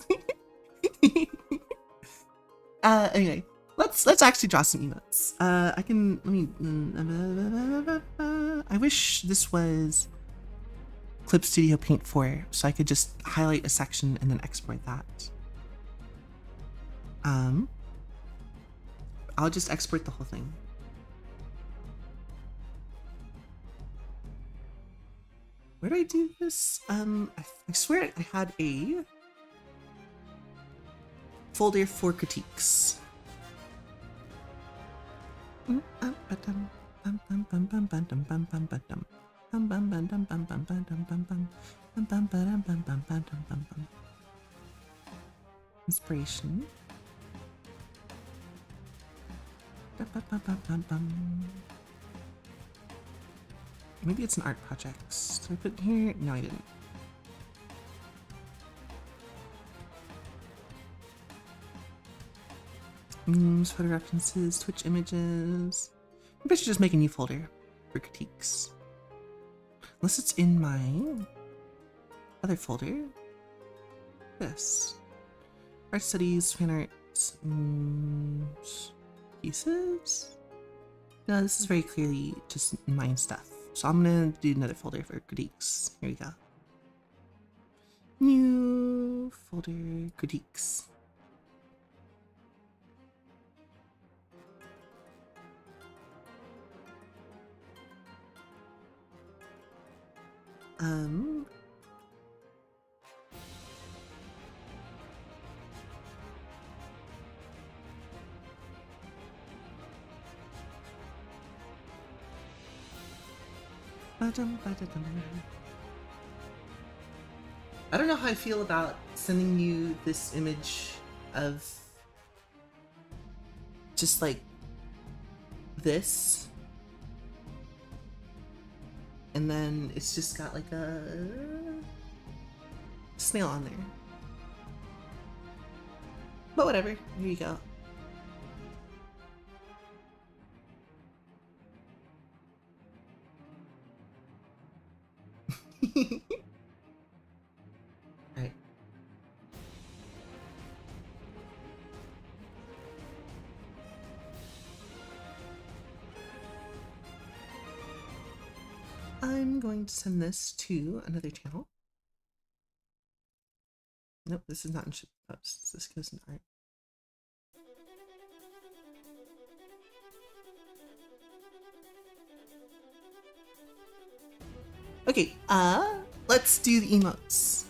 Anyway, let's actually draw some emotes. I can let me. I wish this was Clip Studio Paint 4, so I could just highlight a section and then export that. I'll just export the whole thing. Where do I do this? I swear I had a folder for critiques. Inspiration. Maybe it's an art project. Did I put it here? No, I didn't. Memes, photo references, Twitch images. Maybe I should just make a new folder for critiques. Unless it's in my other folder. This. Art studies, fan arts, pieces? No, this is very clearly just mine stuff. So I'm gonna do another folder for critiques. Here we go. New folder, critiques. I don't know how I feel about sending you this image of just like this, and then it's just got like a snail on there. But whatever, here you go. Alright. I'm going to send this to another channel. Nope, this is not in ship posts. This goes in art. Okay, let's do the emotes.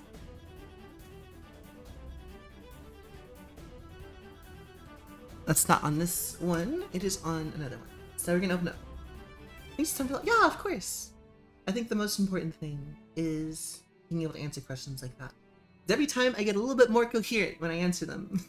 That's not on this one. It is on another one. So we're gonna open up. Thanks, some people. Yeah, of course. I think the most important thing is being able to answer questions like that. Every time I get a little bit more coherent when I answer them.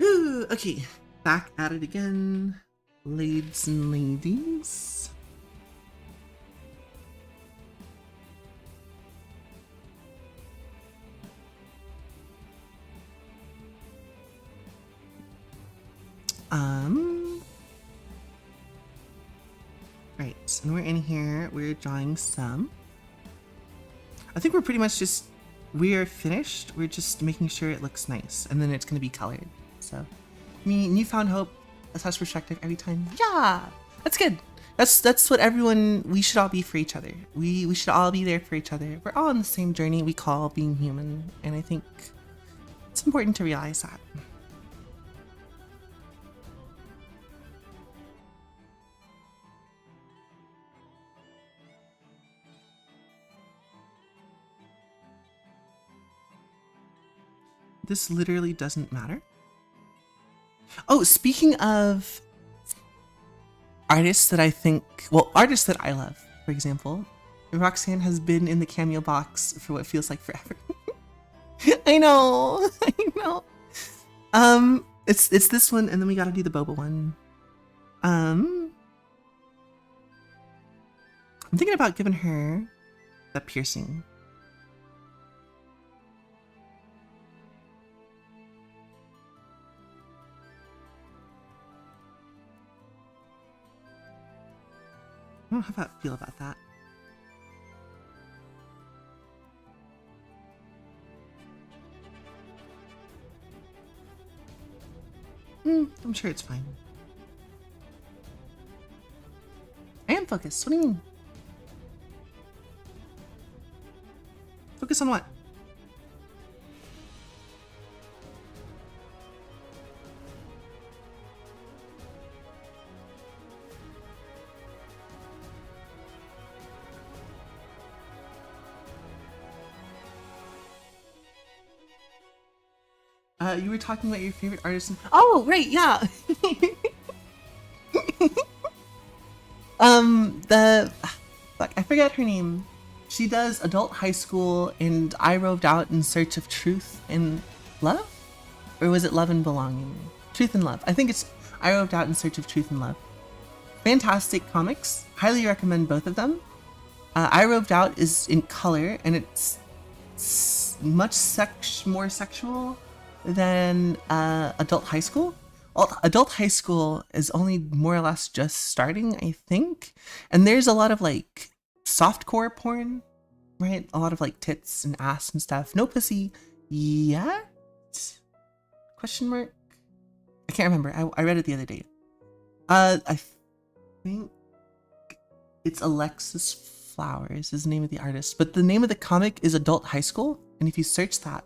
Ooh, okay, back at it again, ladies and ladies. Right, and we're in here, we're drawing some. I think we're pretty much just, we're finished. We're just making sure it looks nice, and then it's gonna be colored. So, me, newfound hope, a touch perspective every time. Yeah, that's good. That's what everyone, we should all be for each other. We should all be there for each other. We're all on the same journey we call being human, and I think it's important to realize that. This literally doesn't matter. Oh, speaking of artists that I think, well, artists that I love, for example, Roxanne has been in the cameo box for what feels like forever. I know, I know. It's this one, and then we gotta do the boba one. I'm thinking about giving her that piercing. I don't know how I feel about that. I'm sure it's fine. I am focused. What do you mean? Focus on what? You were talking about your favorite artist. Oh, right, yeah. The fuck, I forget her name. She does adult high school, and I roved out in search of truth and love, or was it love and belonging? Truth and love. I think it's I roved out in search of truth and love. Fantastic comics. Highly recommend both of them. I roved out is in color, and it's much more sexual than adult high school. Well, adult high school is only more or less just starting, I think, and there's a lot of like softcore porn, right? A lot of like tits and ass and stuff. No pussy yet? Question mark? I can't remember. I read it the other day. I think it's Alexis Flowers is the name of the artist, but the name of the comic is Adult High School, and if you search that,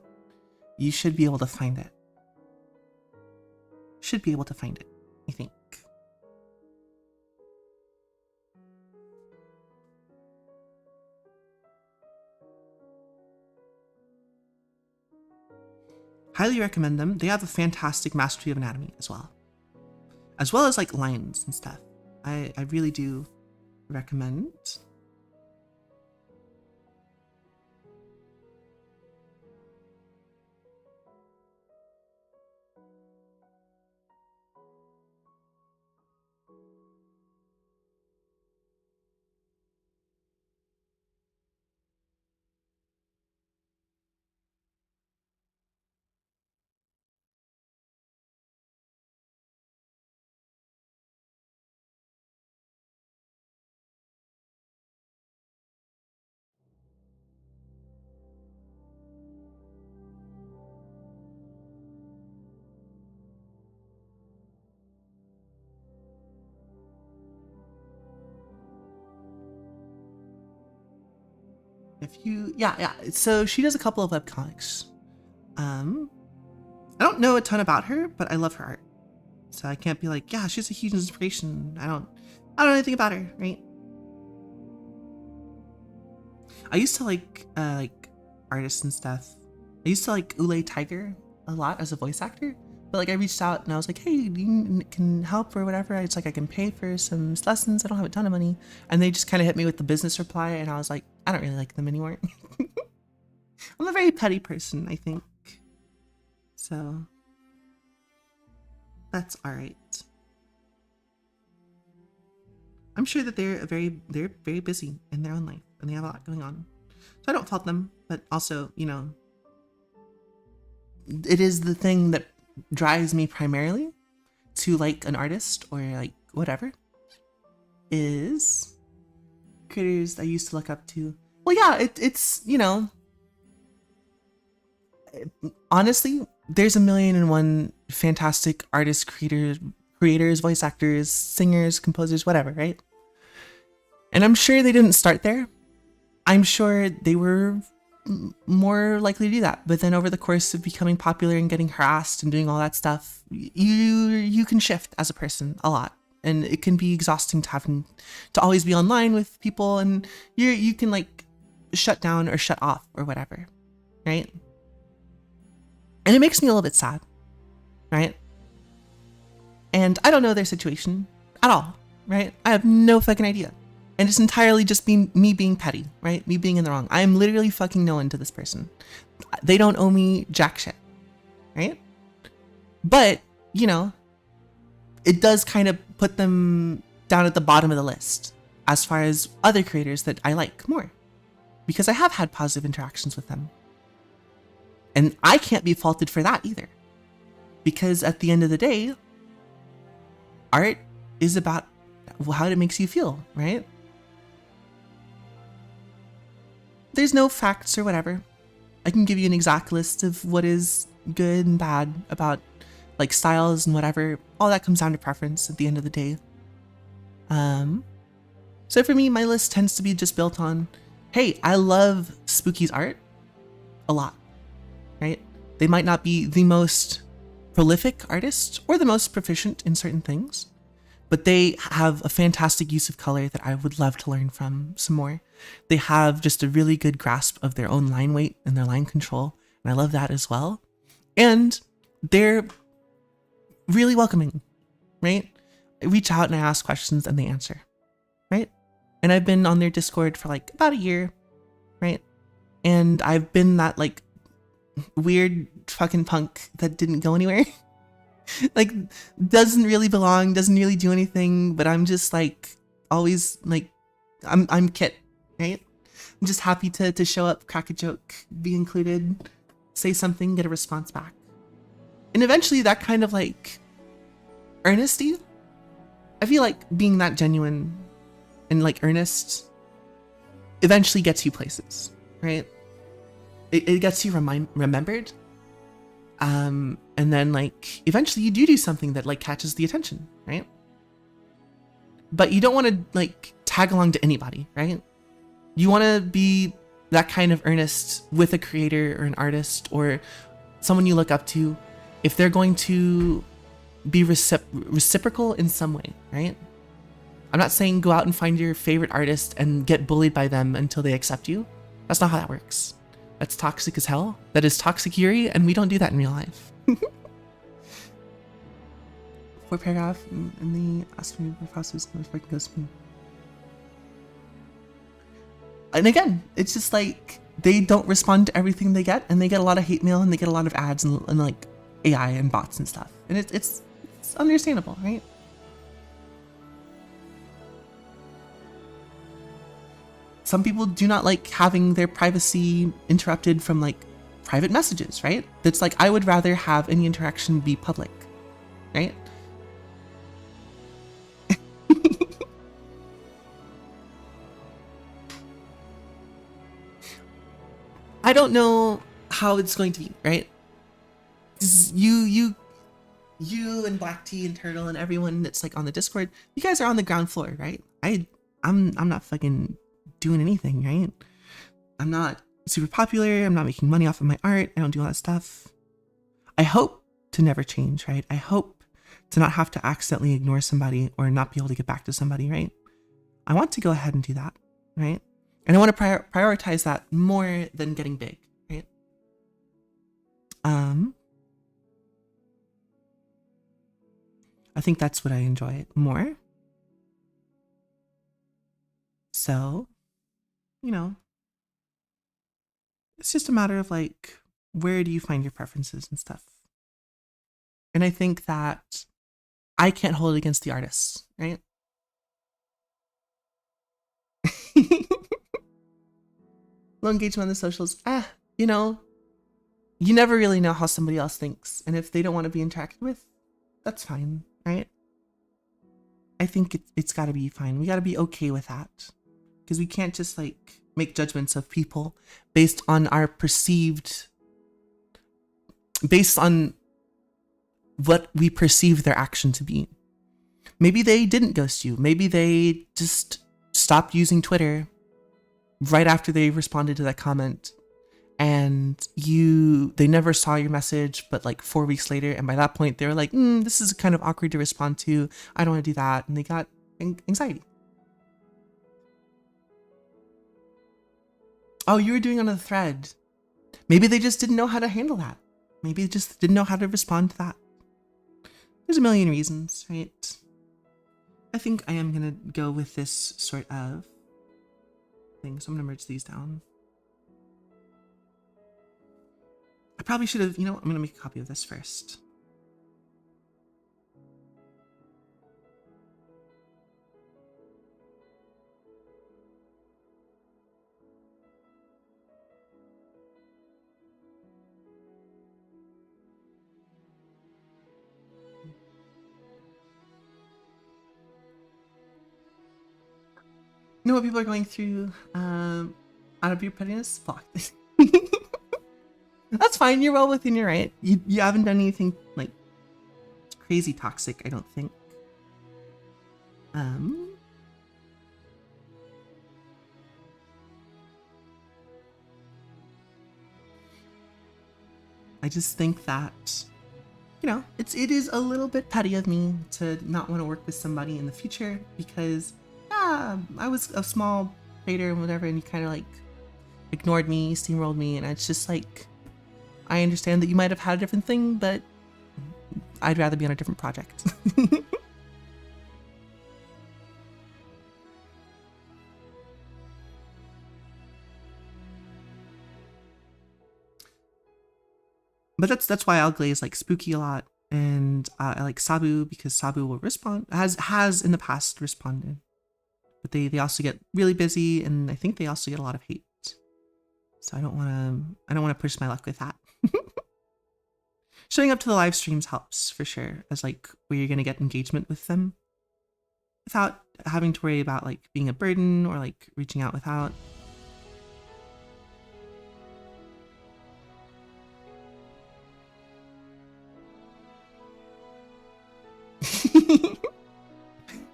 you should be able to find it. Should be able to find it, I think. Highly recommend them. They have a fantastic mastery of anatomy as well as like lines and stuff. I really do recommend. If you, yeah. So she does a couple of webcomics. I don't know a ton about her, but I love her art. So I can't be like, yeah, she's a huge inspiration. I don't know anything about her, right? I used to like artists and stuff. I used to like Ule Tiger a lot as a voice actor, but like I reached out and I was like, hey, you can help or whatever. It's like I can pay for some lessons. I don't have a ton of money, and they just kind of hit me with the business reply, and I was like, I don't really like them anymore. I'm a very petty person, I think. So that's all right. I'm sure that they're very busy in their own life and they have a lot going on. So I don't fault them, but also, you know, it is the thing that drives me primarily to like an artist or like whatever is creators I used to look up to. Well, yeah, it's, you know, honestly, there's a million and one fantastic artists, creators, voice actors, singers, composers, whatever, right? And I'm sure they didn't start there. I'm sure they were more likely to do that. But then over the course of becoming popular and getting harassed and doing all that stuff, you can shift as a person a lot. And it can be exhausting to having to always be online with people, and you can like shut down or shut off or whatever, right? And it makes me a little bit sad, right? And I don't know their situation at all, right? I have no fucking idea. And it's entirely just me being petty, right? Me being in the wrong. I am literally fucking no one to this person. They don't owe me jack shit, right? But, you know, it does kind of put them down at the bottom of the list as far as other creators that I like more, because I have had positive interactions with them. And I can't be faulted for that either, because at the end of the day, art is about how it makes you feel, right? There's no facts or whatever. I can give you an exact list of what is good and bad about like styles and whatever. All that comes down to preference at the end of the day. So for me, my list tends to be just built on, hey, I love Spooky's art a lot, right? They might not be the most prolific artist or the most proficient in certain things, but they have a fantastic use of color that I would love to learn from some more. They have just a really good grasp of their own line weight and their line control, and I love that as well. And they're really welcoming, right? I reach out and I ask questions and they answer, right? And I've been on their Discord for like about a year, right? And I've been that like weird fucking punk that didn't go anywhere. Like doesn't really belong, doesn't really do anything, but I'm just like always like I'm Kit, right? I'm just happy to show up, crack a joke, be included, say something, get a response back. And eventually that kind of like earnesty, I feel like being that genuine and like earnest eventually gets you places, right? It gets you remembered. And then like eventually you do something that like catches the attention, right? But you don't want to like tag along to anybody, right? You want to be that kind of earnest with a creator or an artist or someone you look up to if they're going to be reciprocal in some way, right? I'm not saying go out and find your favorite artist and get bullied by them until they accept you. That's not how that works. That's toxic as hell. That is toxic Yuri, and we don't do that in real life. Four paragraph in the ask me process goes me. And again, it's just like they don't respond to everything they get, and they get a lot of hate mail, and they get a lot of ads and like AI and bots and stuff, and it's understandable, right? Some people do not like having their privacy interrupted from like private messages, right? That's like, I would rather have any interaction be public, right? I don't know how it's going to be, right? You and Black Tea and Turtle and everyone that's like on the Discord, you guys are on the ground floor, right? I'm not fucking doing anything, right? I'm not super popular. I'm not making money off of my art. I don't do all that stuff. I hope to never change, right? I hope to not have to accidentally ignore somebody or not be able to get back to somebody, right? I want to go ahead and do that, right? And I want to prioritize that more than getting big, right? I think that's what I enjoy more. So, you know, it's just a matter of like, where do you find your preferences and stuff? And I think that I can't hold it against the artists, right? Low engagement on the socials. You know, you never really know how somebody else thinks. And if they don't want to be interacted with, that's fine, right? I think it's got to be fine. We got to be okay with that. Because we can't just like make judgments of people based on our perceived, based on what we perceive their action to be. Maybe they didn't ghost you. Maybe they just stopped using Twitter right after they responded to that comment, and they never saw your message, but like 4 weeks later, and by that point they were like, this is kind of awkward to respond to. I don't want to do that. And they got anxiety. Oh, you were doing on a thread. Maybe they just didn't know how to handle that. Maybe they just didn't know how to respond to that. There's a million reasons, right? I think I am gonna go with this sort of thing. So I'm gonna merge these down. I probably should have, I'm gonna make a copy of this first. You know what people are going through out of your pettiness? Block this. That's fine. You're well within your right. You haven't done anything like crazy toxic, I don't think. I just think that, it is a little bit petty of me to not want to work with somebody in the future because I was a small creator and whatever, and you kind of like ignored me, steamrolled me, and it's just like, I understand that you might have had a different thing, but I'd rather be on a different project. But that's why I'll glaze like Spooky a lot, and I like Sabu because Sabu will respond, has in the past responded, but they also get really busy, and I think they also get a lot of hate. So I don't want to push my luck with that. Showing up to the live streams helps for sure, as like where you're gonna get engagement with them without having to worry about like being a burden or like reaching out without.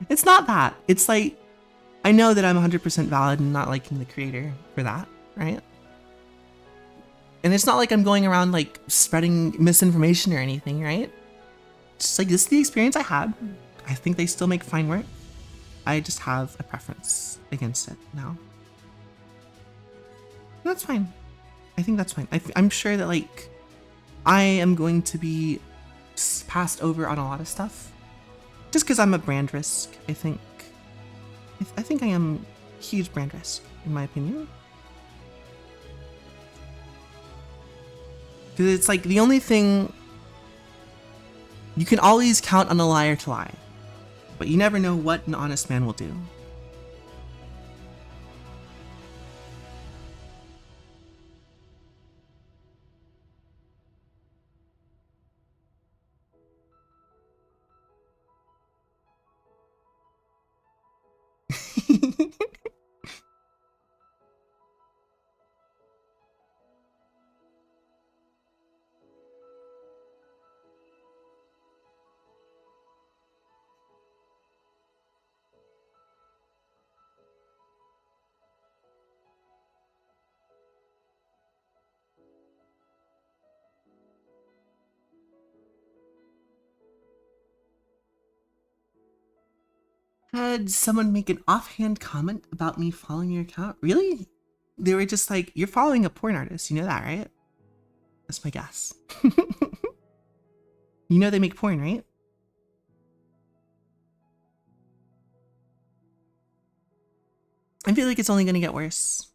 It's not that. It's like, I know that I'm 100% valid in not liking the creator for that, right? And it's not like I'm going around like spreading misinformation or anything, right? It's just like, this is the experience I had. I think they still make fine work. I just have a preference against it now. That's fine. I think that's fine. I'm sure that like, I am going to be passed over on a lot of stuff. Just because I'm a brand risk, I think. I think I am a huge brand risk, in my opinion. Because it's like the only thing, you can always count on a liar to lie, but you never know what an honest man will do. Had someone make an offhand comment about me following your account? Really? They were just like, you're following a porn artist, you know that, right? That's my guess. You know they make porn, right? I feel like it's only gonna get worse.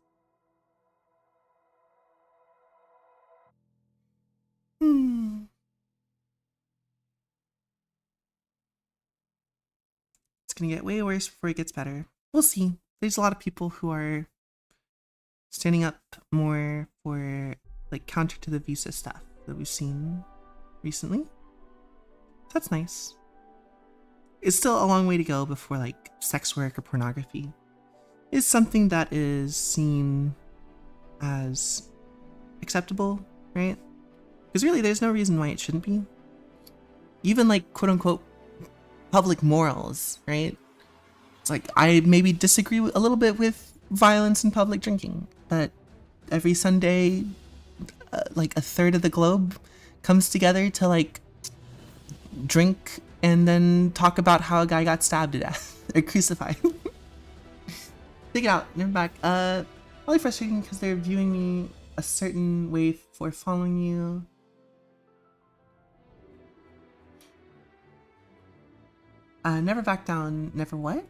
It's gonna get way worse before it gets better. We'll see. There's a lot of people who are standing up more for like counter to the visa stuff that we've seen recently. That's nice. It's still a long way to go before like sex work or pornography is something that is seen as acceptable, right? Because really there's no reason why it shouldn't be. Even like quote unquote public morals, right? It's like I maybe disagree a little bit with violence in public drinking, but every Sunday like a third of the globe comes together to like drink and then talk about how a guy got stabbed to death or crucified. Take it out, never back. Probably frustrating because they're viewing me a certain way for following you. Never back down, never what?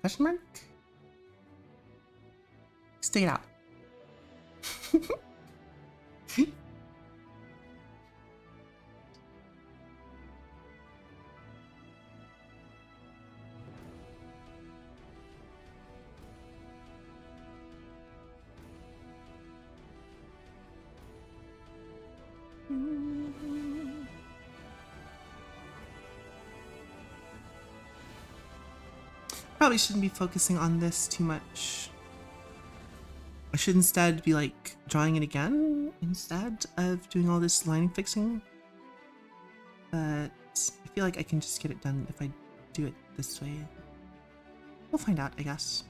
Question mark? Stick it out. Probably shouldn't be focusing on this too much. I should instead be like drawing it again instead of doing all this line fixing. But I feel like I can just get it done if I do it this way. We'll find out, I guess.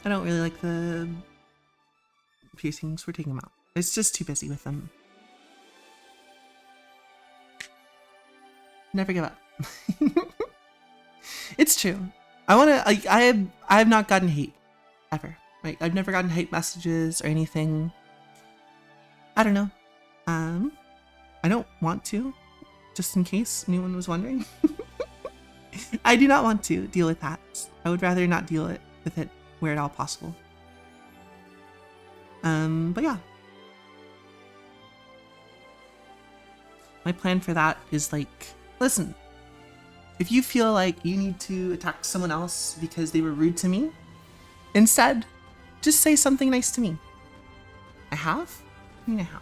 I don't really like the piercings. We're taking them out. It's just too busy with them. Never give up. It's true. I have not gotten hate ever. Like I've never gotten hate messages or anything. I don't know. I don't want to, just in case anyone was wondering. I do not want to deal with that. I would rather not deal with it where at all possible. But yeah. My plan for that is like, listen, if you feel like you need to attack someone else because they were rude to me, instead, just say something nice to me. I have? I mean, I have.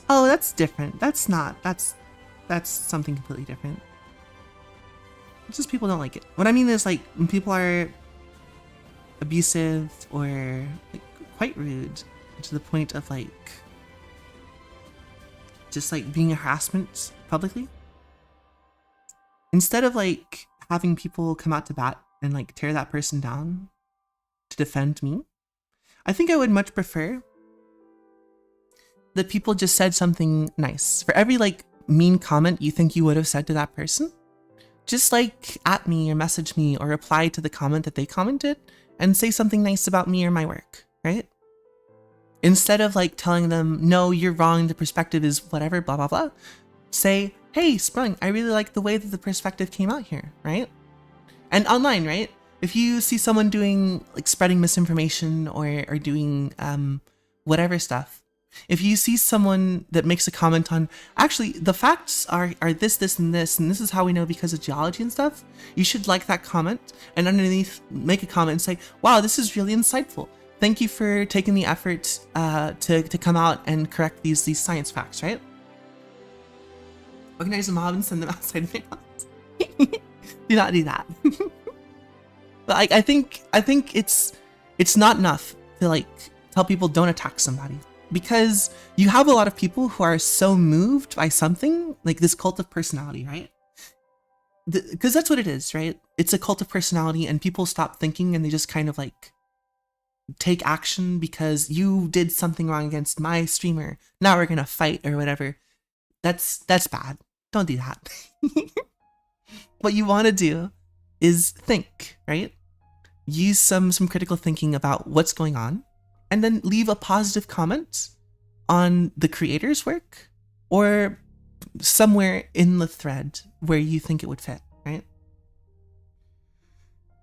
Oh, that's different. That's not. That's something completely different. It's just people don't like it. What I mean is like when people are abusive or like quite rude to the point of like just like being a harassment publicly. Instead of like having people come out to bat and like tear that person down to defend me, I think I would much prefer that people just said something nice. For every like mean comment you think you would have said to that person, just like at me or message me or reply to the comment that they commented and say something nice about me or my work, right? Instead of like telling them, no, you're wrong, the perspective is whatever, blah, blah, blah. Say, hey, Sprung, I really like the way that the perspective came out here, right? And online, right? If you see someone doing like spreading misinformation or doing whatever stuff, if you see someone that makes a comment on, actually, the facts are this, this, and this is how we know because of geology and stuff, you should like that comment and underneath make a comment and say, wow, this is really insightful. Thank you for taking the effort to come out and correct these science facts, right? Organize a mob and send them outside of your house. Do not do that. But I think it's not enough to like tell people don't attack somebody. Because you have a lot of people who are so moved by something, like this cult of personality, right? Because that's what it is, right? It's a cult of personality and people stop thinking and they just kind of like take action because you did something wrong against my streamer. Now we're going to fight or whatever. That's bad. Don't do that. What you want to do is think, right? Use some critical thinking about what's going on. And then leave a positive comment on the creator's work or somewhere in the thread where you think it would fit, right?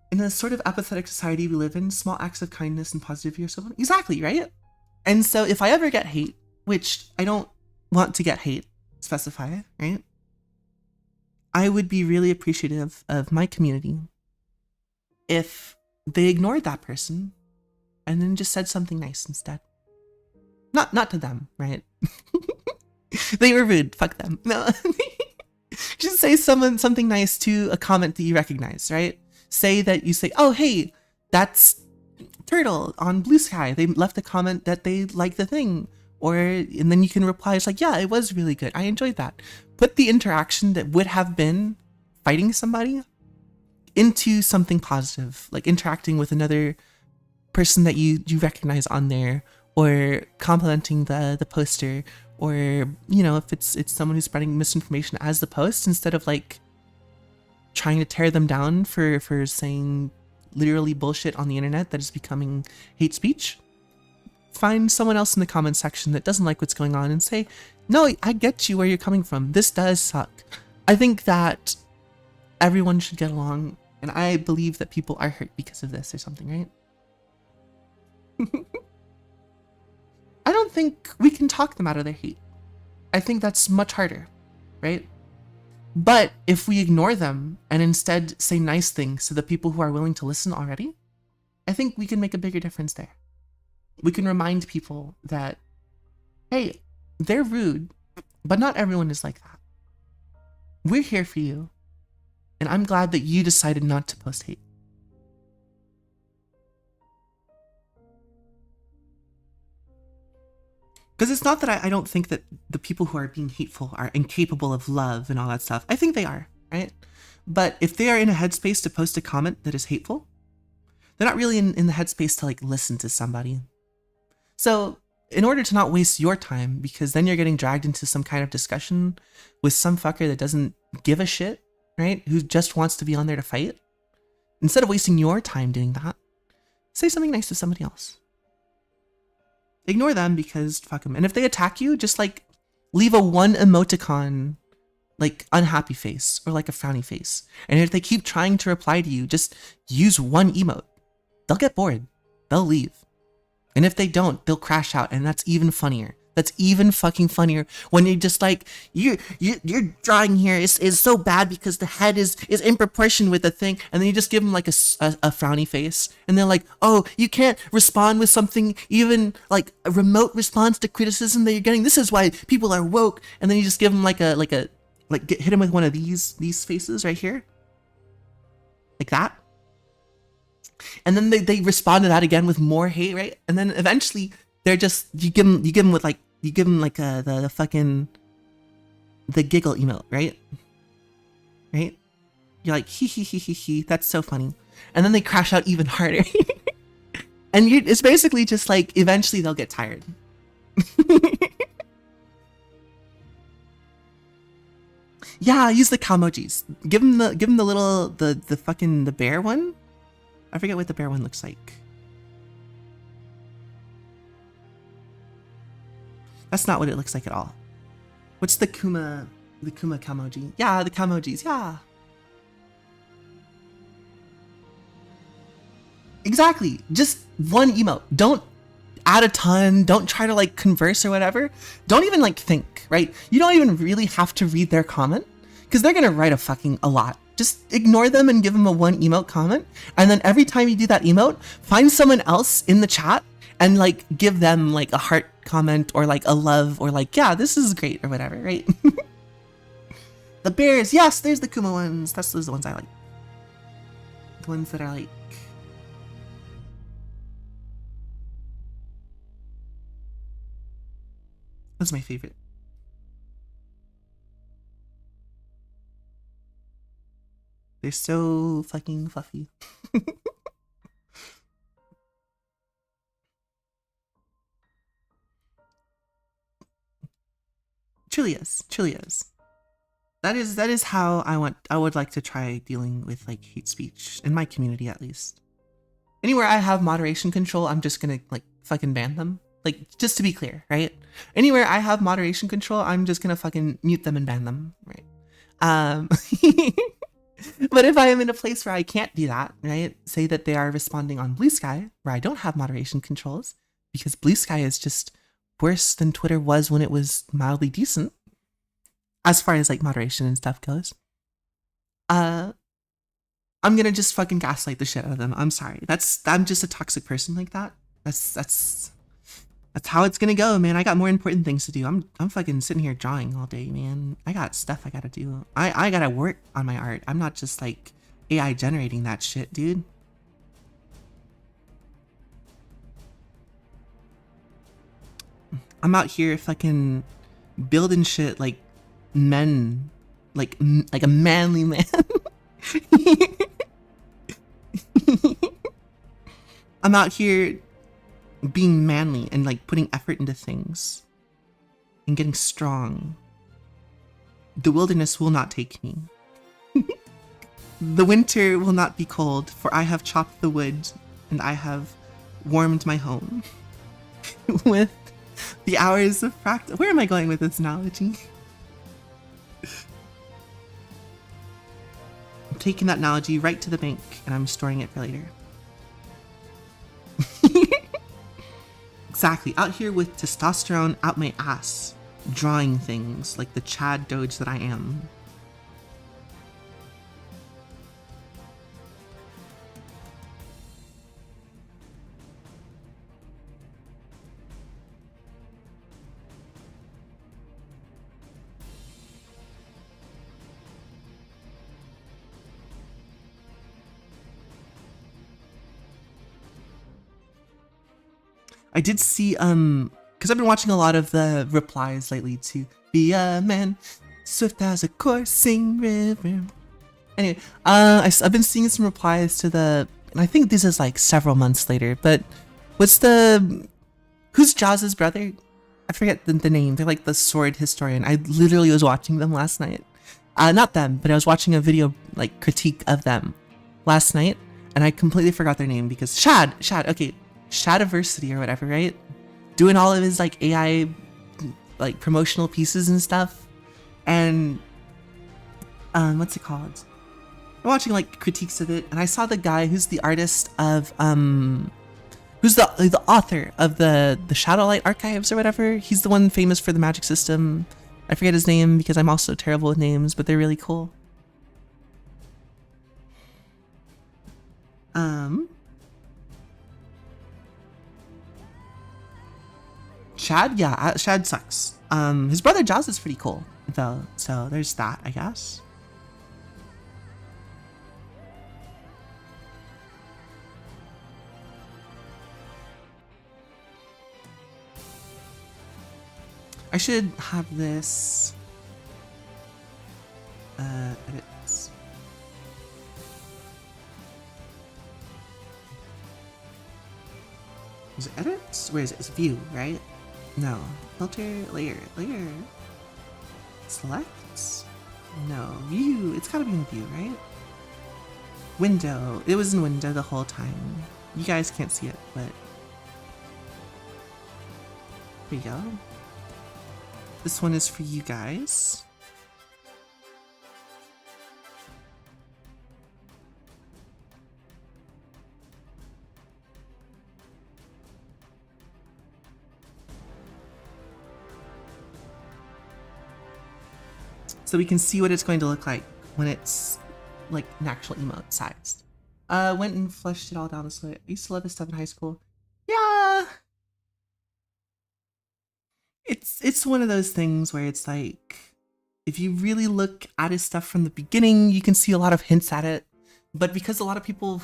In a sort of apathetic society we live in, small acts of kindness and positivity are so funny. Exactly, right? And so if I ever get hate, which I don't want to get hate, specify, right? I would be really appreciative of my community if they ignored that person and then just said something nice instead. Not to them, right? They were rude. Fuck them. No. Just say something nice to a comment that you recognize, right? Say that you say, oh, hey, that's Turtle on Blue Sky. They left a comment that they like the thing. And then you can reply, it's like, yeah, it was really good. I enjoyed that. Put the interaction that would have been fighting somebody into something positive, like interacting with another person that you recognize on there, or complimenting the poster, or if it's someone who's spreading misinformation as the post, instead of like trying to tear them down for saying literally bullshit on the internet that is becoming hate speech. Find someone else in the comment section that doesn't like what's going on and say, no, I get you where you're coming from. This does suck. I think that everyone should get along, and I believe that people are hurt because of this or something, right? I don't think we can talk them out of their hate. I think that's much harder, right? But if we ignore them and instead say nice things to the people who are willing to listen already, I think we can make a bigger difference there. We can remind people that, hey, they're rude, but not everyone is like that. We're here for you, and I'm glad that you decided not to post hate. Because it's not that I don't think that the people who are being hateful are incapable of love and all that stuff. I think they are, right? But if they are in a headspace to post a comment that is hateful, they're not really in the headspace to like listen to somebody. So in order to not waste your time, because then you're getting dragged into some kind of discussion with some fucker that doesn't give a shit, right? Who just wants to be on there to fight. Instead of wasting your time doing that, say something nice to somebody else. Ignore them because fuck them. And if they attack you, just like leave a one emoticon, like unhappy face or like a frowny face. And if they keep trying to reply to you, just use one emote. They'll get bored. They'll leave. And if they don't, they'll crash out, and that's even funnier. That's even fucking funnier when you're just like, your drawing here is so bad because the head is in proportion with the thing, and then you just give them like a frowny face, and they're like, oh, you can't respond with something even like a remote response to criticism that you're getting. This is why people are woke. And then you just give them hit them with one of these faces right here, like that. And then they respond to that again with more hate, right? And then eventually they're just you give them the fucking the giggle emote, right? Right? You're like he, that's so funny. And then they crash out even harder. And it's basically just like eventually they'll get tired. Yeah, use the Calmojis. Give them the little the fucking the bear one. I forget what the bear one looks like. That's not what it looks like at all. What's the Kuma Calmoji? Yeah, the Calmojis, yeah. Exactly, just one emote. Don't add a ton, don't try to like converse or whatever. Don't even like think, right? You don't even really have to read their comment because they're gonna write a lot. Just ignore them and give them a one emote comment. And then every time you do that emote, find someone else in the chat and like give them like a heart comment or like a love or like, yeah, this is great or whatever, right? The bears, yes, there's the Kuma ones. Those are the ones I like. The ones that are like, that's my favorite. They're so fucking fluffy. Truly is. That is how I would like to try dealing with like hate speech in my community, at least. Anywhere I have moderation control, I'm just gonna like fucking ban them. Like, just to be clear, right? Anywhere I have moderation control, I'm just gonna fucking mute them and ban them, right? But if I am in a place where I can't do that, right? Say that they are responding on Blue Sky, where I don't have moderation controls, because Blue Sky is just worse than Twitter was when it was mildly decent, as far as like moderation and stuff goes. I'm gonna just fucking gaslight the shit out of them. I'm sorry. I'm just a toxic person like that. That's how it's gonna go, man. I got more important things to do. I'm fucking sitting here drawing all day, man. I got stuff I gotta do. I gotta work on my art. I'm not just like AI generating that shit, dude. I'm out here fucking building shit like men, like a manly man. I'm out here being manly and like putting effort into things and getting strong. The wilderness will not take me. The winter will not be cold, for I have chopped the wood and I have warmed my home with the hours of practice. Where am I going with this analogy? I'm taking that analogy right to the bank and I'm storing it for later. Exactly, out here with testosterone out my ass, drawing things like the Chad Doge that I am. I did see, because I've been watching a lot of the replies lately to Be a Man, swift as a coursing river. Anyway, I've been seeing some replies to the, and I think this is like several months later, but what's the, who's Jaws's brother? I forget the name. They're like the sword historian. I literally was watching them last night. Not them, but I was watching a video like critique of them last night, and I completely forgot their name because okay, Shadiversity or whatever, right? Doing all of his like AI like promotional pieces and stuff, and what's it called? I'm watching like critiques of it, and I saw the guy who's the artist of who's the author of the Shadowlight Archives or whatever. He's the one famous for the magic system. I forget his name because I'm also terrible with names, but they're really cool. Shad, yeah, Shad sucks. His brother Jaws is pretty cool though, so there's that, I guess. I should have this edits. Is it edits? Where is it? It's view, right? No. Filter, layer. Select? No. View. It's gotta be in view, right? Window. It was in window the whole time. You guys can't see it, but here you go. This one is for you guys. So we can see what it's going to look like when it's like an actual emote sized. Went and flushed it all down this way. I used to love this stuff in high school. Yeah. It's one of those things where it's like, if you really look at his stuff from the beginning, you can see a lot of hints at it. But because a lot of people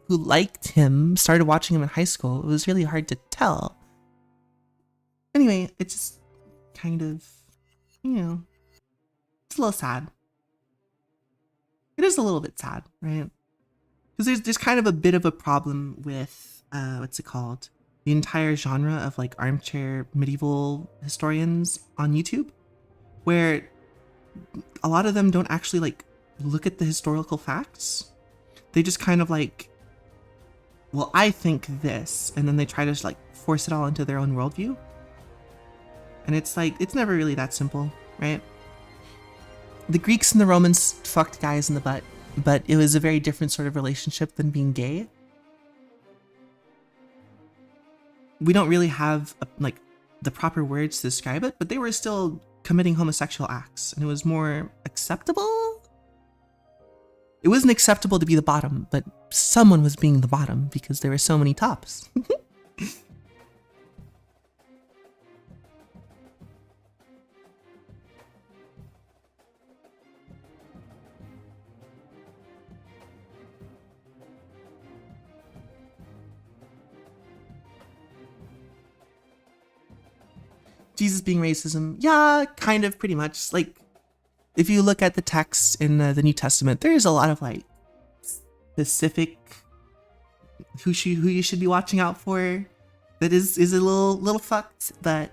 who liked him started watching him in high school, it was really hard to tell. Anyway, it's just kind of, you know, it's a little sad. It is a little bit sad, right? Because there's kind of a bit of a problem with, what's it called? The entire genre of like armchair medieval historians on YouTube, where a lot of them don't actually like look at the historical facts. They just kind of like, well, I think this, and then they try to like force it all into their own worldview. And it's like, it's never really that simple, right? The Greeks and the Romans fucked guys in the butt, but it was a very different sort of relationship than being gay. We don't really have like the proper words to describe it, but they were still committing homosexual acts, and it was more acceptable. It wasn't acceptable to be the bottom, but someone was being the bottom because there were so many tops. Jesus being racism, yeah, kind of, pretty much. Like, if you look at the text in the New Testament, there's a lot of like specific who you should be watching out for. That is a little fucked, but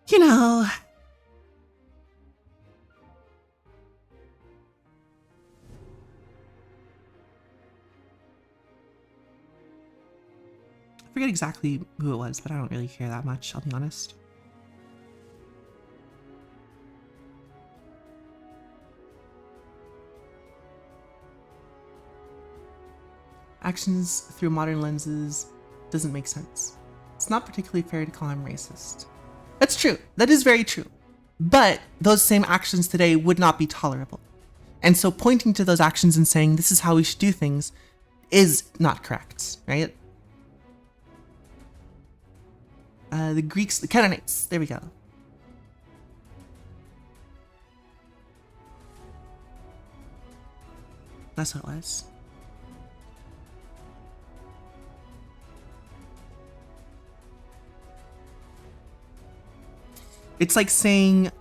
you know. I forget exactly who it was, but I don't really care that much, I'll be honest. Actions through modern lenses doesn't make sense. It's not particularly fair to call him racist. That's true. That is very true. But those same actions today would not be tolerable. And so pointing to those actions and saying this is how we should do things is not correct, right? The Greeks, the Canaanites, there we go. That's what it was. It's like saying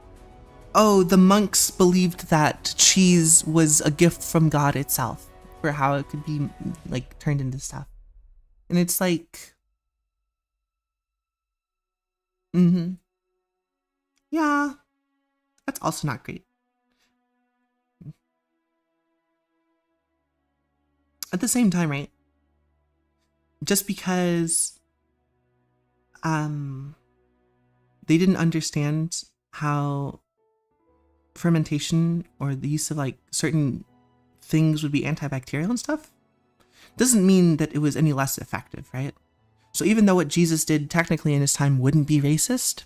oh, the monks believed that cheese was a gift from God itself for how it could be like turned into stuff. And it's like, yeah, that's also not great. At the same time, right? Just because they didn't understand how fermentation or the use of like certain things would be antibacterial and stuff, doesn't mean that it was any less effective, right? So even though what Jesus did technically in his time wouldn't be racist,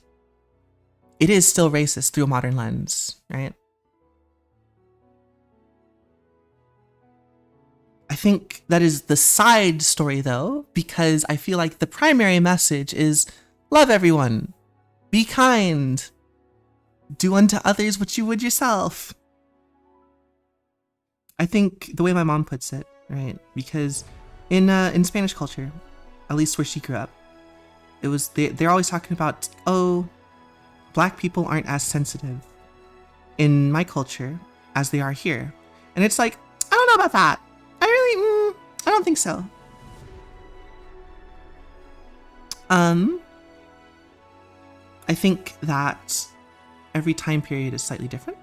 it is still racist through a modern lens, right? I think that is the side story though, because I feel like the primary message is love everyone, be kind, do unto others what you would yourself. I think the way my mom puts it, right? Because in Spanish culture, at least where she grew up, it was they're always talking about, oh, black people aren't as sensitive in my culture as they are here. And it's like, I don't know about that. I don't think so. I think that every time period is slightly different.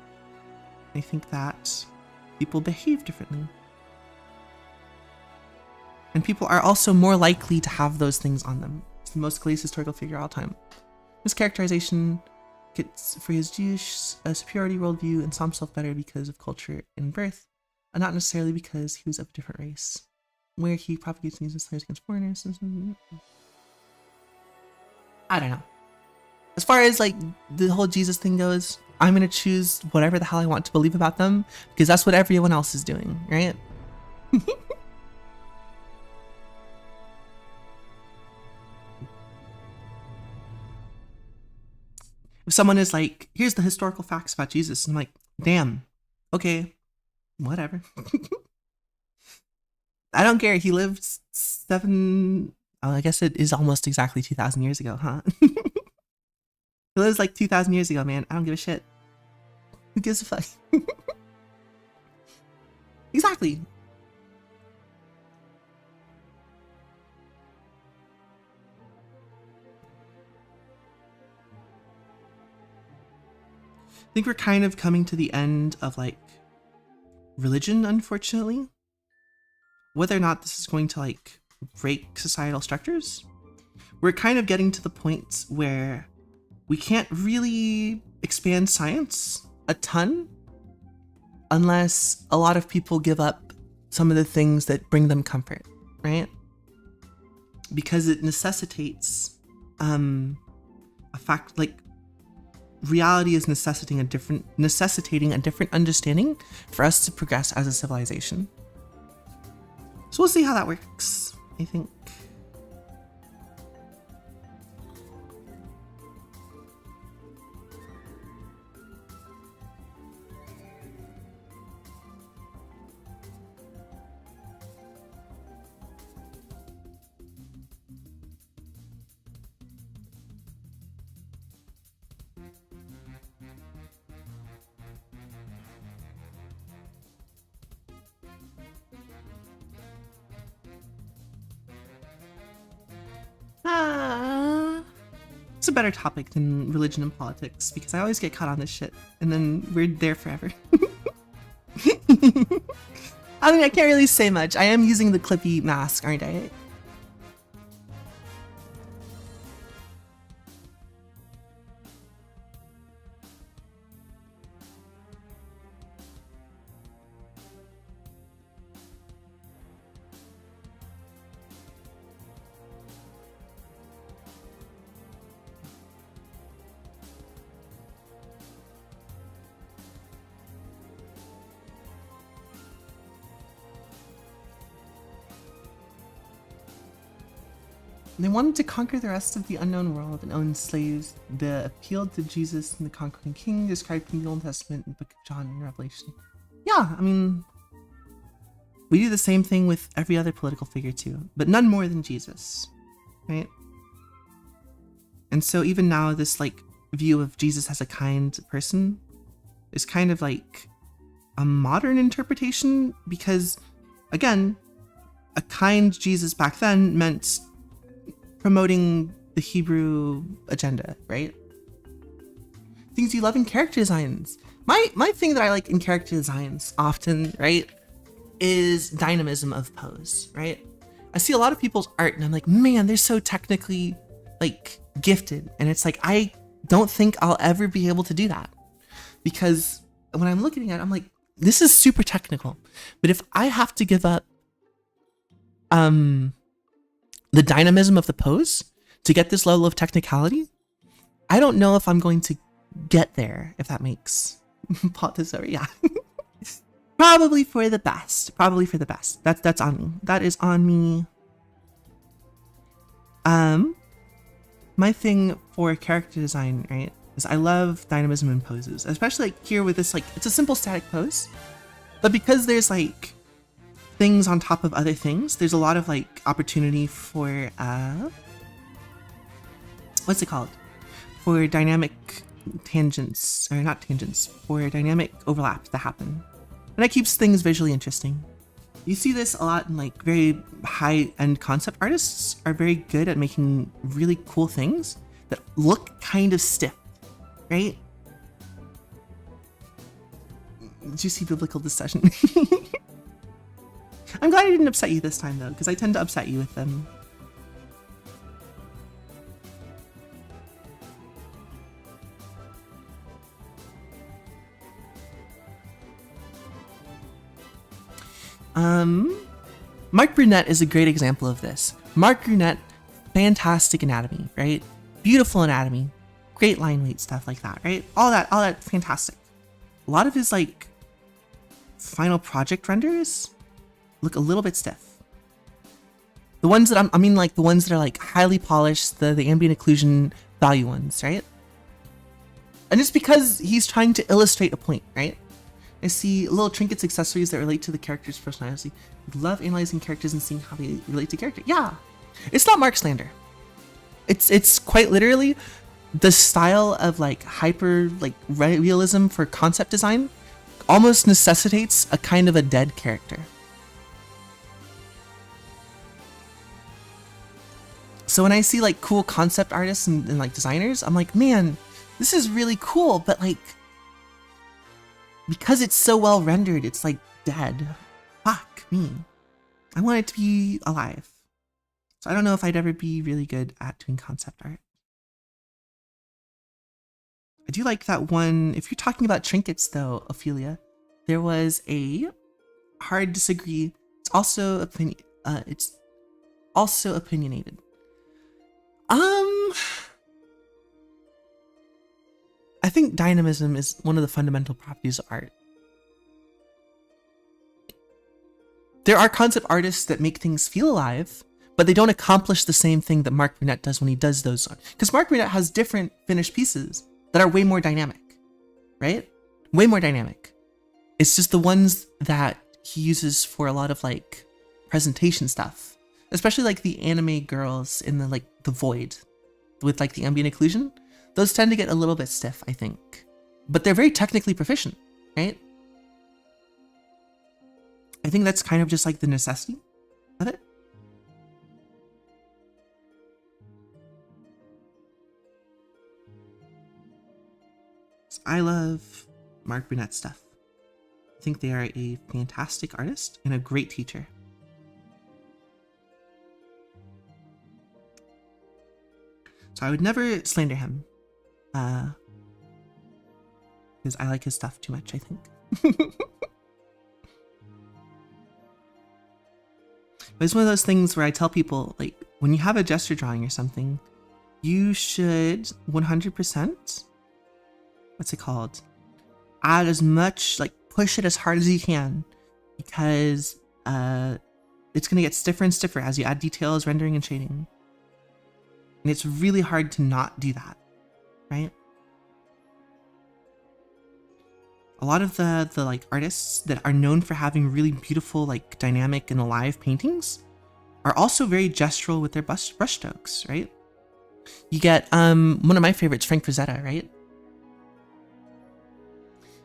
I think that people behave differently. And people are also more likely to have those things on them. It's the most glacial historical figure of all time. Mischaracterization gets for his Jewish superiority worldview and saw himself better because of culture and birth, and not necessarily because he was of a different race, where he propagates these slaves against foreigners. I don't know. As far as like the whole Jesus thing goes, I'm gonna choose whatever the hell I want to believe about them because that's what everyone else is doing, right? If someone is like, here's the historical facts about Jesus, I'm like, damn, okay, whatever. I don't care. He lived I guess it is almost exactly 2,000 years ago, huh? He lives like 2,000 years ago, man. I don't give a shit. Who gives a fuck? Exactly. I think we're kind of coming to the end of like religion, unfortunately. Whether or not this is going to like break societal structures, we're kind of getting to the point where we can't really expand science a ton unless a lot of people give up some of the things that bring them comfort, right? Because it necessitates a fact, like reality is necessitating a different understanding for us to progress as a civilization. So we'll see how that works, I think. It's a better topic than religion and politics because I always get caught on this shit and then we're there forever. I mean, I can't really say much. I am using the Clippy mask, aren't I? They wanted to conquer the rest of the unknown world and own slaves. The appeal to Jesus and the conquering king described in the Old Testament and the Book of John and Revelation. Yeah, I mean, we do the same thing with every other political figure too, but none more than Jesus, right? And so even now, this like view of Jesus as a kind person is kind of like a modern interpretation because, again, a kind Jesus back then meant promoting the Hebrew agenda, right? Things you love in character designs. My thing that I like in character designs often, right, is dynamism of pose, right? I see a lot of people's art and I'm like, man, they're so technically like gifted. And it's like, I don't think I'll ever be able to do that because when I'm looking at it, I'm like, this is super technical. But if I have to give up the dynamism of the pose to get this level of technicality, I don't know if I'm going to get there, if that makes pot this over. Yeah. Probably for the best. Probably for the best. That's on me. That is on me. My thing for character design, right, is I love dynamism in poses, especially like here with this, like, it's a simple static pose, but because there's like things on top of other things, there's a lot of like opportunity for what's it called? For dynamic tangents, or not tangents, for dynamic overlaps to happen. And that keeps things visually interesting. You see this a lot in like very high-end concept artists are very good at making really cool things that look kind of stiff, right? Juicy biblical discussion. I'm glad I didn't upset you this time though, because I tend to upset you with them. Mark Brunette is a great example of this. Mark Brunette, fantastic anatomy, right? Beautiful anatomy, great line weight, stuff like that, right? All that fantastic. A lot of his like final project renders look a little bit stiff. The ones that I mean like the ones that are like highly polished, the ambient occlusion value ones, right? And it's because he's trying to illustrate a point, right? I see little trinkets, accessories that relate to the character's personality. I love analyzing characters and seeing how they relate to character. Yeah, it's not Mark slander. It's quite literally the style of like hyper like realism for concept design almost necessitates a kind of a dead character. So when I see like cool concept artists and like designers, I'm like, man, this is really cool, but like, because it's so well rendered, it's like dead. Fuck me. I want it to be alive. So I don't know if I'd ever be really good at doing concept art. I do like that one. If you're talking about trinkets though, Ophelia, there was a hard disagree. It's also opinionated. I think dynamism is one of the fundamental properties of art. There are concept artists that make things feel alive, but they don't accomplish the same thing that Mark Brunette does when he does those. Because Mark Brunette has different finished pieces that are way more dynamic, right? Way more dynamic. It's just the ones that he uses for a lot of like presentation stuff, especially like the anime girls in the like the void with like the ambient occlusion. Those tend to get a little bit stiff, I think, but they're very technically proficient, right? I think that's kind of just like the necessity of it. So I love Mark Brunette stuff. I think they are a fantastic artist and a great teacher. So I would never slander him. Because I like his stuff too much, I think. But it's one of those things where I tell people, like, when you have a gesture drawing or something, you should 100%, what's it called? Add as much, like, push it as hard as you can, because it's going to get stiffer and stiffer as you add details, rendering, and shading. And it's really hard to not do that, right? A lot of the like artists that are known for having really beautiful, like dynamic and alive paintings are also very gestural with their brushstrokes, right? You get one of my favorites, Frank Frazetta, right?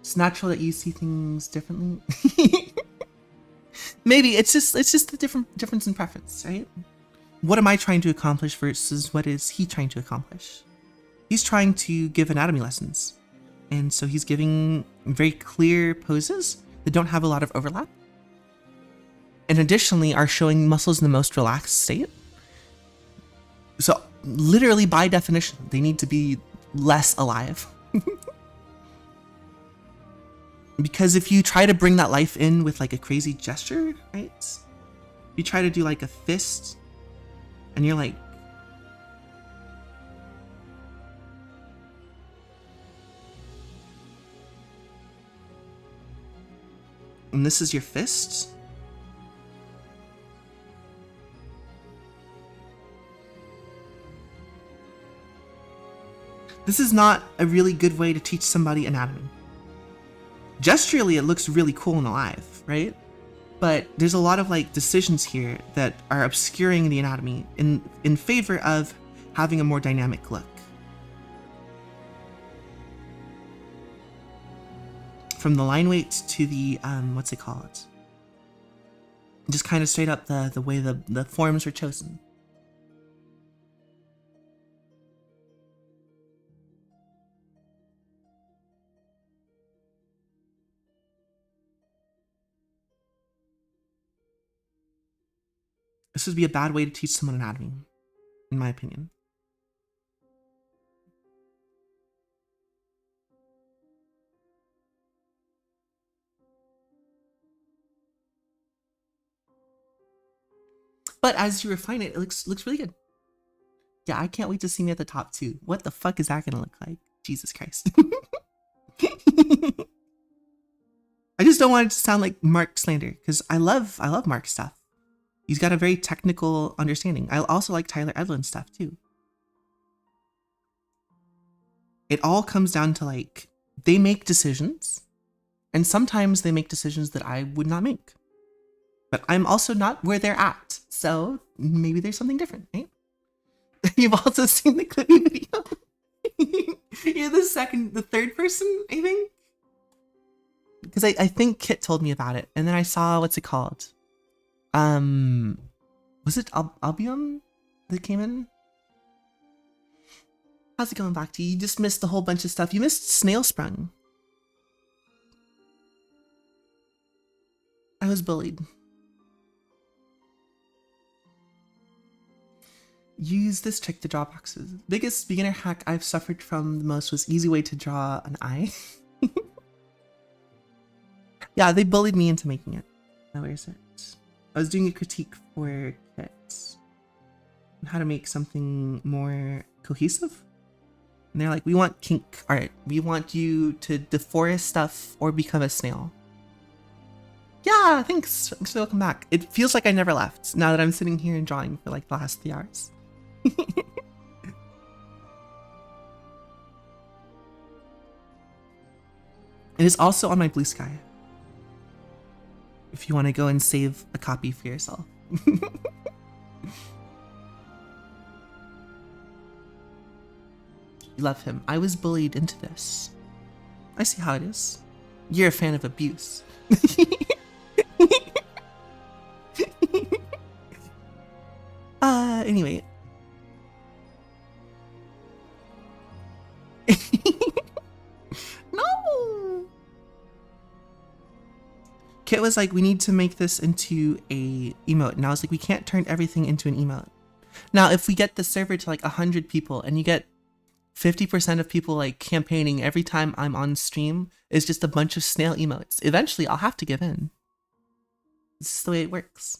It's natural that you see things differently. Maybe it's just the difference in preference, right? What am I trying to accomplish versus what is he trying to accomplish? He's trying to give anatomy lessons. And so he's giving very clear poses that don't have a lot of overlap. And additionally are showing muscles in the most relaxed state. So literally by definition, they need to be less alive. Because if you try to bring that life in with like a crazy gesture, right? You try to do like a fist and you're like, and this is your fist. This is not a really good way to teach somebody anatomy. Gesturally, it looks really cool and alive, right? But there's a lot of like decisions here that are obscuring the anatomy in favor of having a more dynamic look. From the line weight to the, what's it called? Just kind of straight up the way the forms were chosen. This would be a bad way to teach someone anatomy, in my opinion. But as you refine it, it looks really good. Yeah, I can't wait to see me at the top too. What the fuck is that gonna look like? Jesus Christ. I just don't want it to sound like Mark slander, because I love Mark's stuff. He's got a very technical understanding. I also like Tyler Edlund's stuff too. It all comes down to like, they make decisions, and sometimes they make decisions that I would not make. But I'm also not where they're at, so maybe there's something different, right? You've also seen the Clippy video. You're the third person, I think? Because I think Kit told me about it, and then I saw, what's it called? Was it Albion that came in? How's it going back to you? You just missed a whole bunch of stuff. You missed Snail Sprung. I was bullied. Use this trick to draw boxes. Biggest beginner hack I've suffered from the most was easy way to draw an eye. Yeah, they bullied me into making it. Now where is it? I was doing a critique for Kit on how to make something more cohesive. And they're like, we want kink art. We want you to deforest stuff or become a snail. Yeah, thanks. Thanks for welcome back. It feels like I never left now that I'm sitting here and drawing for like the last 3 hours. It is also on my Blue Sky. If you want to go and save a copy for yourself. You love him. I was bullied into this. I see how it is. You're a fan of abuse. Anyway. No! Kit was like, we need to make this into a emote. And I was like, we can't turn everything into an emote. Now, if we get the server to like 100 people and you get 50% of people like campaigning every time I'm on stream is just a bunch of snail emotes, eventually I'll have to give in. This is the way it works.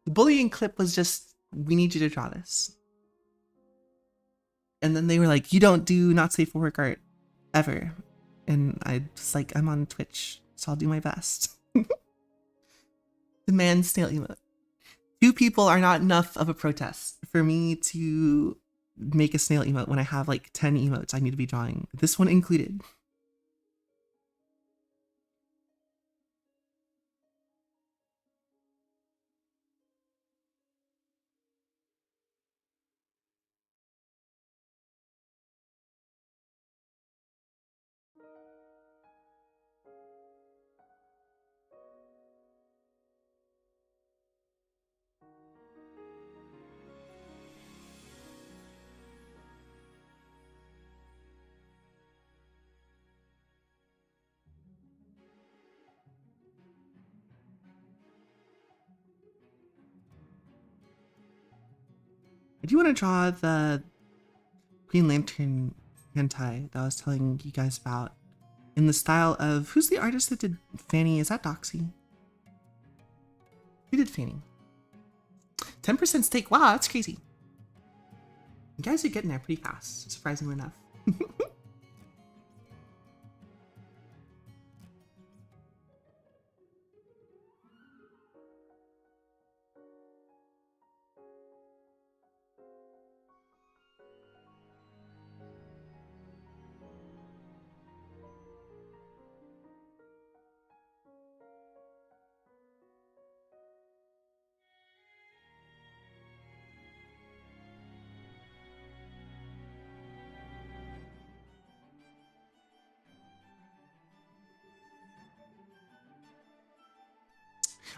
The bullying clip was just, we need you to draw this. And then they were like, you don't do not safe for work art ever. And I was like, I'm on Twitch, so I'll do my best. The man snail emote. 2 people are not enough of a protest for me to make a snail emote when I have like 10 emotes I need to be drawing. This one included. I do want to draw the Green Lantern hentai that I was telling you guys about in the style of, who's the artist that did Fanny? Is that Doxy? Who did Fanny? 10% stake. Wow, that's crazy. You guys are getting there pretty fast, surprisingly enough.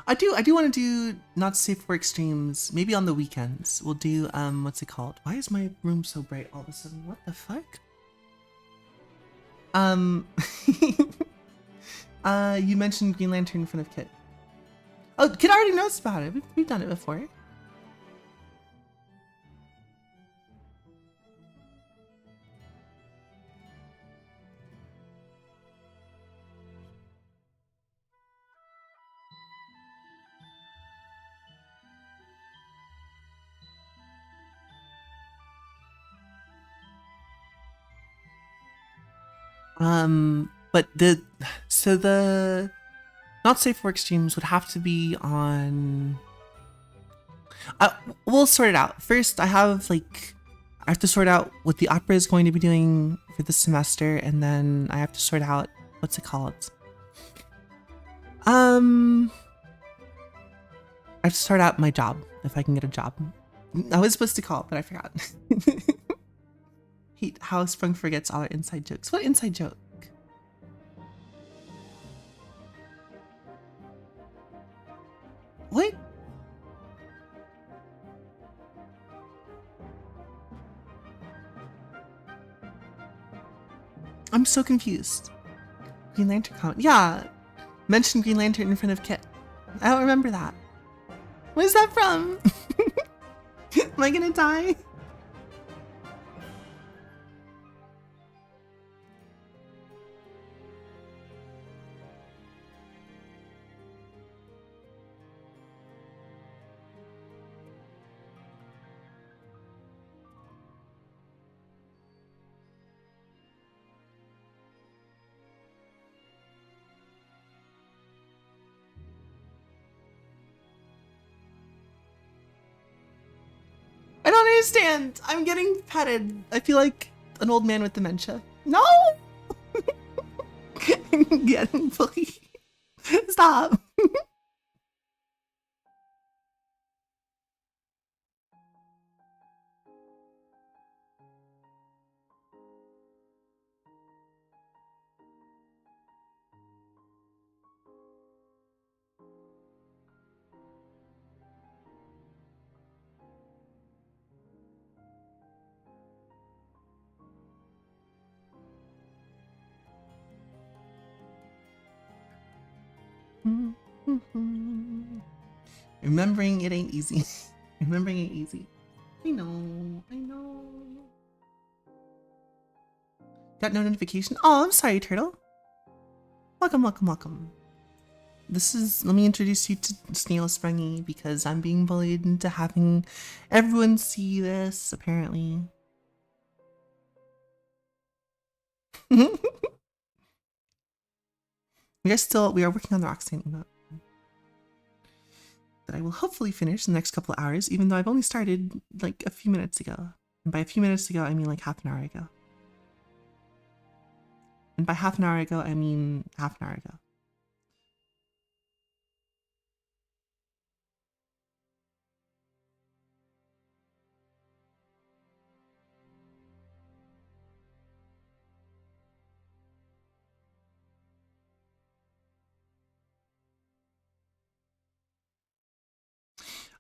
I do want to do not safe for extremes. Maybe on the weekends we'll do what's it called? Why is my room so bright all of a sudden? What the fuck? You mentioned Green Lantern in front of Kit. Oh, Kit already knows about it. We've done it before. But the not safe work streams would have to be on. We'll sort it out. First, I have to sort out what the opera is going to be doing for this semester, and then I have to sort out what's it called. I have to sort out my job if I can get a job. I was supposed to call, but I forgot. Hate how Sprung forgets all our inside jokes. What inside joke? What? I'm so confused. Green Lantern comment. Yeah, mention Green Lantern in front of Kit. I don't remember that. Where's that from? Am I gonna die? I don't understand. I'm getting petted. I feel like an old man with dementia. No! I'm getting bullied. Stop. Remembering it ain't easy. Remembering ain't easy. I know. Got no notification. Oh, I'm sorry, Turtle. Welcome. Let me introduce you to Snail Sprungy because I'm being bullied into having everyone see this, apparently. We are working on the Roxanne emote that I will hopefully finish in the next couple of hours, even though I've only started like a few minutes ago. And by a few minutes ago, I mean like half an hour ago. And by half an hour ago, I mean half an hour ago.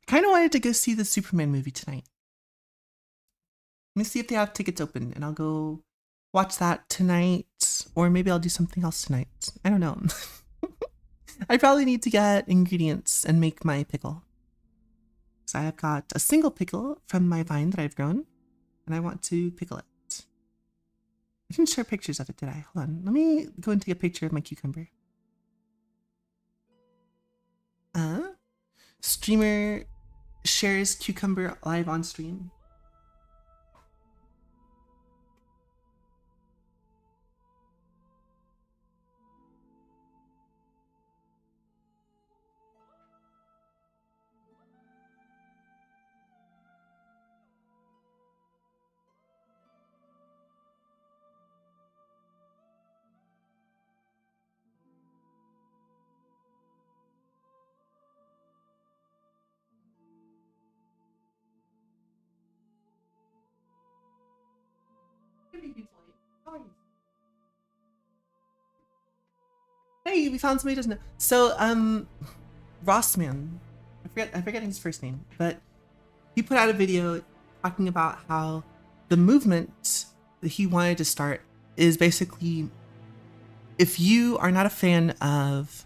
I kind of wanted to go see the Superman movie tonight. Let me see if they have tickets open, and I'll go watch that tonight, or maybe I'll do something else tonight. I don't know. I probably need to get ingredients and make my pickle. So I have got a single pickle from my vine that I've grown, and I want to pickle it. I didn't share pictures of it, did I? Hold on. Let me go and take a picture of my cucumber. Streamer shares cucumber live on stream. Hey, we found somebody who doesn't know. So, Rossman, I forget his first name, but he put out a video talking about how the movement that he wanted to start is basically, if you are not a fan of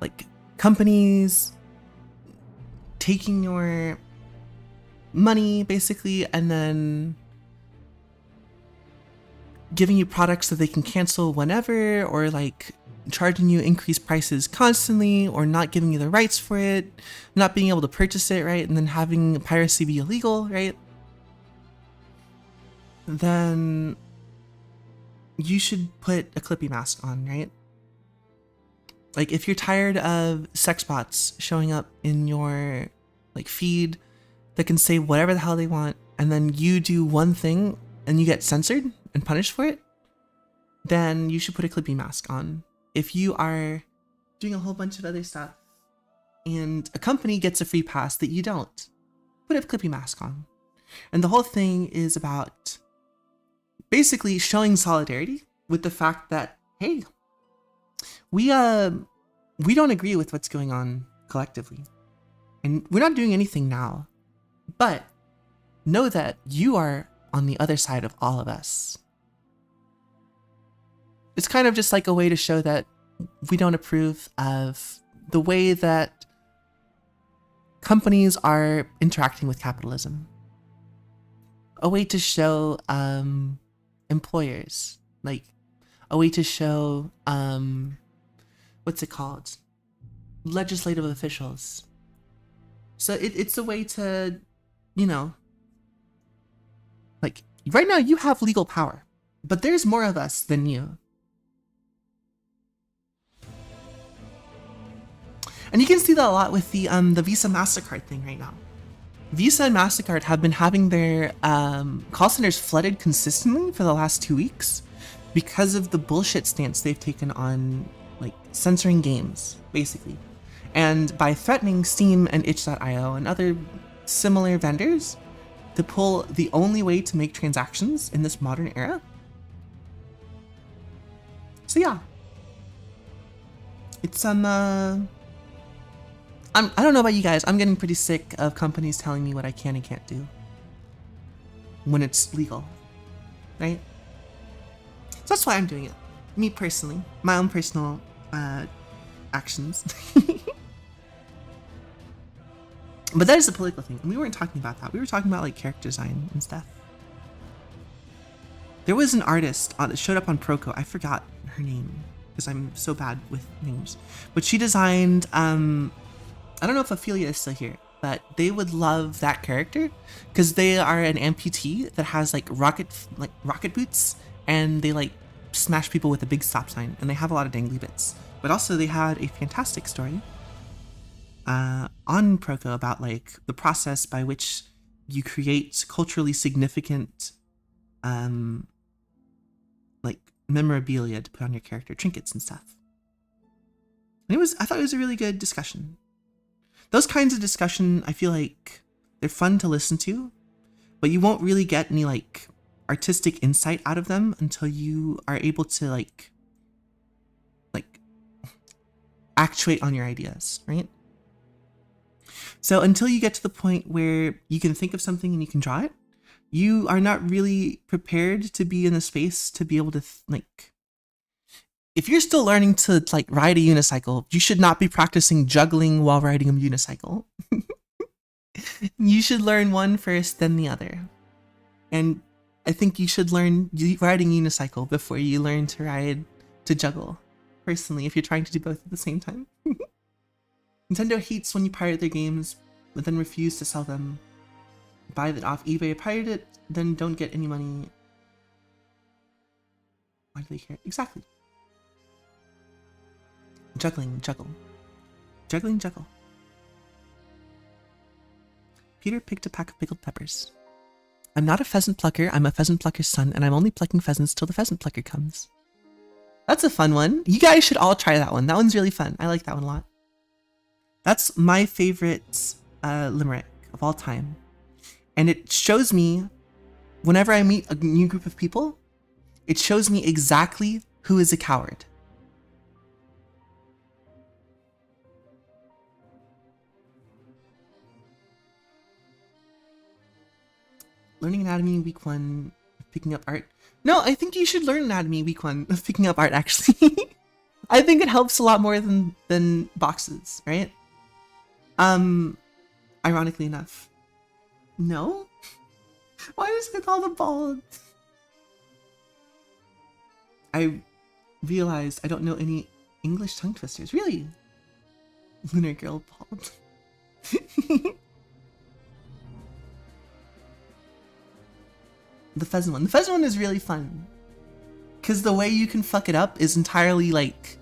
like companies taking your money basically and then giving you products that they can cancel whenever, or like charging you increased prices constantly, or not giving you the rights for it, not being able to purchase it, right? And then having piracy be illegal, right? Then you should put a Clippy mask on, right? Like if you're tired of sex bots showing up in your like feed that can say whatever the hell they want, and then you do one thing and you get censored and punished for it, then you should put a Clippy mask on. If you are doing a whole bunch of other stuff and a company gets a free pass that you don't, put a Clippy mask on. And the whole thing is about basically showing solidarity with the fact that, hey, we don't agree with what's going on collectively. And we're not doing anything now. But know that you are on the other side of all of us. It's kind of just like a way to show that we don't approve of the way that companies are interacting with capitalism. A way to show employers, like a way to show what's it called? Legislative officials. So it's a way to, you know, like right now you have legal power, but there's more of us than you. And you can see that a lot with the Visa MasterCard thing right now. Visa and MasterCard have been having their call centers flooded consistently for the last 2 weeks because of the bullshit stance they've taken on like censoring games, basically. And by threatening Steam and itch.io and other similar vendors to pull the only way to make transactions in this modern era. So yeah. It's I don't know about you guys, I'm getting pretty sick of companies telling me what I can and can't do when it's legal, right? So that's why I'm doing it. Me personally, my own personal actions. But that is a political thing, and we weren't talking about that. We were talking about like character design and stuff. There was an artist that showed up on Proco. I forgot her name because I'm so bad with names, but she designed I don't know if Ophelia is still here, but they would love that character because they are an amputee that has like rocket boots, and they like smash people with a big stop sign, and they have a lot of dangly bits. But also they had a fantastic story on Proco about like the process by which you create culturally significant like memorabilia to put on your character, trinkets and stuff. And I thought it was a really good discussion. Those kinds of discussion, I feel like they're fun to listen to, but you won't really get any like artistic insight out of them until you are able to like actuate on your ideas, right? So until you get to the point where you can think of something and you can draw it, you are not really prepared to be in a space to be able to if you're still learning to like ride a unicycle, you should not be practicing juggling while riding a unicycle. You should learn one first, then the other. And I think you should learn riding unicycle before you learn to juggle. Personally, if you're trying to do both at the same time. Nintendo hates when you pirate their games, but then refuse to sell them. Buy it off eBay, pirate it, then don't get any money. Why do they care? Exactly. Juggling, juggle. Juggling, juggle. Peter picked a pack of pickled peppers. I'm not a pheasant plucker, I'm a pheasant plucker's son, and I'm only plucking pheasants till the pheasant plucker comes. That's a fun one. You guys should all try that one. That one's really fun. I like that one a lot. That's my favorite limerick of all time. And it shows me, whenever I meet a new group of people, it shows me exactly who is a coward. Learning anatomy week 1, picking up art. No, I think you should learn anatomy week 1 of picking up art, actually. I think it helps a lot more than boxes, right? Ironically enough. No? Why is it called a bald? I realized I don't know any English tongue twisters. Really? Lunar girl bald. The pheasant one. The pheasant one is really fun. Because the way you can fuck it up is entirely, like,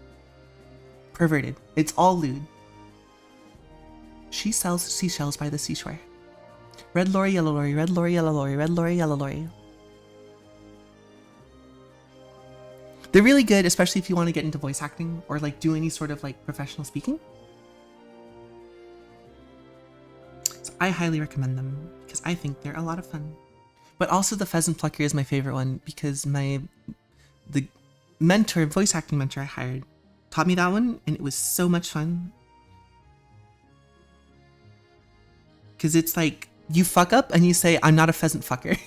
perverted. It's all lewd. She sells seashells by the seashore. Red lorry, yellow lorry, red lorry, yellow lorry, red lorry, yellow lorry. They're really good, especially if you want to get into voice acting or like do any sort of like professional speaking. So I highly recommend them because I think they're a lot of fun. But also the pheasant plucker is my favorite one because the mentor, voice acting mentor I hired taught me that one and it was so much fun. Because it's like, you fuck up and you say, I'm not a pheasant fucker.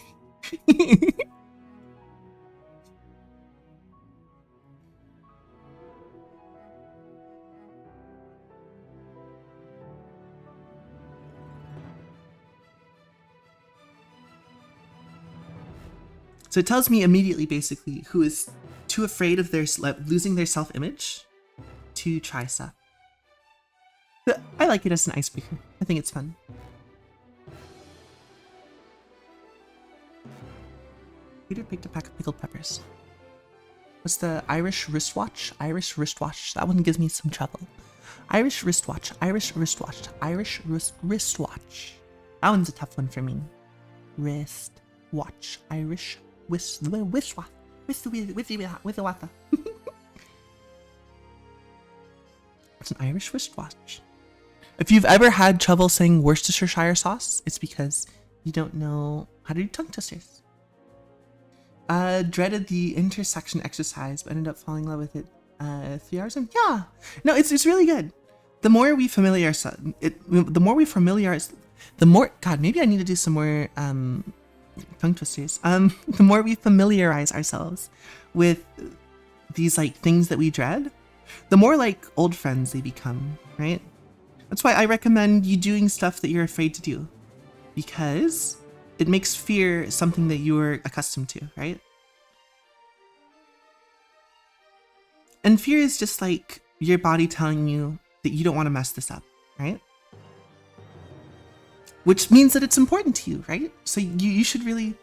So it tells me immediately, basically, who is too afraid of their losing their self-image to try stuff. But I like it as an icebreaker. I think it's fun. Peter picked a pack of pickled peppers. What's the Irish wristwatch? Irish wristwatch. That one gives me some trouble. Irish wristwatch. Irish wristwatch. Irish wristwatch. That one's a tough one for me. Wristwatch. Irish wristwatch. With the water. It's an Irish wristwatch. If you've ever had trouble saying Worcestershire sauce, it's because you don't know how to do tongue twisters. Dreaded the intersection exercise, but ended up falling in love with it 3 hours in. Yeah, no, it's really good. The more we familiarize, God, maybe I need to do some more tongue twisters. The more we familiarize ourselves with these like things that we dread, the more like old friends they become, right? That's why I recommend you doing stuff that you're afraid to do, because it makes fear something that you're accustomed to, right? And fear is just like your body telling you that you don't want to mess this up, right? Which means that it's important to you, right? So you should really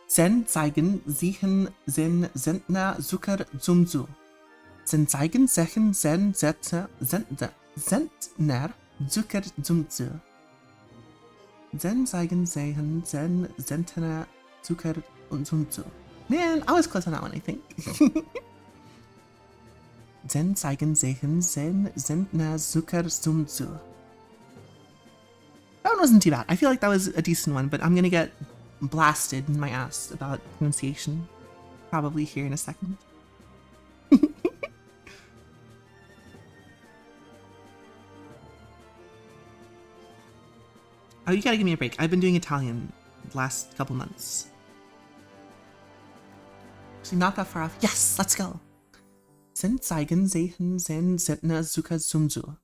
zeigen, sichen, zentner, zucker, zumzu. Zeigen, sechen, zentner, zucker, zumzu. Zeigen, sehen, zentner, zucker, und zumzu. Man, I was close on that one, I think. Zeigen, sehen, zentner, zucker, zumzu. That one wasn't too bad. I feel like that was a decent one, but I'm gonna get blasted in my ass about pronunciation probably here in a second. Oh, you gotta give me a break. I've been doing Italian the last couple months. Actually, not that far off. Yes, let's go. Sen zeigen sehen sen setna zuka sumzu.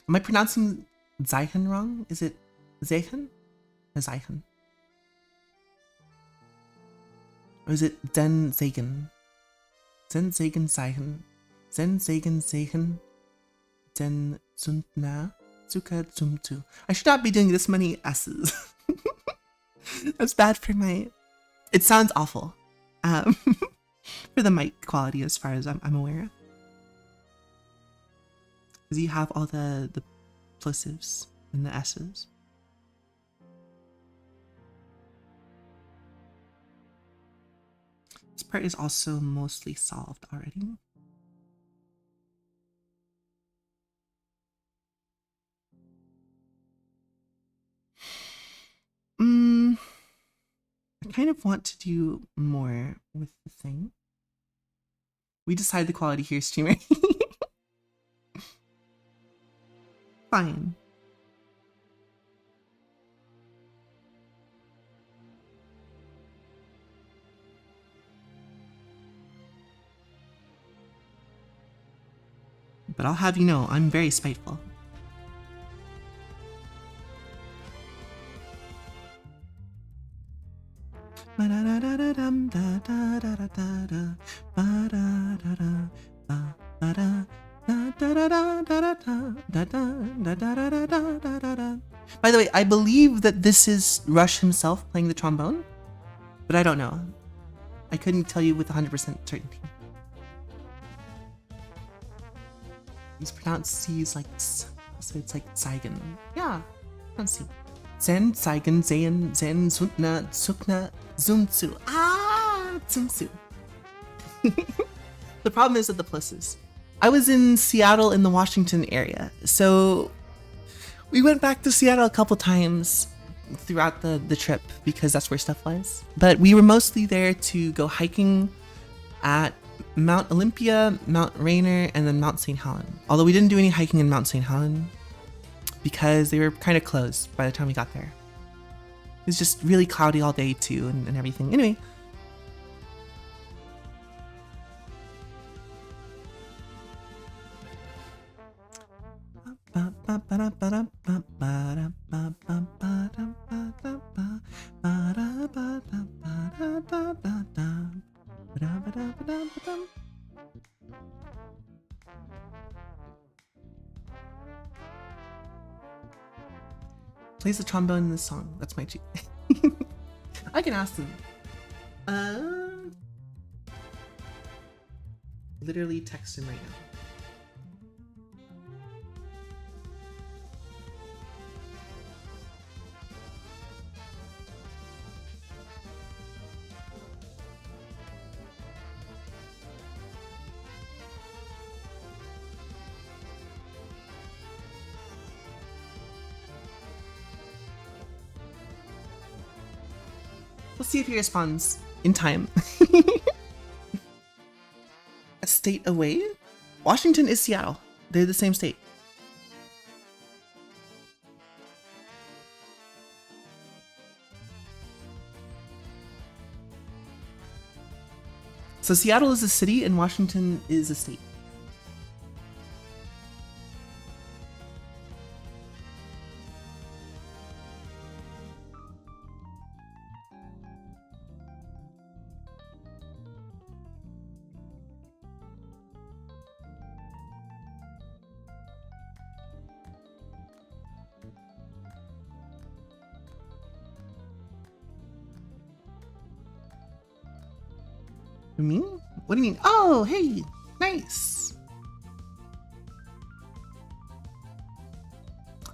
Am I pronouncing Zeichen wrong? Is it Zeichen or Zeichen? Or is it Den Segen? Zen Segen Zeichen. Zen Segen Zeichen. Den Zundna Zuka Zumtu. I should not be doing this many S's. That's bad for my... It sounds awful. For the mic quality as far as I'm aware. Because you have all the plosives and the S's. This part is also mostly solved already. I kind of want to do more with the thing. We decide the quality here, streamer. Fine. But I'll have you know, I'm very spiteful. By the way, I believe that this is Rush himself playing the trombone, but I don't know. I couldn't tell you with 100% certainty. It's pronounced C's like S, so it's like Zeigen. Yeah, pronounced C. Zen, Zeigen, Zen, Zen, Zutna, Zukna, Zumzu. Ah, Zumzu. The problem is with the pluses. I was in Seattle in the Washington area, so we went back to Seattle a couple times throughout the trip because that's where stuff was. But we were mostly there to go hiking at Mount Olympia, Mount Rainier, and then Mount St. Helens. Although we didn't do any hiking in Mount St. Helens because they were kind of closed by the time we got there. It was just really cloudy all day too and everything. Anyway. Plays the trombone in this song. That's my cheat. I can ask them. Literally text him right now. We'll see if he responds in time. A state away? Washington is Seattle. They're the same state. So Seattle is a city and Washington is a state. Me? What do you mean? Oh, hey, nice.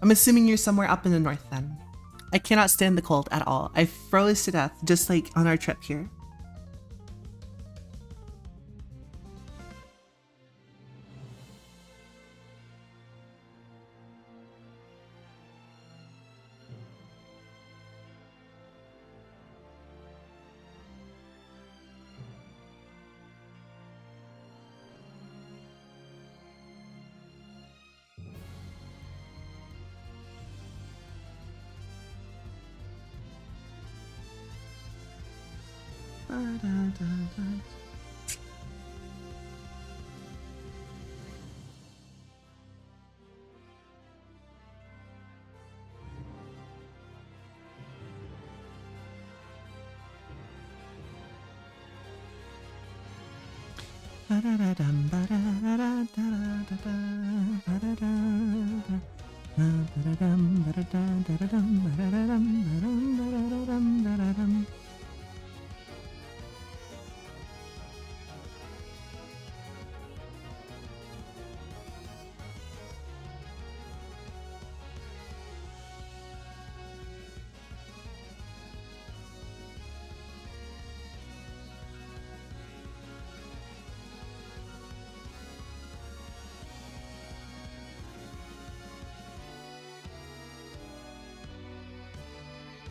I'm assuming you're somewhere up in the north then. I cannot stand the cold at all. I froze to death just like on our trip here.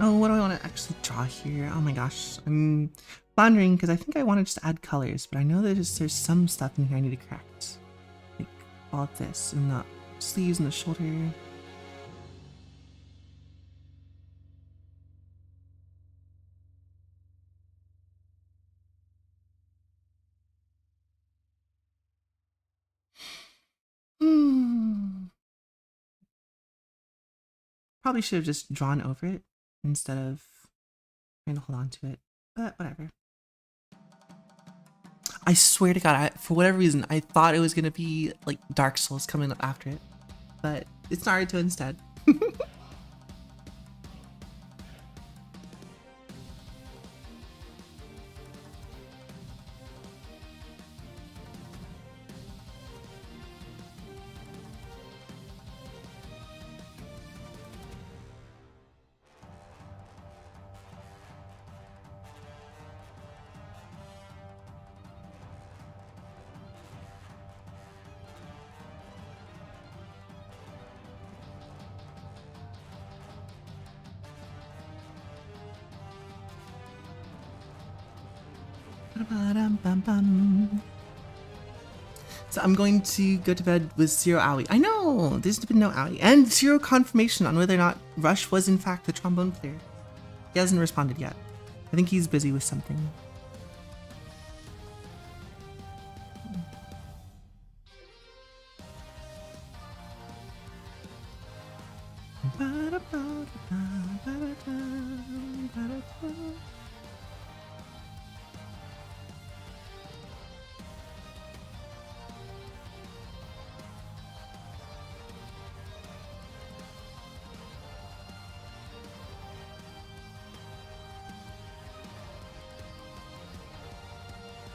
Oh, what do I want to actually draw here? Oh my gosh, I'm floundering because I think I want to just add colors, but I know there's some stuff in here I need to correct. Like all of this and the sleeves and the shoulder. Probably should have just drawn over it instead of trying to hold on to it, but whatever. I swear to God, for whatever reason, I thought it was gonna be like Dark Souls coming up after it, but it's Naruto instead. So I'm going to go to bed with zero owie. I know, there's been no owie. And zero confirmation on whether or not Rush was in fact the trombone player. He hasn't responded yet. I think he's busy with something.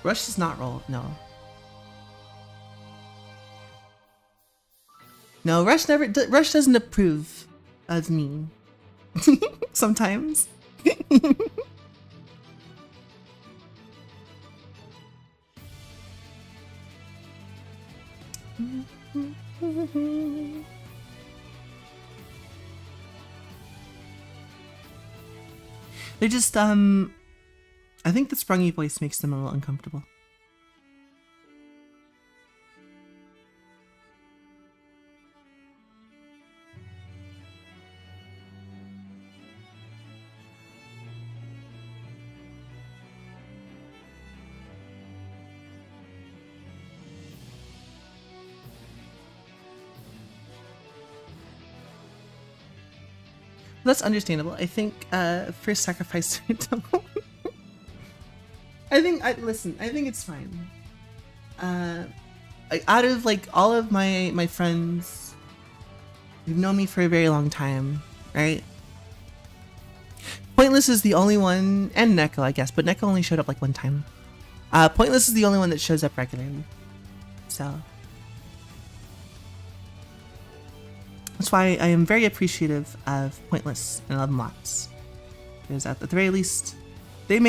Rush does not roll, no. No, Rush doesn't approve of me. Sometimes. They're just, I think the sprungy voice makes them a little uncomfortable. That's understandable. I think first sacrifice I think it's fine. Out of like all of my friends who've known me for a very long time, right? Pointless is the only one, and Neko, I guess, but Neko only showed up like one time. Pointless is the only one that shows up regularly. So that's why I am very appreciative of Pointless and love them lots. Because at the very least, they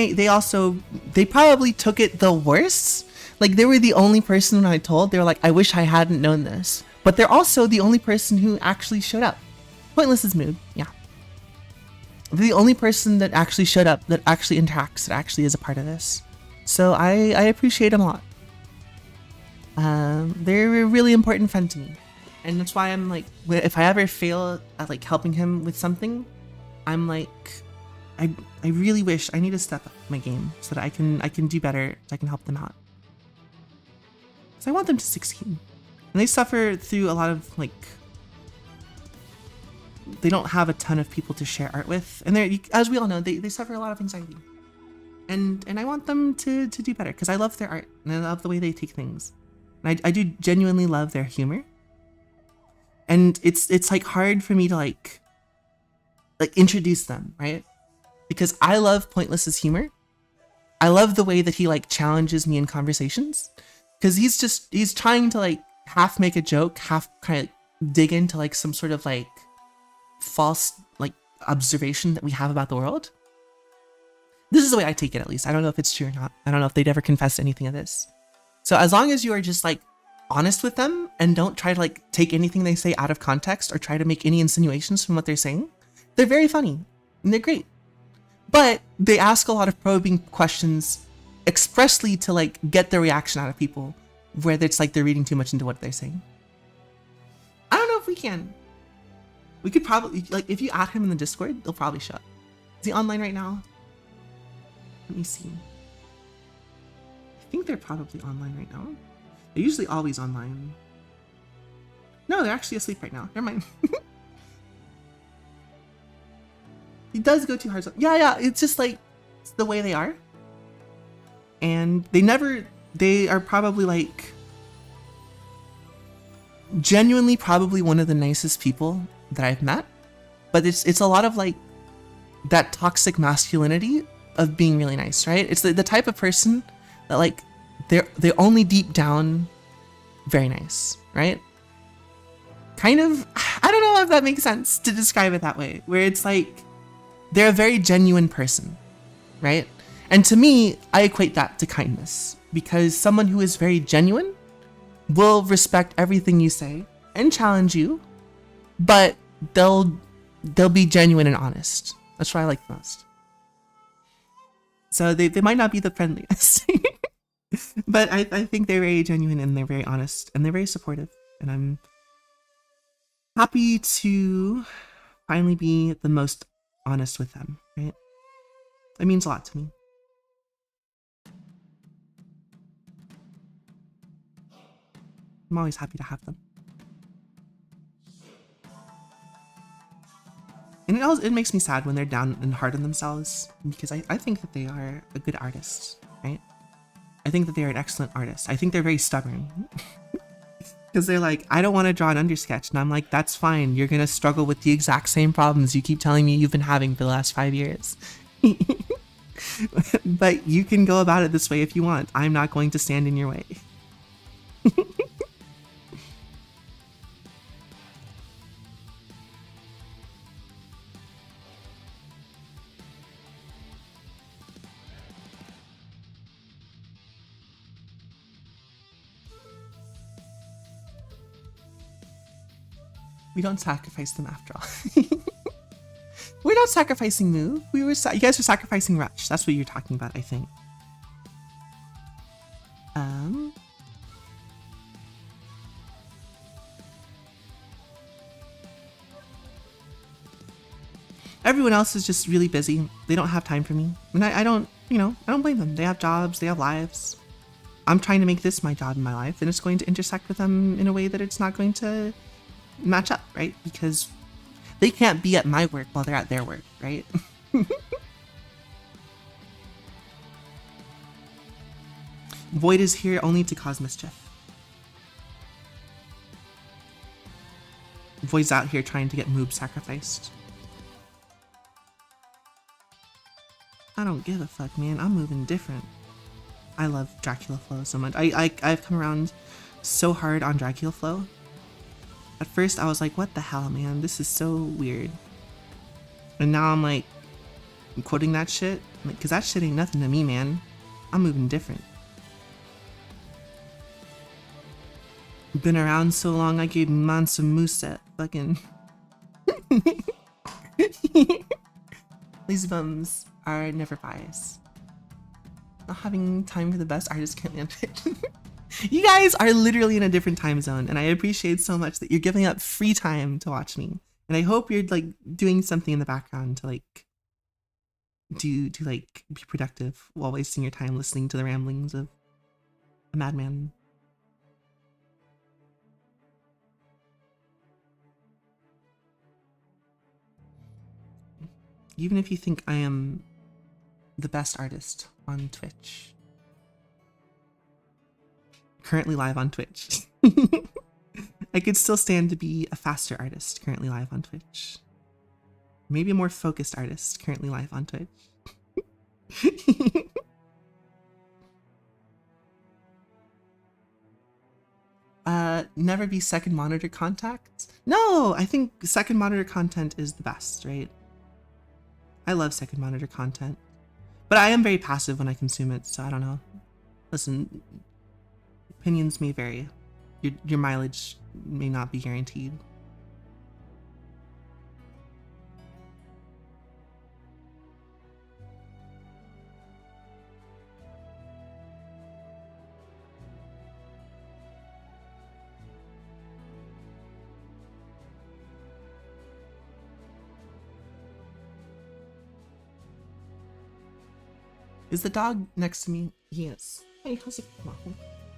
probably took it the worst. Like they were the only person when I told, they were like, I wish I hadn't known this. But they're also the only person who actually showed up. Pointless's mood, yeah. They're the only person that actually showed up, that actually interacts, that actually is a part of this. So I appreciate them a lot. They're a really important friend to me. And that's why I'm like, if I ever fail at like helping him with something, I'm like, I really wish I need to step up my game so that I can do better, so I can help them out. So I want them to succeed. And they suffer through a lot of like, they don't have a ton of people to share art with, and they're, as we all know, they suffer a lot of anxiety. And I want them to do better because I love their art and I love the way they take things. And I do genuinely love their humor. And it's like hard for me to like introduce them, right? Because I love Pointless's humor. I love the way that he like challenges me in conversations, because he's trying to like half make a joke, half kind of dig into like some sort of like false like observation that we have about the world. This is the way I take it, at least. I don't know if it's true or not. I don't know if they'd ever confess to anything of this. So as long as you are just like honest with them and don't try to like take anything they say out of context or try to make any insinuations from what they're saying, they're very funny and they're great. But they ask a lot of probing questions expressly to like get the reaction out of people, where it's like they're reading too much into what they're saying. I don't know if we can. We could probably, like, if you add him in the Discord, they'll probably show up. Is he online right now? Let me see. I think they're probably online right now. They're usually always online. No, they're actually asleep right now. Never mind. He does go too hard. Yeah, it's just like, it's the way they are. And they are probably like, genuinely probably one of the nicest people that I've met. But it's a lot of like, that toxic masculinity of being really nice, right? It's the type of person that like, they're only deep down very nice, right? Kind of, I don't know if that makes sense to describe it that way, where it's like, they're a very genuine person, right? And to me, I equate that to kindness, because someone who is very genuine will respect everything you say and challenge you, but they'll be genuine and honest. That's what I like most. So they might not be the friendliest, but I think they're very genuine and they're very honest and they're very supportive. And I'm happy to finally be the most honest with them, right? It means a lot to me. I'm always happy to have them. And it makes me sad when they're down and hard on themselves, because I think that they are a good artist, right? I think that they are an excellent artist. I think they're very stubborn. Because they're like, I don't want to draw an undersketch. And I'm like, that's fine. You're going to struggle with the exact same problems you keep telling me you've been having for the last 5 years. But you can go about it this way if you want. I'm not going to stand in your way. We don't sacrifice them after all. We're not sacrificing Moo. You guys were sacrificing Rush. That's what you're talking about, I think. Everyone else is just really busy. They don't have time for me. And I don't blame them. They have jobs, they have lives. I'm trying to make this my job in my life, and it's going to intersect with them in a way that it's not going to match up, right? Because they can't be at my work while they're at their work, right? Void is here only to cause mischief. Void's out here trying to get Moob sacrificed. I don't give a fuck, man. I'm moving different. I love Dracula Flow so much. I've come around so hard on Dracula Flow. At first I was like, what the hell, man? This is so weird. And now I'm like, I'm quoting that shit. Like, cause that shit ain't nothing to me, man. I'm moving different. Been around so long, I gave Mansa Musa fucking... These bums are never biased. Not having time for the best artist can't land it. You guys are literally in a different time zone, and I appreciate so much that you're giving up free time to watch me. And I hope you're like doing something in the background to like to like be productive while wasting your time listening to the ramblings of a madman. Even if you think I am the best artist on Twitch, currently live on Twitch, I could still stand to be a faster artist currently live on Twitch. Maybe a more focused artist currently live on Twitch. Never be second monitor contact. No, I think second monitor content is the best, right? I love second monitor content, but I am very passive when I consume it, so I don't know. Listen, opinions may vary. Your mileage may not be guaranteed. Is the dog next to me? Yes. Hey, how's it going?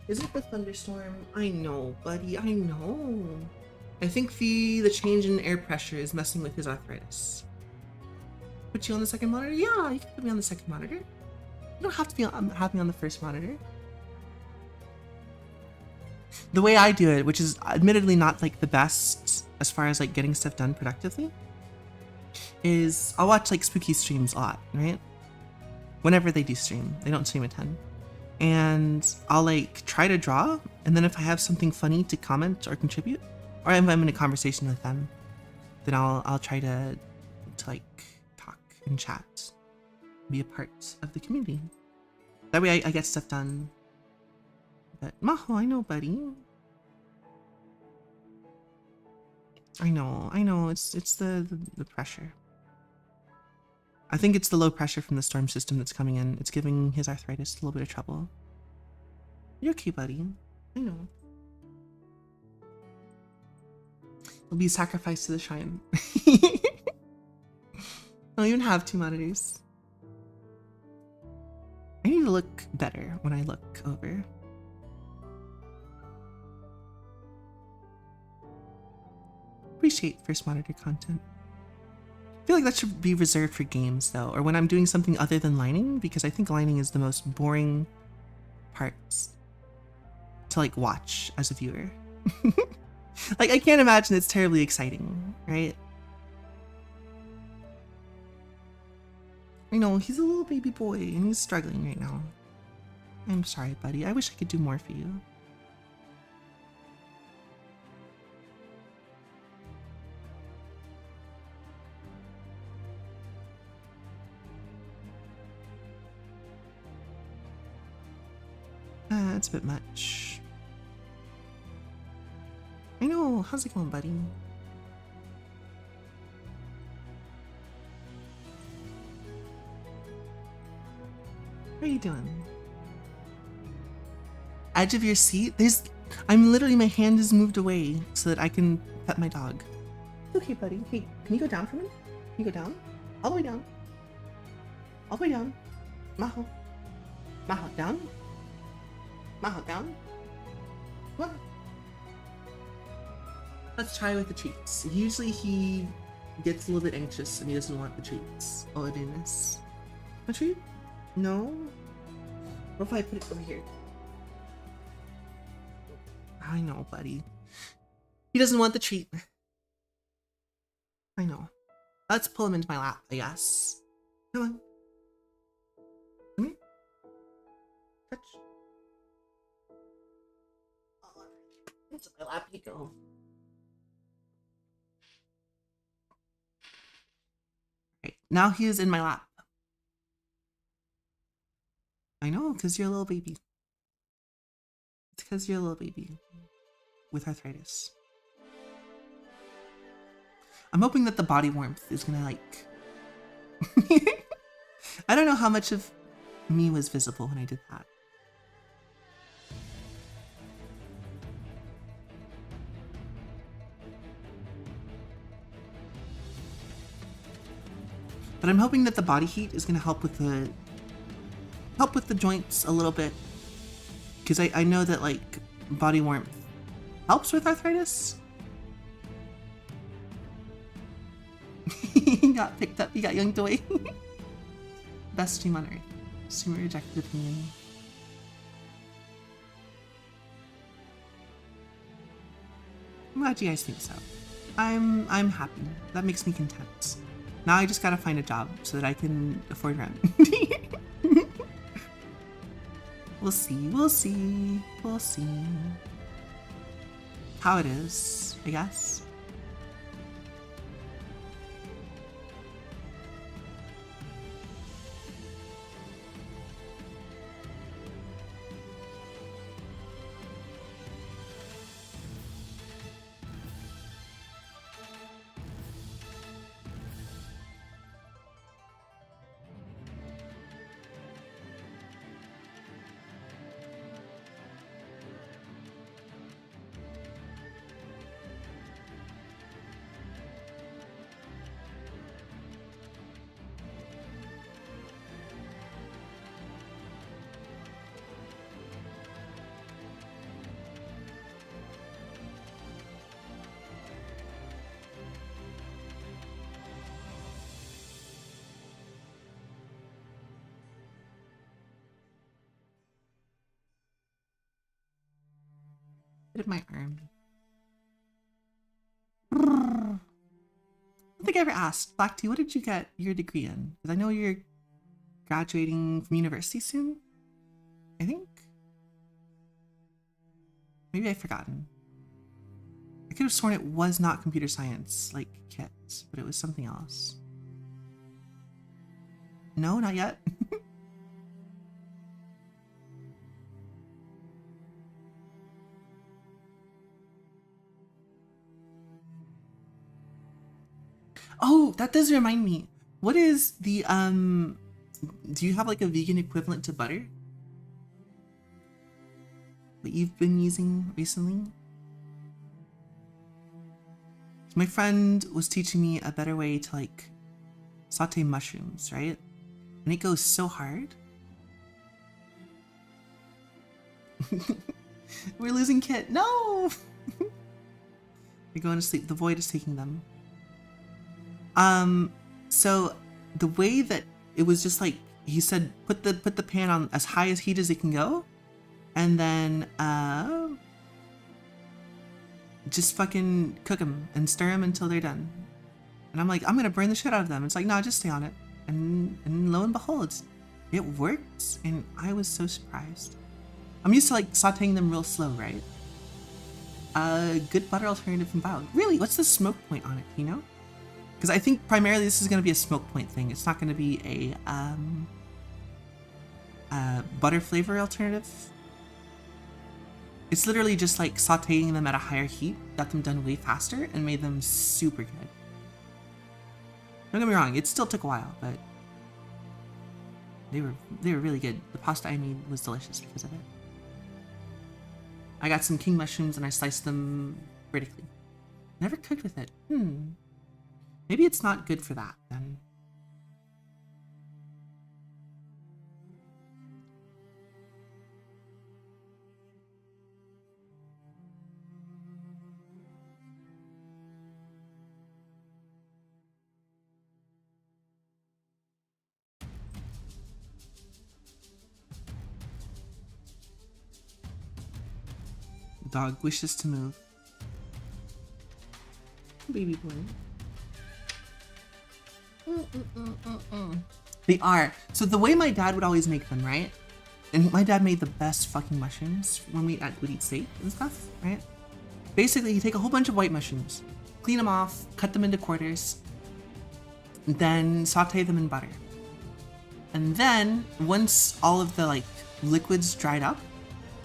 Is it the thunderstorm? I know, buddy, I know. I think the change in air pressure is messing with his arthritis. Put you on the second monitor? Yeah, you can put me on the second monitor. You don't have to have me on the first monitor. The way I do it, which is admittedly not like the best as far as like getting stuff done productively, is I'll watch like spooky streams a lot, right? Whenever they do stream, they don't stream a ton. And I'll like try to draw, and then if I have something funny to comment or contribute, or if I'm in a conversation with them, then I'll try to like talk and chat, be a part of the community. That way I get stuff done. But Maho, I know, buddy. I know, it's the pressure. I think it's the low pressure from the storm system that's coming in. It's giving his arthritis a little bit of trouble. You're okay, buddy. I know. It'll be sacrificed to the shrine. I don't even have 2 monitors. I need to look better when I look over. Appreciate first monitor content. I feel like that should be reserved for games though, or when I'm doing something other than lining, because I think lining is the most boring parts to like watch as a viewer. Like I can't imagine it's terribly exciting, right? I know, he's a little baby boy and he's struggling right now. I'm sorry, buddy. I wish I could do more for you. That's a bit much. I know. How's it going, buddy? How are you doing? Edge of your seat? I'm literally, my hand is moved away so that I can pet my dog. It's okay, buddy. Hey, can you go down for me? Can you go down? All the way down. All the way down. Maho. Maho, down. Maho, down. What? Let's try with the treats. Usually he gets a little bit anxious and he doesn't want the treats. Oh, goodness. A treat? No? What if I put it over here? I know, buddy. He doesn't want the treat. I know. Let's pull him into my lap, I guess. Come on. Come here. Touch. Oh, into my lap you go. Right, now he is in my lap. I know, because you're a little baby. It's because you're a little baby with arthritis. I'm hoping that the body warmth is gonna like... I don't know how much of me was visible when I did that. But I'm hoping that the body heat is gonna help with the joints a little bit. Because I know that like body warmth helps with arthritis. He got picked up, he got yanked away. Best stream on earth. Streamer rejected opinion. I'm glad you guys think so. I'm happy. That makes me content. Now I just gotta find a job so that I can afford rent. We'll see, we'll see, we'll see. How it is, I guess. Bit of my arm. I don't think I ever asked, Black Tea, what did you get your degree in? Because I know you're graduating from university soon, I think? Maybe I've forgotten. I could have sworn it was not computer science, like Kit, but it was something else. No, not yet. Oh, that does remind me. What is the, do you have like a vegan equivalent to butter that you've been using recently? My friend was teaching me a better way to like saute mushrooms, right? And it goes so hard. We're losing Kit. No! They're going to sleep. The void is taking them. So the way that it was just like, he said, put the pan on as high as heat as it can go. And then, just fucking cook them and stir them until they're done. And I'm like, I'm gonna burn the shit out of them. It's like, no, just stay on it. And lo and behold, it worked. And I was so surprised. I'm used to like sauteing them real slow, right? Good butter alternative from Bio. Really, what's the smoke point on it, you know? Because I think primarily this is gonna be a smoke point thing. It's not gonna be a butter flavor alternative. It's literally just like sauteing them at a higher heat, got them done way faster, and made them super good. Don't get me wrong, it still took a while, but they were really good. The pasta I made was delicious because of it. I got some king mushrooms and I sliced them vertically. Never cooked with it. Maybe it's not good for that then. Dog wishes to move. Baby boy. They are. So the way my dad would always make them, right? And my dad made the best fucking mushrooms when we would eat steak and stuff, right? Basically, you take a whole bunch of white mushrooms, clean them off, cut them into quarters, then saute them in butter. And then once all of the like liquids dried up,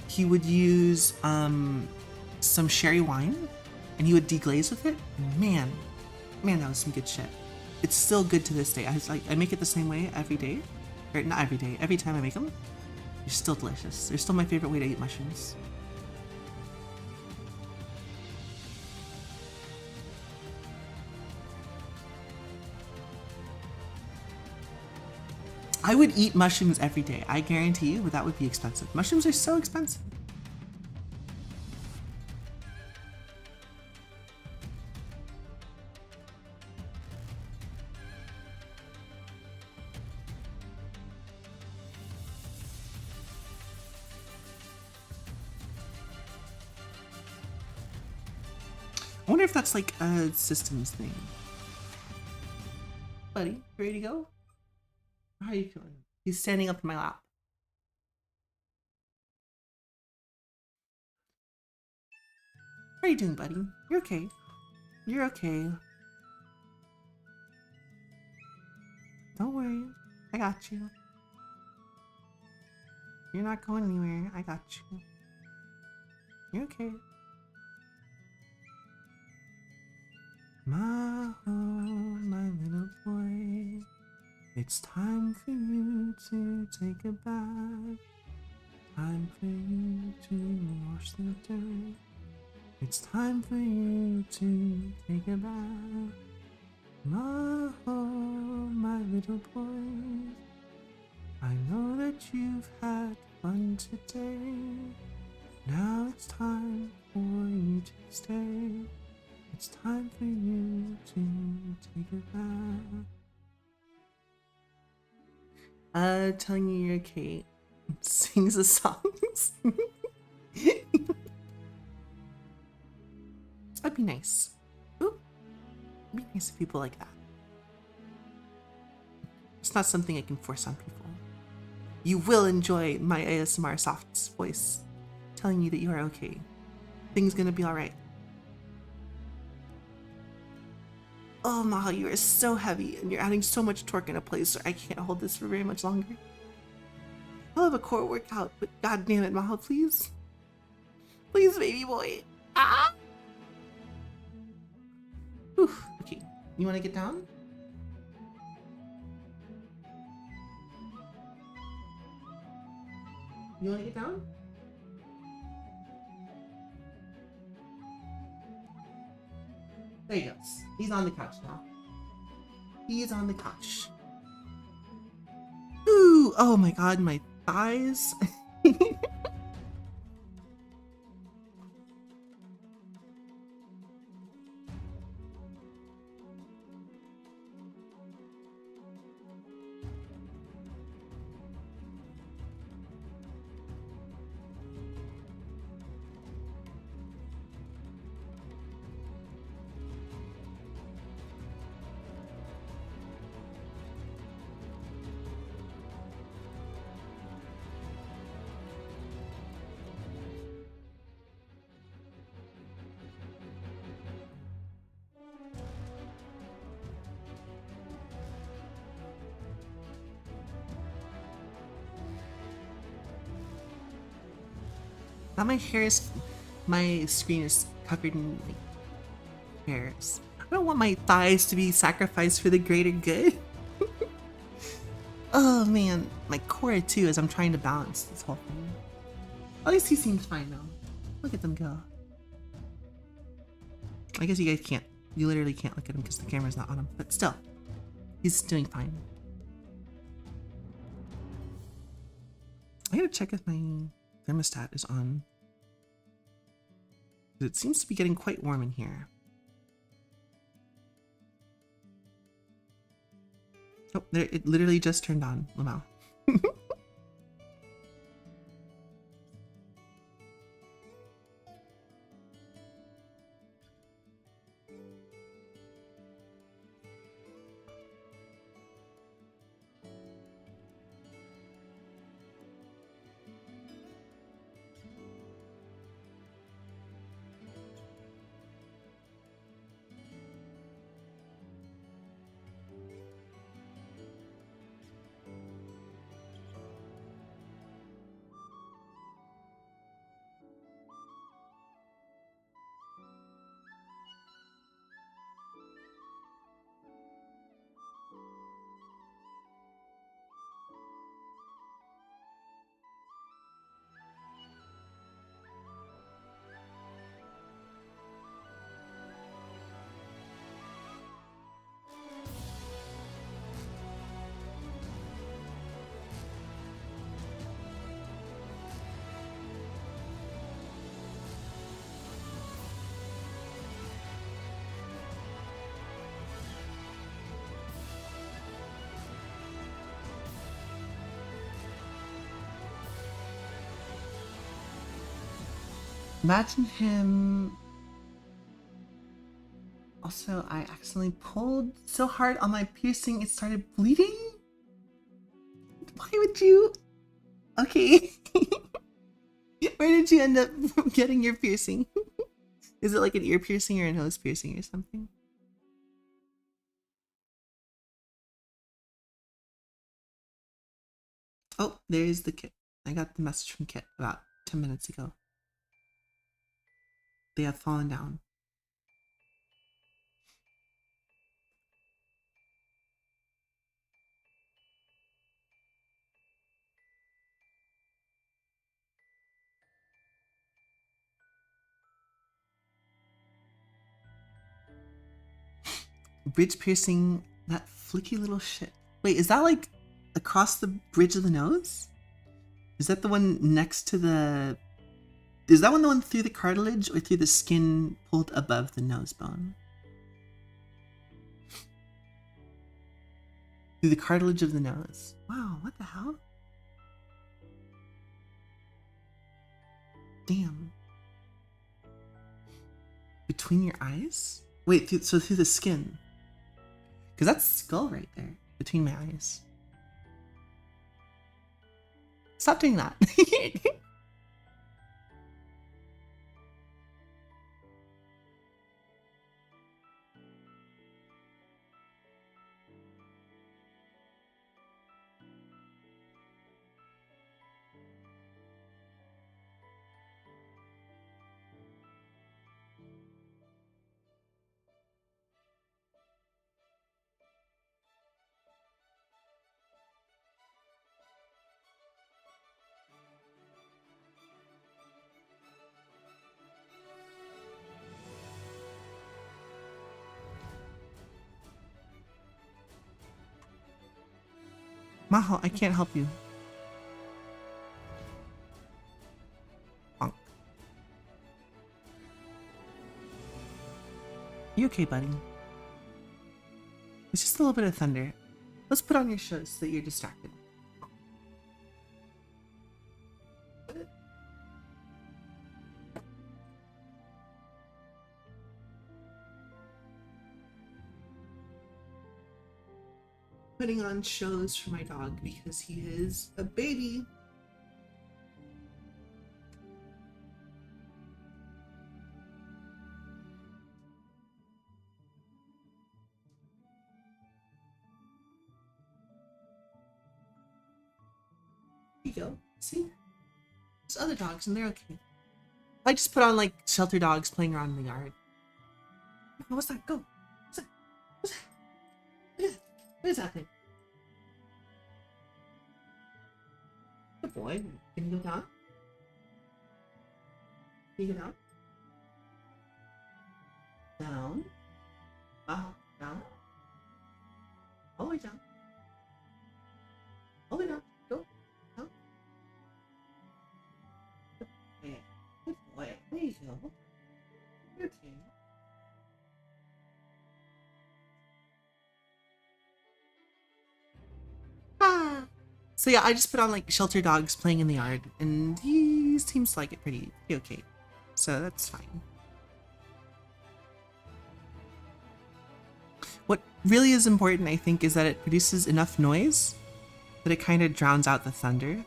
he would use some sherry wine and he would deglaze with it. Man, that was some good shit. It's still good to this day. I make it the same way every day. Or not every day, every time I make them. They're still delicious. They're still my favorite way to eat mushrooms. I would eat mushrooms every day. I guarantee you, but that would be expensive. Mushrooms are so expensive. I wonder if that's like a systems thing. Buddy, you ready to go? How are you feeling? He's standing up in my lap. How are you doing, buddy? You're okay. You're okay. Don't worry. I got you. You're not going anywhere. I got you. You're okay. My home, my little boy. It's time for you to take a bath. Time for you to wash the dirt. It's time for you to take a bath. My home, my little boy. I know that you've had fun today. Now it's time for you to stay. It's time for you to take a bath. Telling you you're okay. Sings the songs. That'd be nice. Ooh. It'd be nice if people like that. It's not something I can force on people. You will enjoy my ASMR soft voice telling you that you are okay. Things gonna be alright. Oh, Maha, you are so heavy and you're adding so much torque in a place where I can't hold this for very much longer. I'll have a core workout, but god damn it, Maha, please. Please, baby boy. Ah! Whew. Okay, you wanna get down? You wanna get down? There he goes. He's on the couch now. He's on the couch. Ooh, oh my god, my thighs. Now my screen is covered in like hairs. I don't want my thighs to be sacrificed for the greater good. Oh man, my core too, as I'm trying to balance this whole thing. At least he seems fine now. Look at them go. I guess you guys can't. You literally can't look at him because the camera's not on him. But still, he's doing fine. I gotta check if my thermostat is on. It seems to be getting quite warm in here. Oh, there, it literally just turned on, Lamau. Imagine him. Also, I accidentally pulled so hard on my piercing it started bleeding? Why would you? Okay. Where did you end up getting your piercing? Is it like an ear piercing or a nose piercing or something? Oh, there's the kit. I got the message from Kit about 10 minutes ago. They have fallen down. Bridge piercing, that flicky little shit. Wait, is that like across the bridge of the nose? Is that the one next to the... Is that one the one through the cartilage or through the skin pulled above the nose bone? Through the cartilage of the nose. Wow, what the hell? Damn. Between your eyes? Wait, so through the skin? Because that's skull right there, between my eyes. Stop doing that. Maho, I can't help you. Bonk. You okay, buddy? It's just a little bit of thunder. Let's put on your shoes so that you're distracted. Putting on shows for my dog because he is a baby. There you go. See? There's other dogs and they're okay. I just put on like shelter dogs playing around in the yard. What's that? Go. What's that? What's that? What is that thing? Good boy. Can you go down? Can you go down? Down. Down. All the way down. All the way down. Go. Down. Good boy. Good boy. There you go. You're okay. Ah. So yeah, I just put on like shelter dogs playing in the yard, and he seems to like it pretty okay. So that's fine. What really is important, I think, is that it produces enough noise that it kind of drowns out the thunder.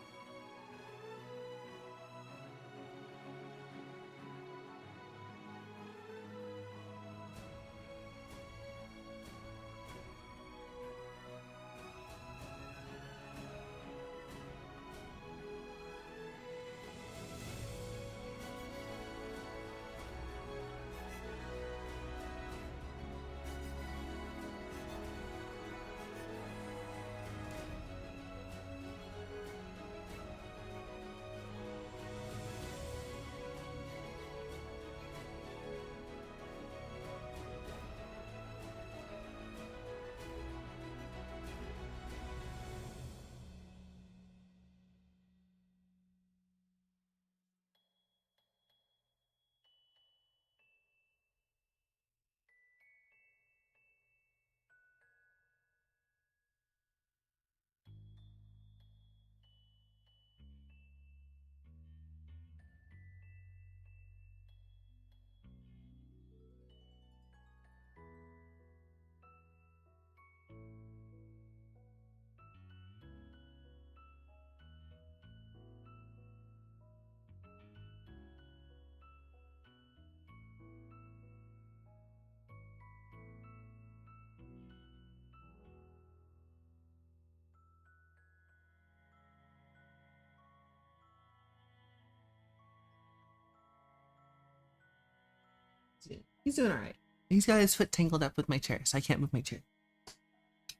doing? He's doing all right. He's got his foot tangled up with my chair, so I can't move my chair.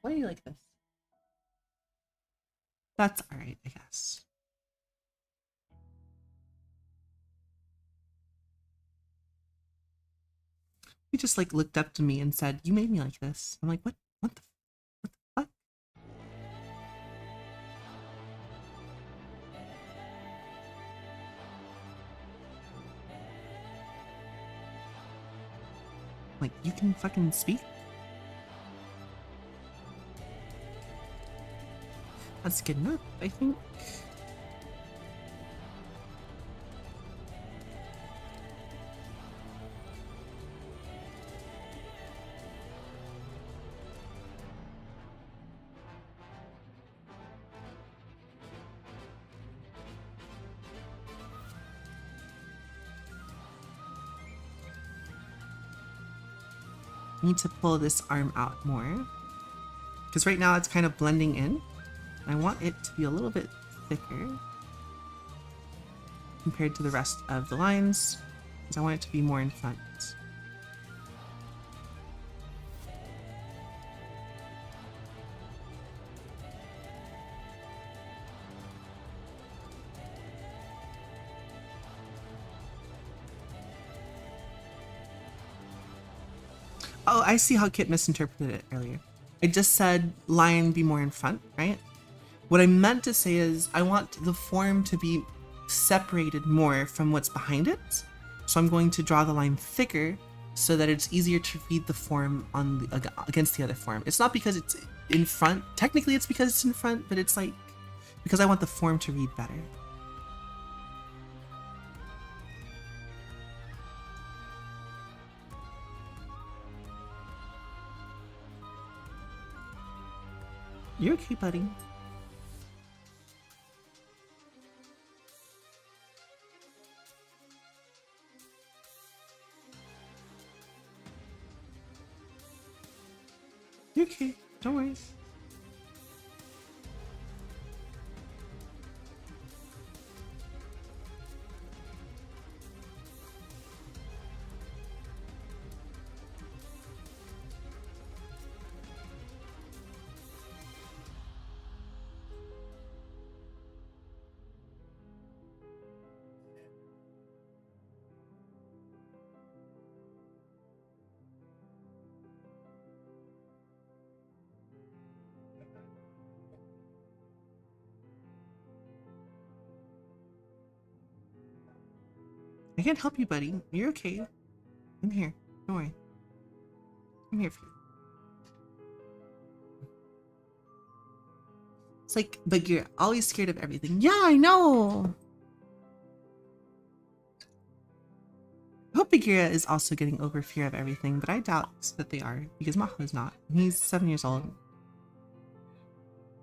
Why do you like this? That's all right, I guess. He just like looked up to me and said, "You made me like this." I'm like, "What? What the fuck?" Like, you can fucking speak? That's good enough, I think. I need to pull this arm out more. Because right now it's kind of blending in. I want it to be a little bit thicker compared to the rest of the lines, because I want it to be more in front. Oh, I see how Kit misinterpreted it earlier. I just said line be more in front, right? What I meant to say is I want the form to be separated more from what's behind it. So I'm going to draw the line thicker so that it's easier to read the form on the, against the other form. It's not because it's in front. Technically it's because it's in front, but it's like because I want the form to read better. You're okay, buddy. You're okay. Don't worry. I can't help you, buddy. You're okay. I'm here. Don't worry. I'm here for you. It's like, but you're always scared of everything. Yeah, I know. I hope Bagheera is also getting over fear of everything, but I doubt that they are, because Maho is not. He's 7 years old.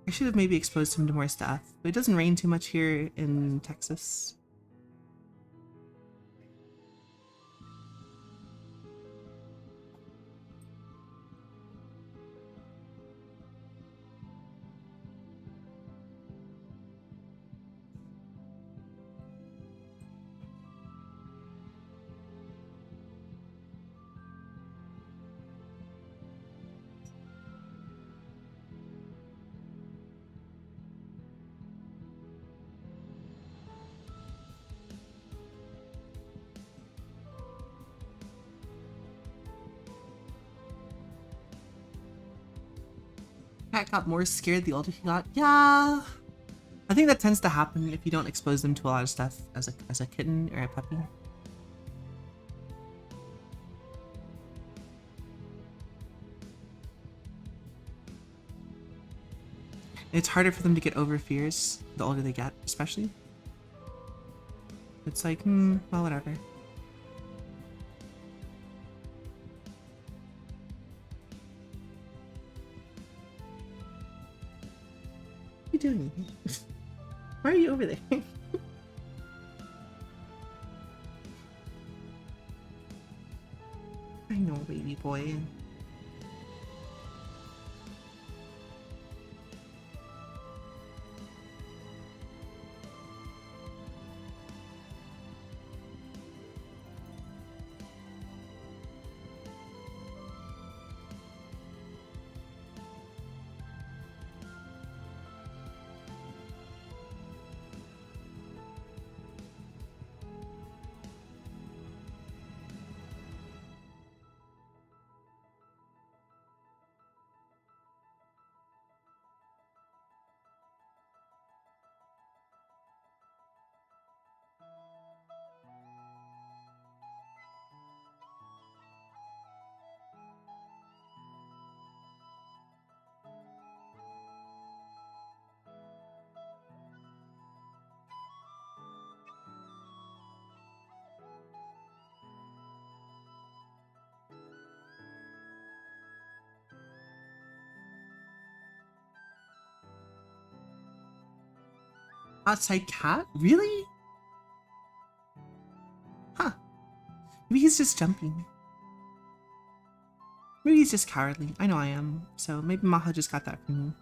I should have maybe exposed him to more stuff, but it doesn't rain too much here in Texas. Cat got more scared the older he got. Yeah, I think that tends to happen if you don't expose them to a lot of stuff as a kitten or a puppy. It's harder for them to get over fears the older they get, especially. It's like, well, whatever. What are you doing? Why are you over there? I know, baby boy. Outside cat? Really? Huh. Maybe he's just jumping. Maybe he's just cowardly. I know I am. So maybe Maha just got that from me.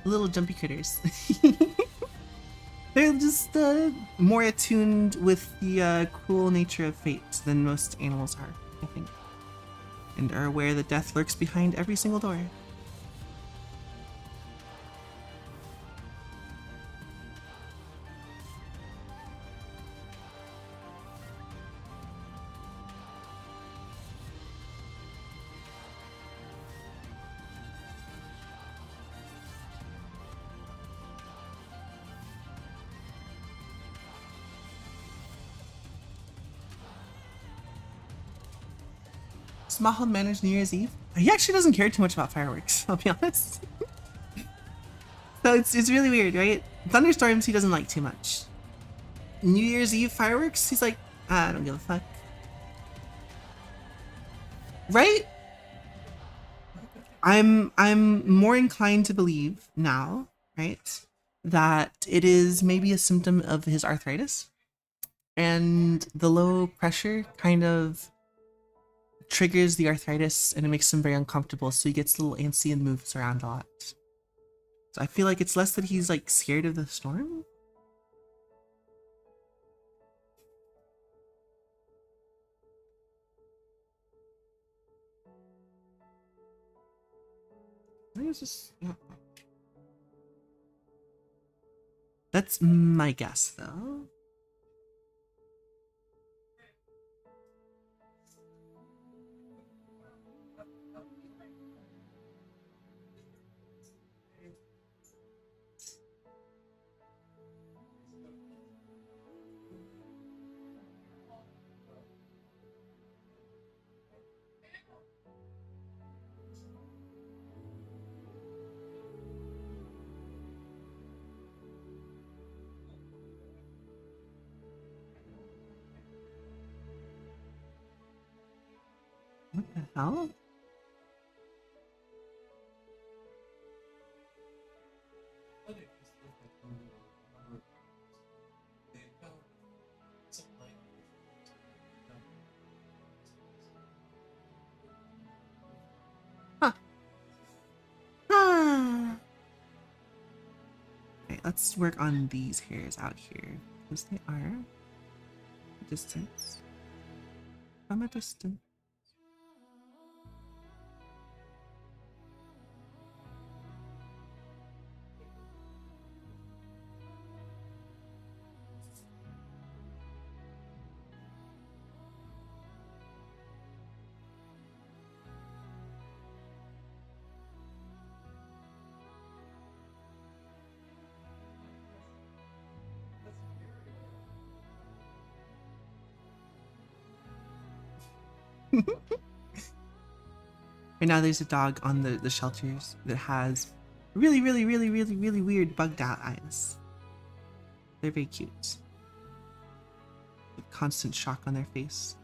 Little jumpy critters. They're just more attuned with the cruel nature of fate than most animals are, I think. And are aware that death lurks behind every single door. Maha managed New Year's Eve? He actually doesn't care too much about fireworks, I'll be honest. So it's really weird, right? Thunderstorms he doesn't like too much. New Year's Eve fireworks, he's like, I don't give a fuck. Right? I'm more inclined to believe now, right, that it is maybe a symptom of his arthritis, and the low pressure kind of triggers the arthritis and it makes him very uncomfortable, so he gets a little antsy and moves around a lot. So I feel like it's less that he's like scared of the storm. I think it's just, yeah. That's my guess though. What the hell? Huh. Ah. Okay, let's work on these hairs out here, because they are a distance. From a distance. Right now there's a dog on the shelters that has really weird bugged out eyes. They're very cute. With constant shock on their face.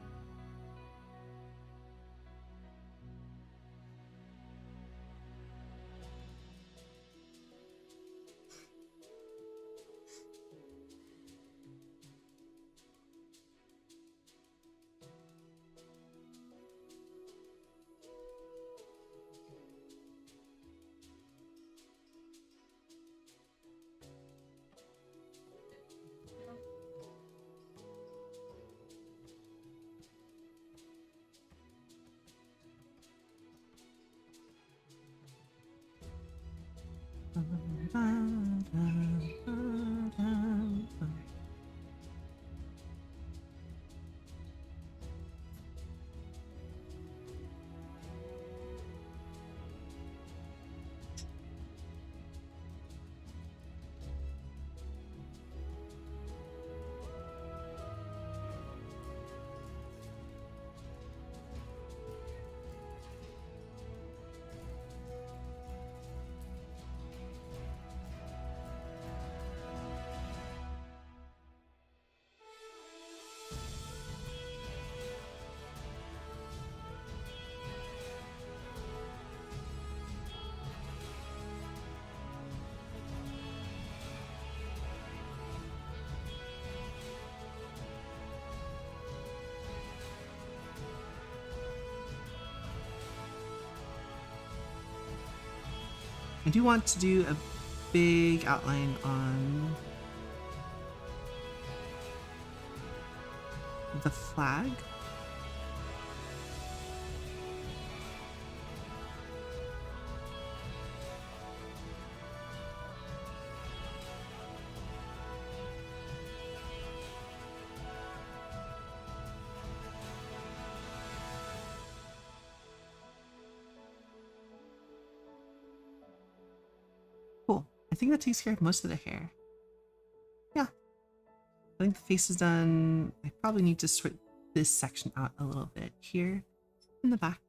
I do want to do a big outline on the flag. Cool. I think that takes care of most of the hair. Yeah. I think the face is done. I probably need to sort this section out a little bit here in the back.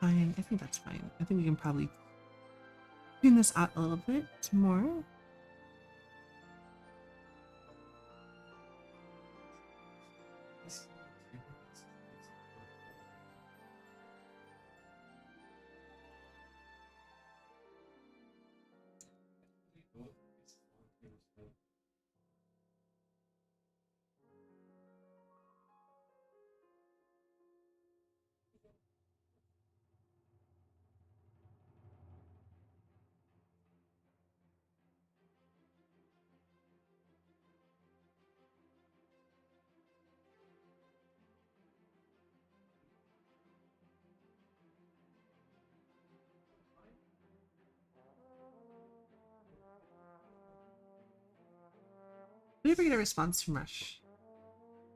Fine. I think that's fine. I think we can probably tune this out a little bit more. Did we ever get a response from Rush?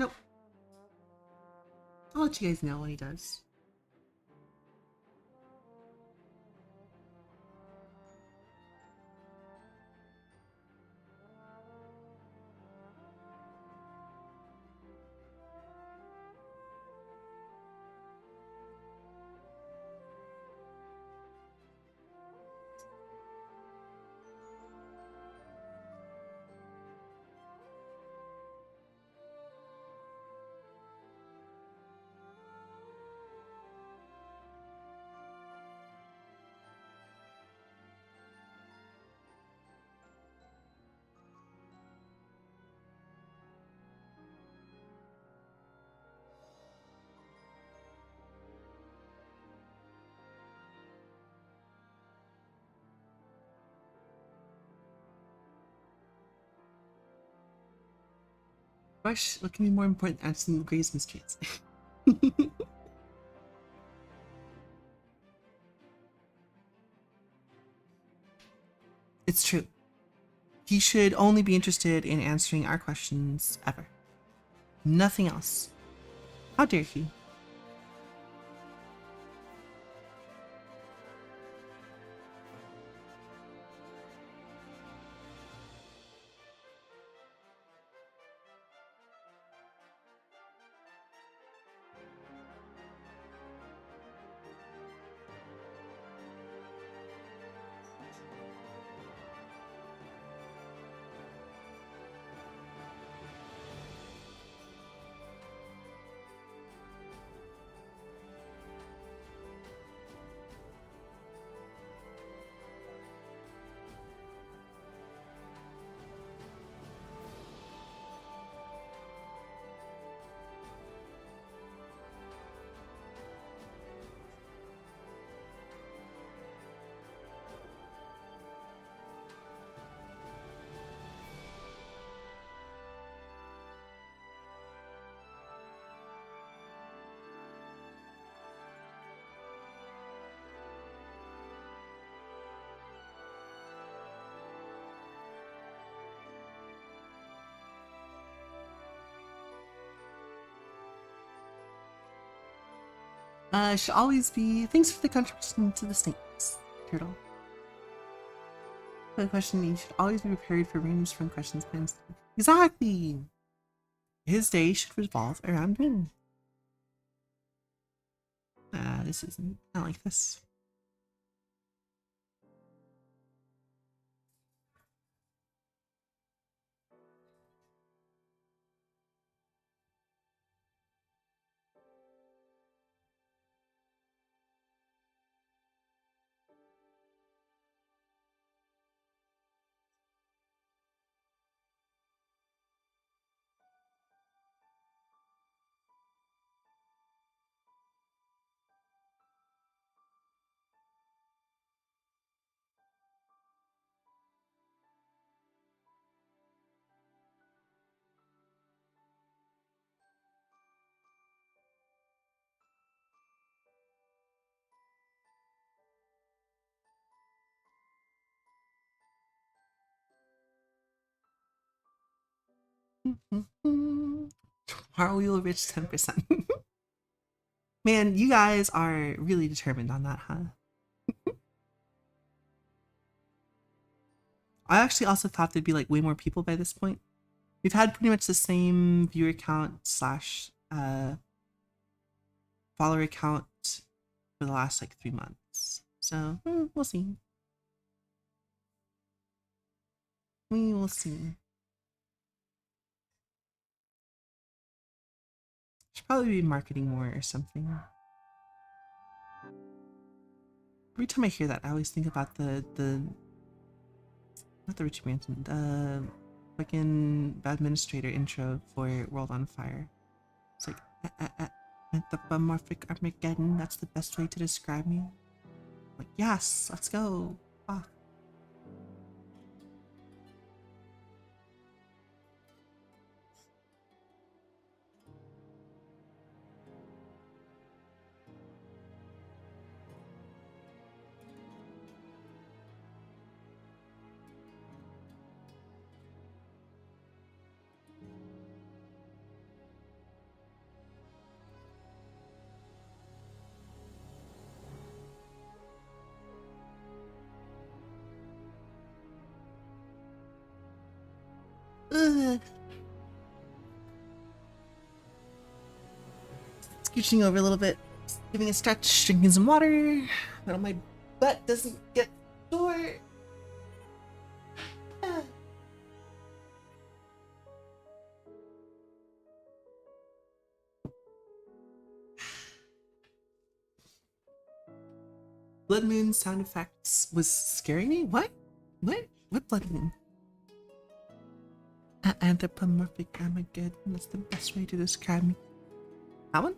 Nope. I'll let you guys know when he does. Rush, what can be more important than answering the greatest mysteries? It's true. He should only be interested in answering our questions ever. Nothing else. How dare he? Should always be. Thanks for the contribution to the snakes, turtle. For the question, you should always be prepared for range from questions plans. Exactly. His day should revolve around me. This isn't. I like this. Tomorrow we will reach 10%. Man, you guys are really determined on that, huh? I actually also thought there'd be like way more people by this point. We've had pretty much the same viewer count slash follower count for the last like 3 months. So we'll see. We will see. Should probably be marketing more or something. Every time I hear that, I always think about the not the Richie Branson, the fucking administrator intro for World on Fire. It's like anthropomorphic Armageddon. That's the best way to describe me. Like yes, let's go. Fuck. Ugh. Scooching over a little bit, giving a stretch, drinking some water. But my butt doesn't get sore. Blood moon sound effects was scaring me? What? What blood moon? Anthropomorphic Armageddon. That's the best way to describe me. That one?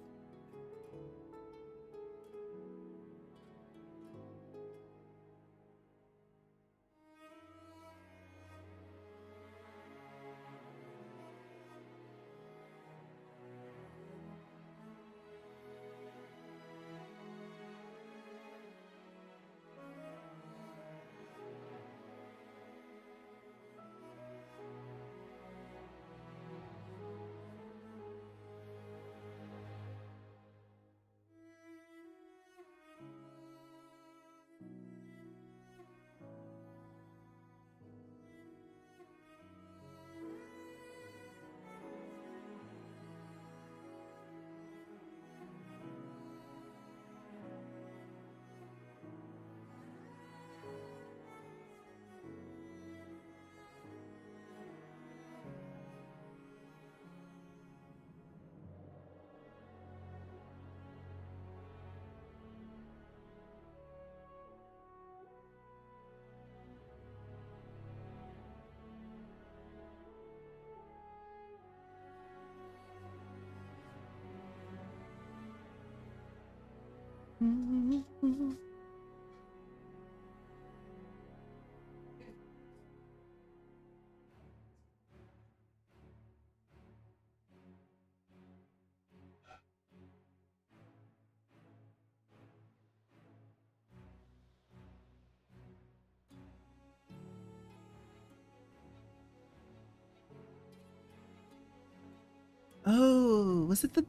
Oh, was it the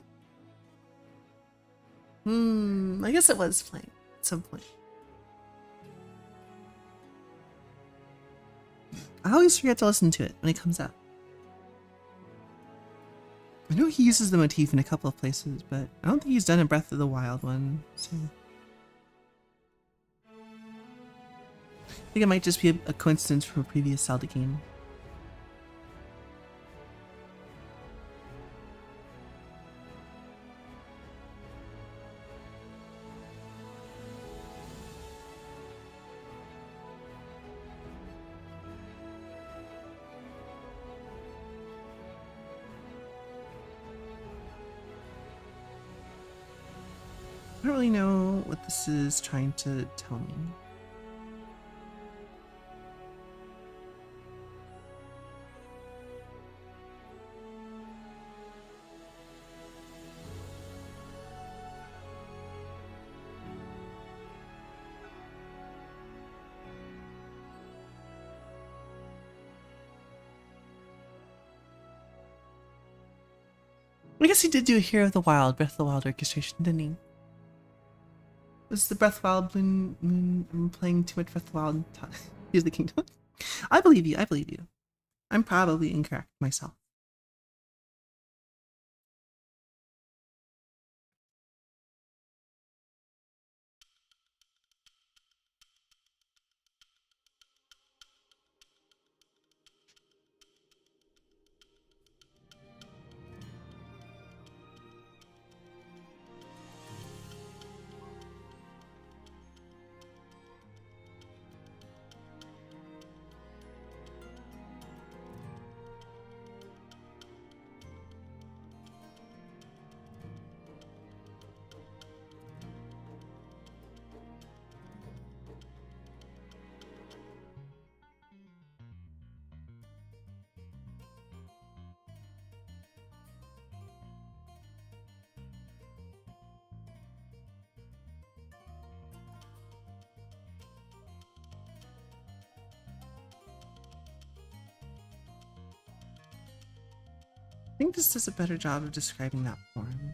I guess it was playing at some point. I always forget to listen to it when it comes out. I know he uses the motif in a couple of places, but I don't think he's done a Breath of the Wild one, so... I think it might just be a coincidence from a previous Zelda game. I don't really know what this is trying to tell me. I guess he did do a Hero of the Wild, Breath of the Wild orchestration, didn't he? Was the Breath of the Wild Moon playing too much Breath of the Wild? Here's the Kingdom. I believe you, I believe you. I'm probably incorrect myself. I think this does a better job of describing that form.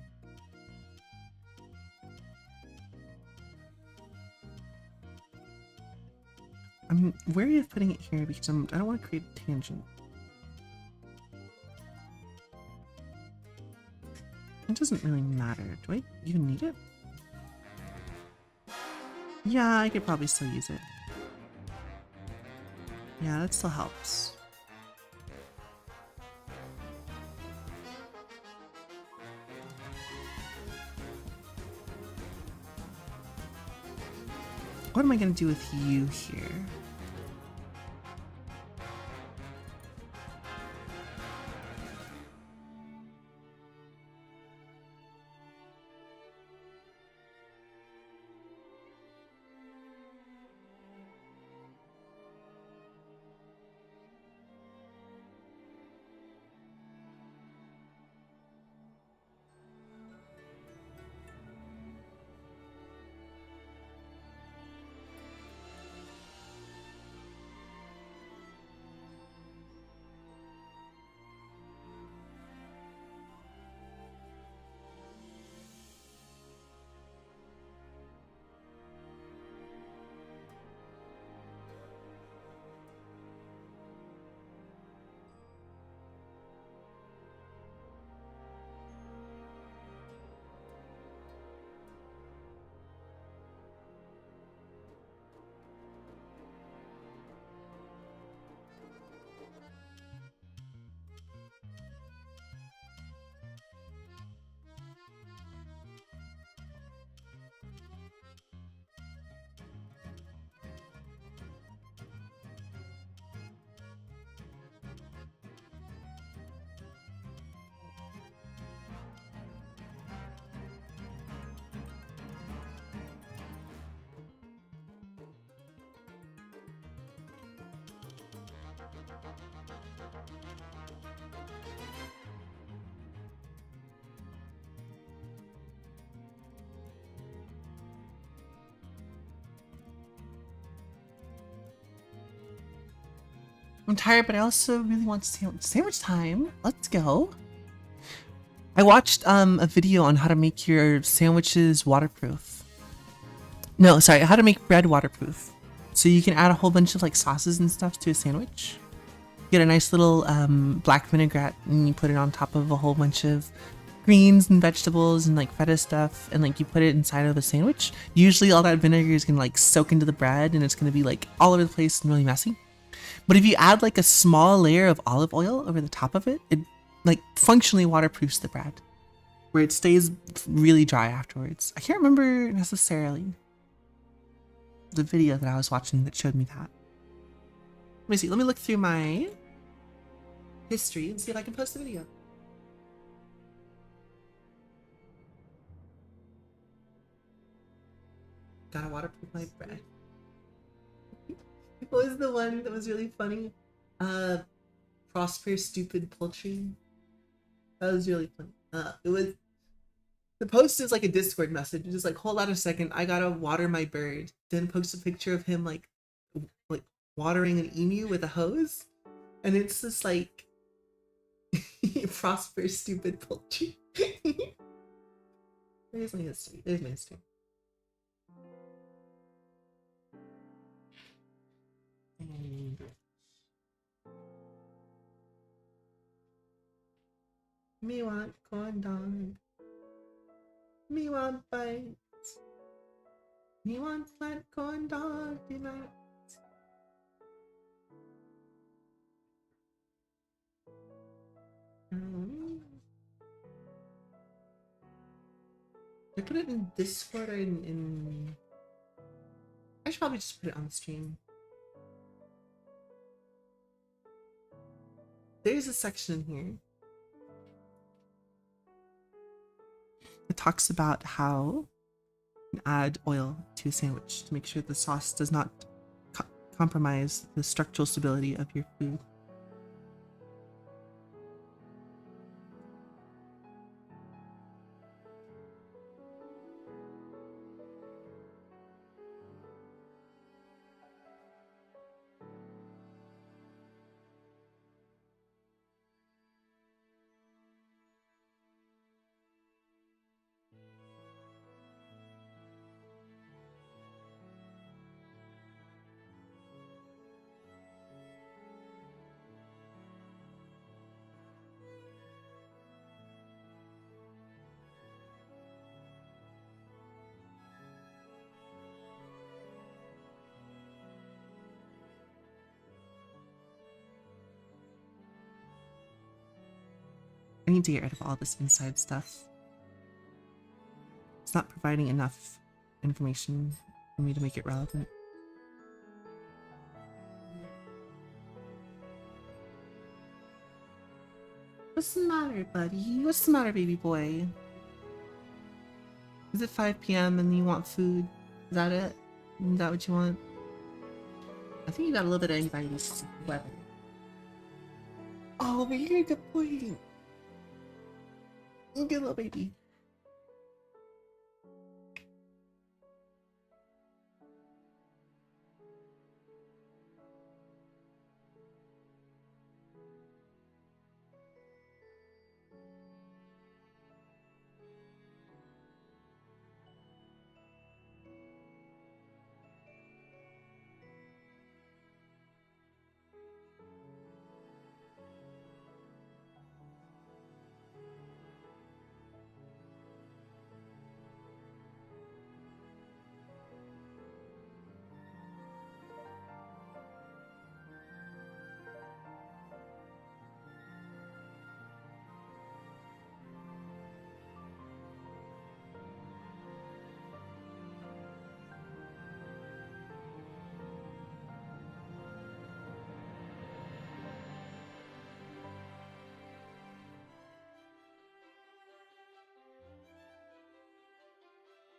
I'm wary of putting it here because I don't want to create a tangent. It doesn't really matter. Do I even need it? Yeah, I could probably still use it. Yeah, that still helps. What am I going to do with you here? I'm tired, but I also really want sandwich time. Let's go. I watched a video on how to make your sandwiches waterproof. No, sorry, how to make bread waterproof. So you can add a whole bunch of like sauces and stuff to a sandwich. Get a nice little black vinaigrette and you put it on top of a whole bunch of greens and vegetables and like feta stuff, and like you put it inside of a sandwich. Usually all that vinegar is gonna like soak into the bread and it's gonna be like all over the place and really messy. But if you add like a small layer of olive oil over the top of it, it like functionally waterproofs the bread, where it stays really dry afterwards. I can't remember necessarily the video that I was watching that showed me that. Let me see, let me look through my history and see if I can post the video. Gotta waterproof my bread. What was the one that was really funny? Prosper Stupid Poultry. That was really funny. It was, the post is like a Discord message. It's just like, hold on a second, I gotta water my bird. Then post a picture of him like watering an emu with a hose. And it's just like, Prosper Stupid Poultry. There's my history. There's my history. Me want corn dog. Me want bites. Me want flat corn dog tonight. I put it in Discord or in... I should probably just put it on the stream. There's a section in here that talks about how you can add oil to a sandwich to make sure the sauce does not compromise the structural stability of your food. I need to get rid of all this inside stuff. It's not providing enough information for me to make it relevant. What's the matter, buddy? What's the matter, baby boy? Is it 5 p.m. and you want food? Is that it? Is that what you want? I think you got a little bit of anxiety. Weather. Oh, but you're a good boy. Good little baby.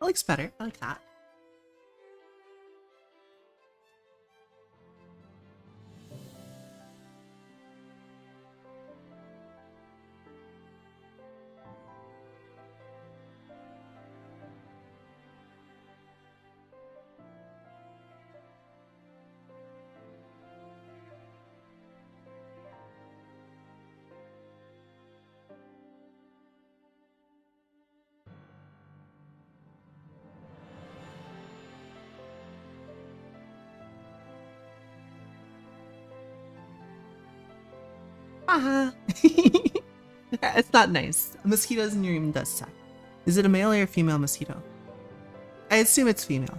That looks better. I like that. Ah. It's not nice. Mosquitoes in your room does suck. Is it a male or a female mosquito? I assume it's female.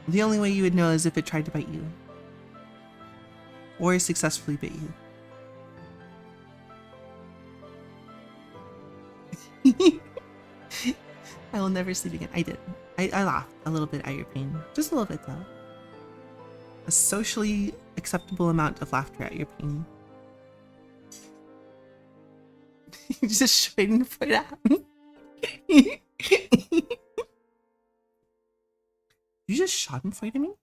The only way you would know is if it tried to bite you. Or successfully bit you. I will never sleep again. I did. I laughed a little bit at your pain. Just a little bit though. A socially acceptable amount of laughter at your pain. Just Schadenfreude. You just Schadenfreude me?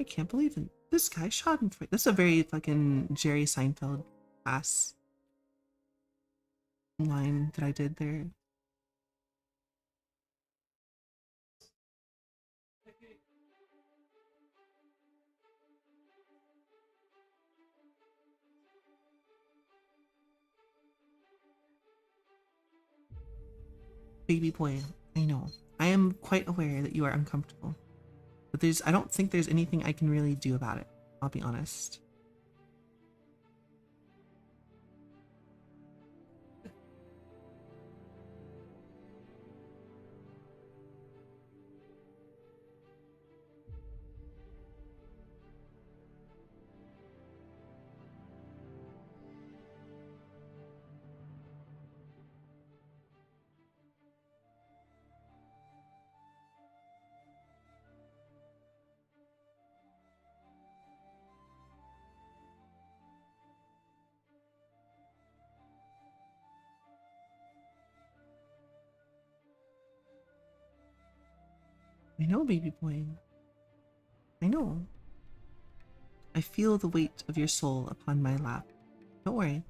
I can't believe it. This guy Schadenfreude. That's a very fucking Jerry Seinfeld ass line that I did there. Baby boy, I know. I am quite aware that you are uncomfortable. But I don't think there's anything I can really do about it. I'll be honest. I know, baby boy. I know. I feel the weight of your soul upon my lap. Don't worry.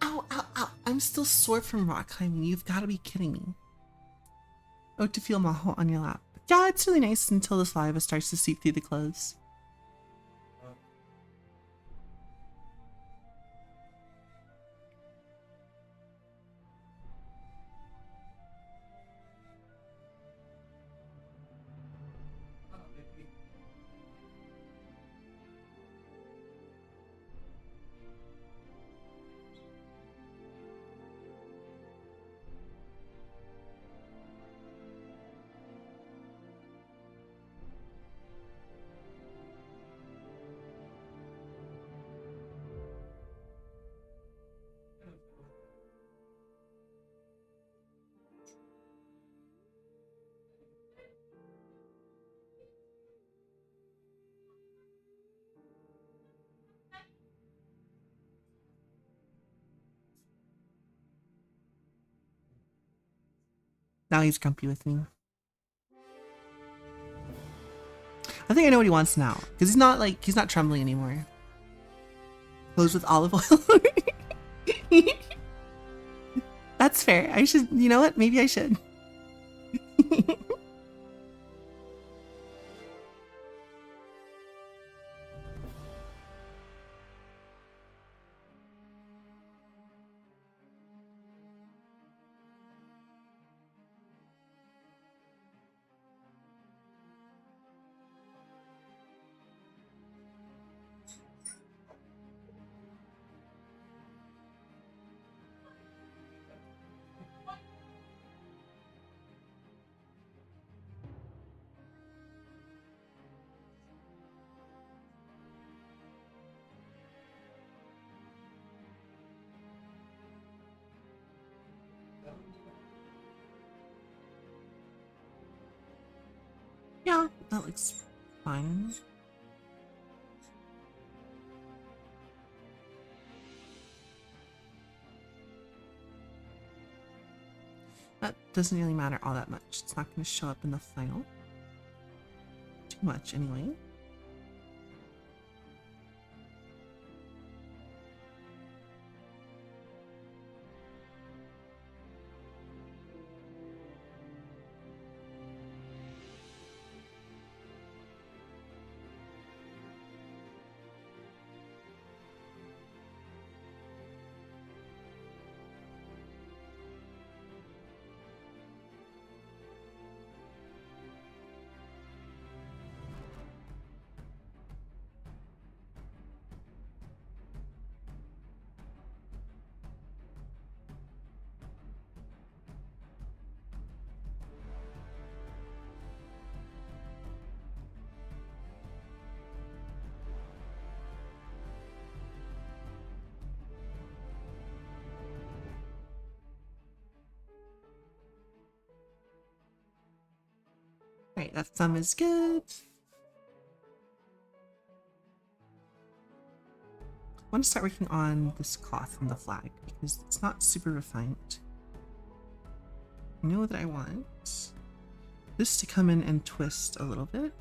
Ow, ow, ow. I'm still sore from rock climbing. You've got to be kidding me. Oh, to feel Maho on your lap. Yeah, it's really nice until the saliva starts to seep through the clothes. Now he's grumpy with me. I think I know what he wants now. Because he's not trembling anymore. Clothes with olive oil. That's fair. I should, you know what? Maybe I should. Yeah, that looks fine. doesn't really matter all that much. It's not going to show up in the final. Too much anyway. Alright, that thumb is good. I want to start working on this cloth and the flag because it's not super refined. I know that I want this to come in and twist a little bit.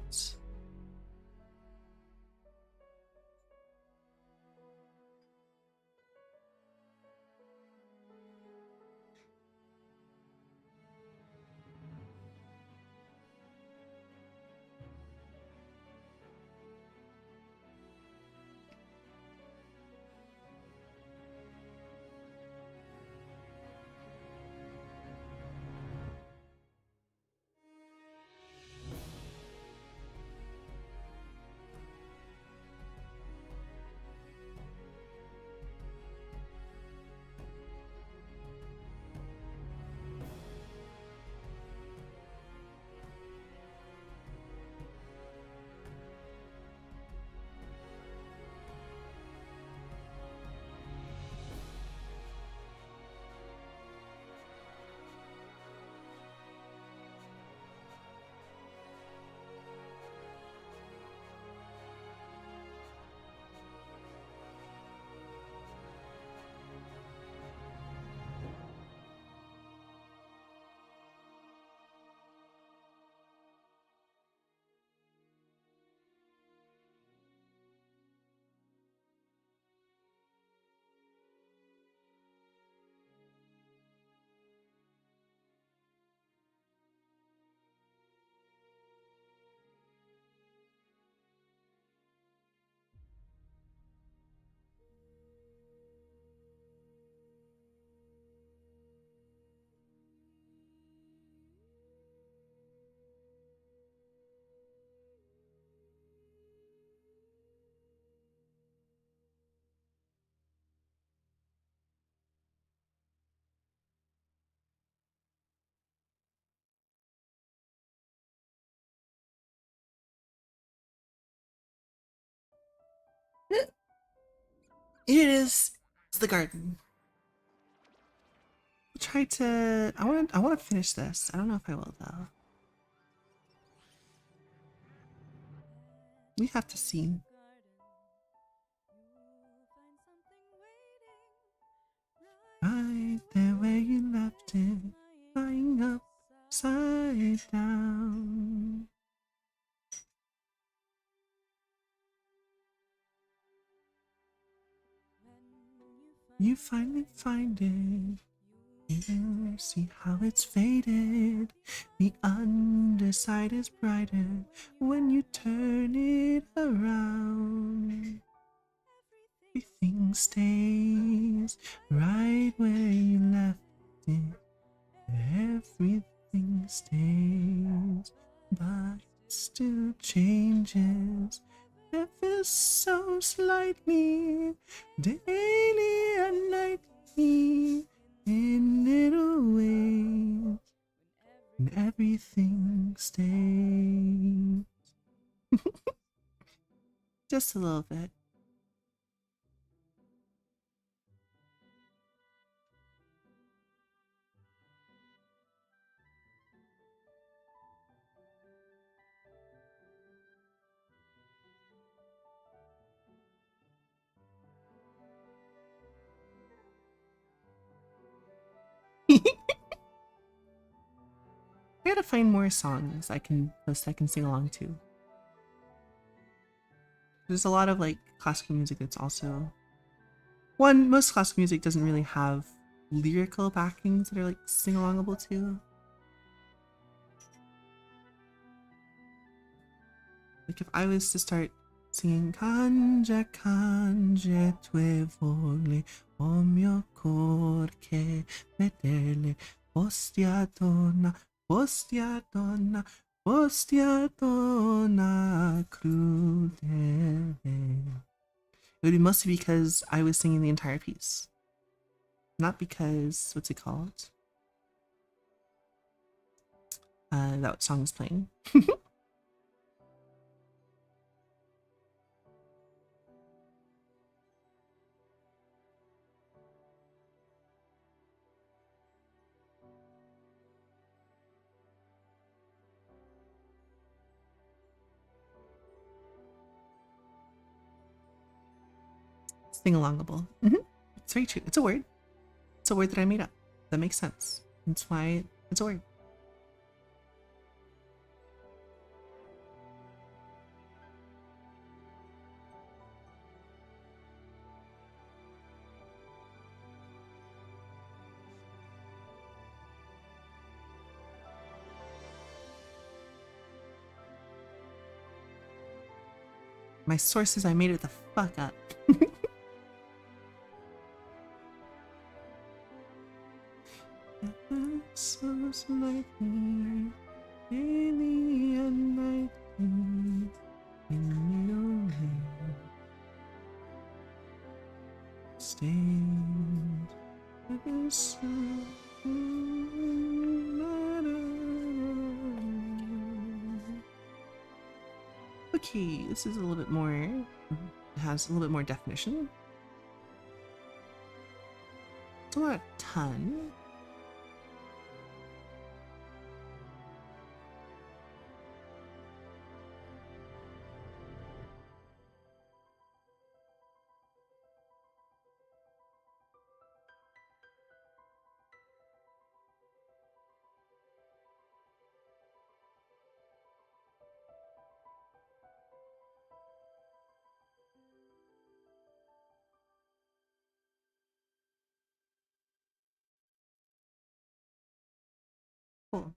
Here it is. It's the garden. I'll try to. I want to finish this. I don't know if I will though. We have to see. Right there where you left it, lying upside down. You finally find it. You see how it's faded. The underside is brighter when you turn it around. Everything stays right where you left it. Everything stays, but still changes ever so slightly, daily and nightly, in little ways, and everything stays. Just a little bit. find more songs I can post I can sing along to. There's a lot of like classical music that's also most classical music doesn't really have lyrical backings that are like sing alongable to. Like if I was to start singing Kanje Kanje Tue Vole O mio cor che vedele Postia donna Postia donna Postia donna crudele. It would be mostly because I was singing the entire piece. Not because, what's it called? That song was playing. Sing-alongable. It's very true. It's a word. It's a word that I made up. That makes sense. That's why it's a word. My sources, I made it the fuck up. So lightly, daily and nightly, in the stained ever so. Okay, this is a little bit more, it has a little bit more definition. It's not a ton. Cool.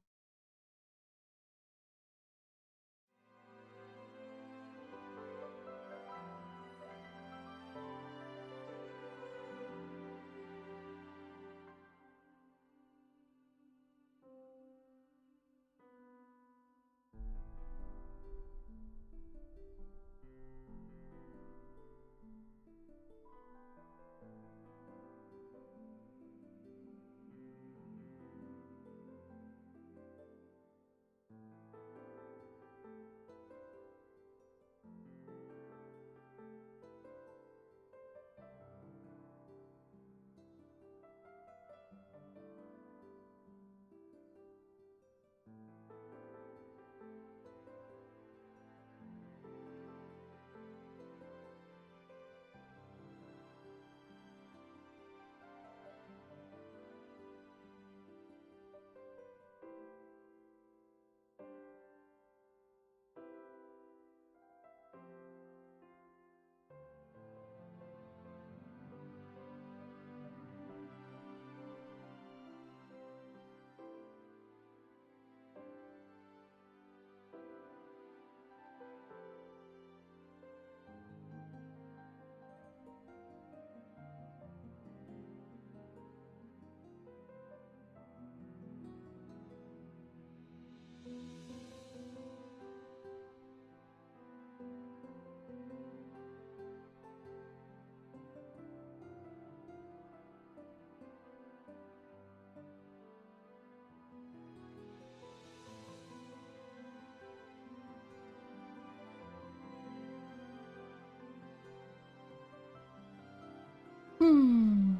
Hmm.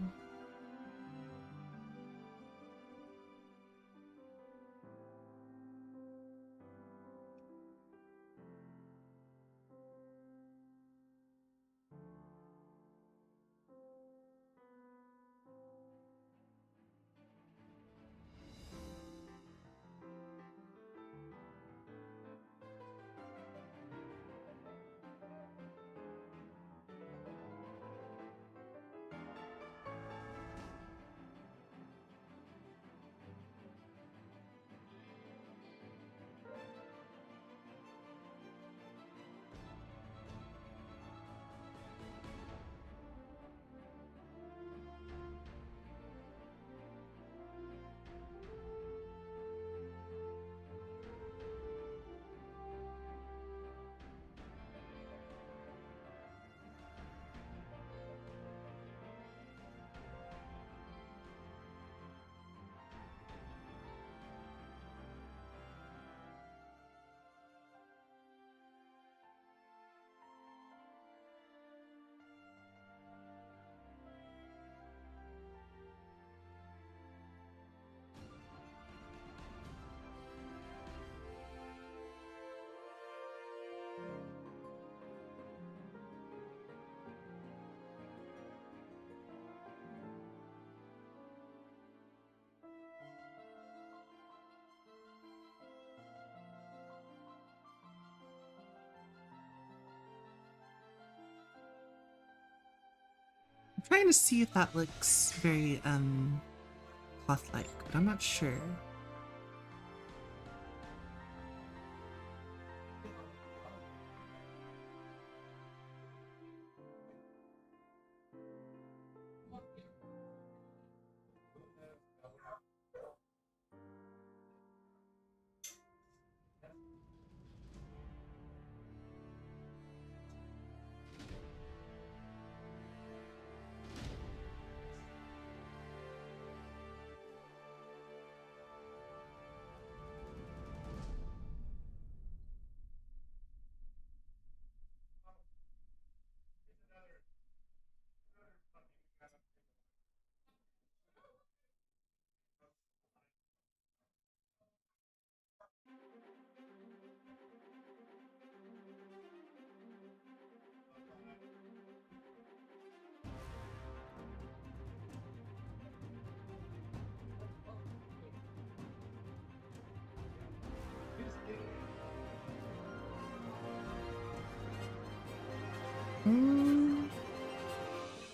trying to see if that looks very cloth-like, but I'm not sure.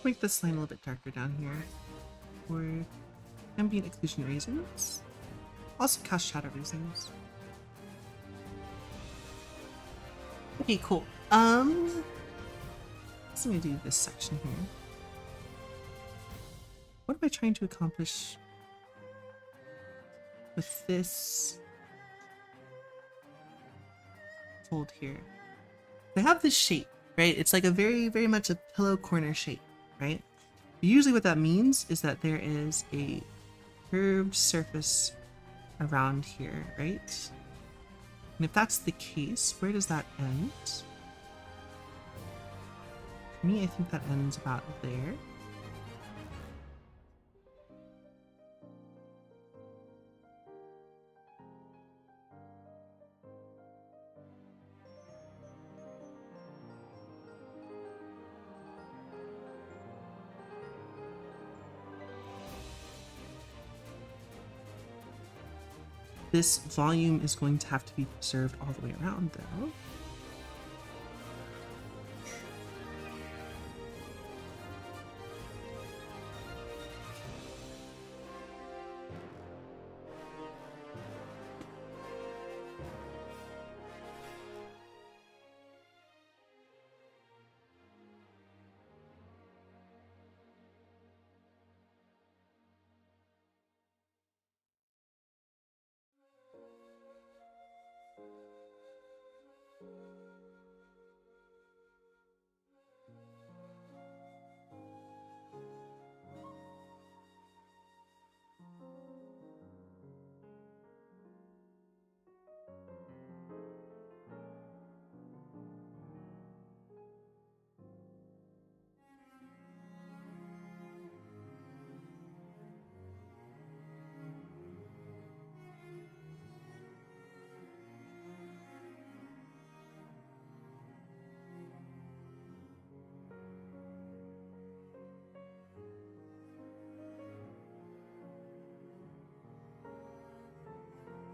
Make this line a little bit darker down here for ambient exclusion reasons. Also cast shadow reasons. Okay, cool. So I'm gonna do this section here. What am I trying to accomplish with this fold here? They have this shape, right? It's like a very much a pillow corner shape, right? Usually what that means is that there is a curved surface around here, right? And if that's the case, where does that end? For me, I think that ends about there. This volume is going to have to be preserved all the way around, though.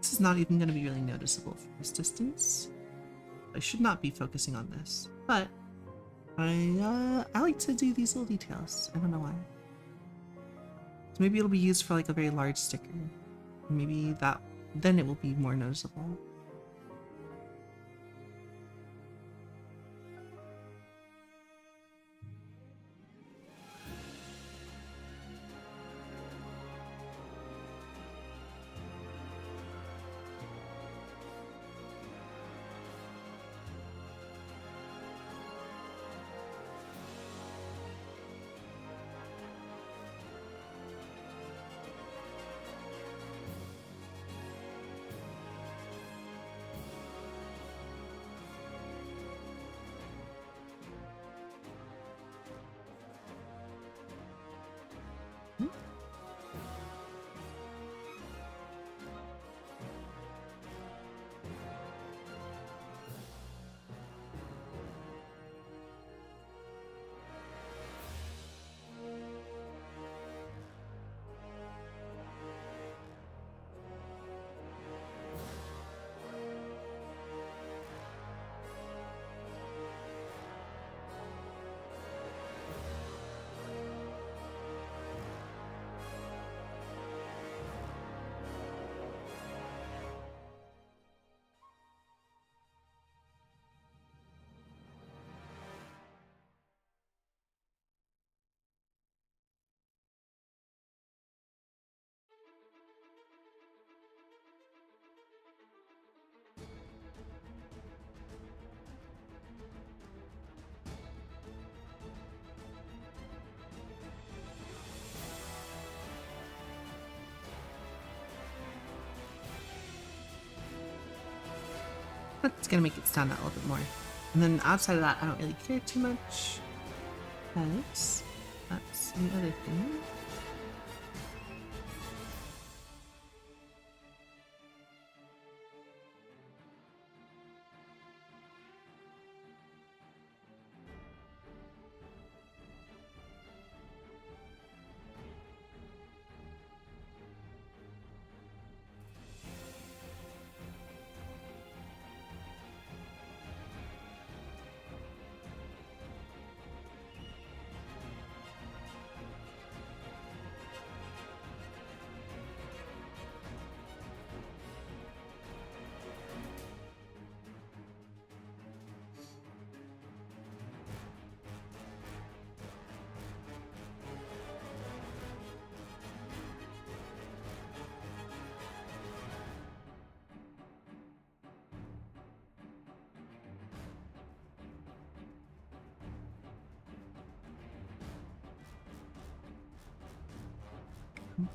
This is not even going to be really noticeable from this distance. I should not be focusing on this, but I like to do these little details. I don't know why. So maybe it'll be used for like a very large sticker. Maybe that, then it will be more noticeable. That's gonna make it stand out a little bit more. And then outside of that, I don't really care too much. Because that's the other thing.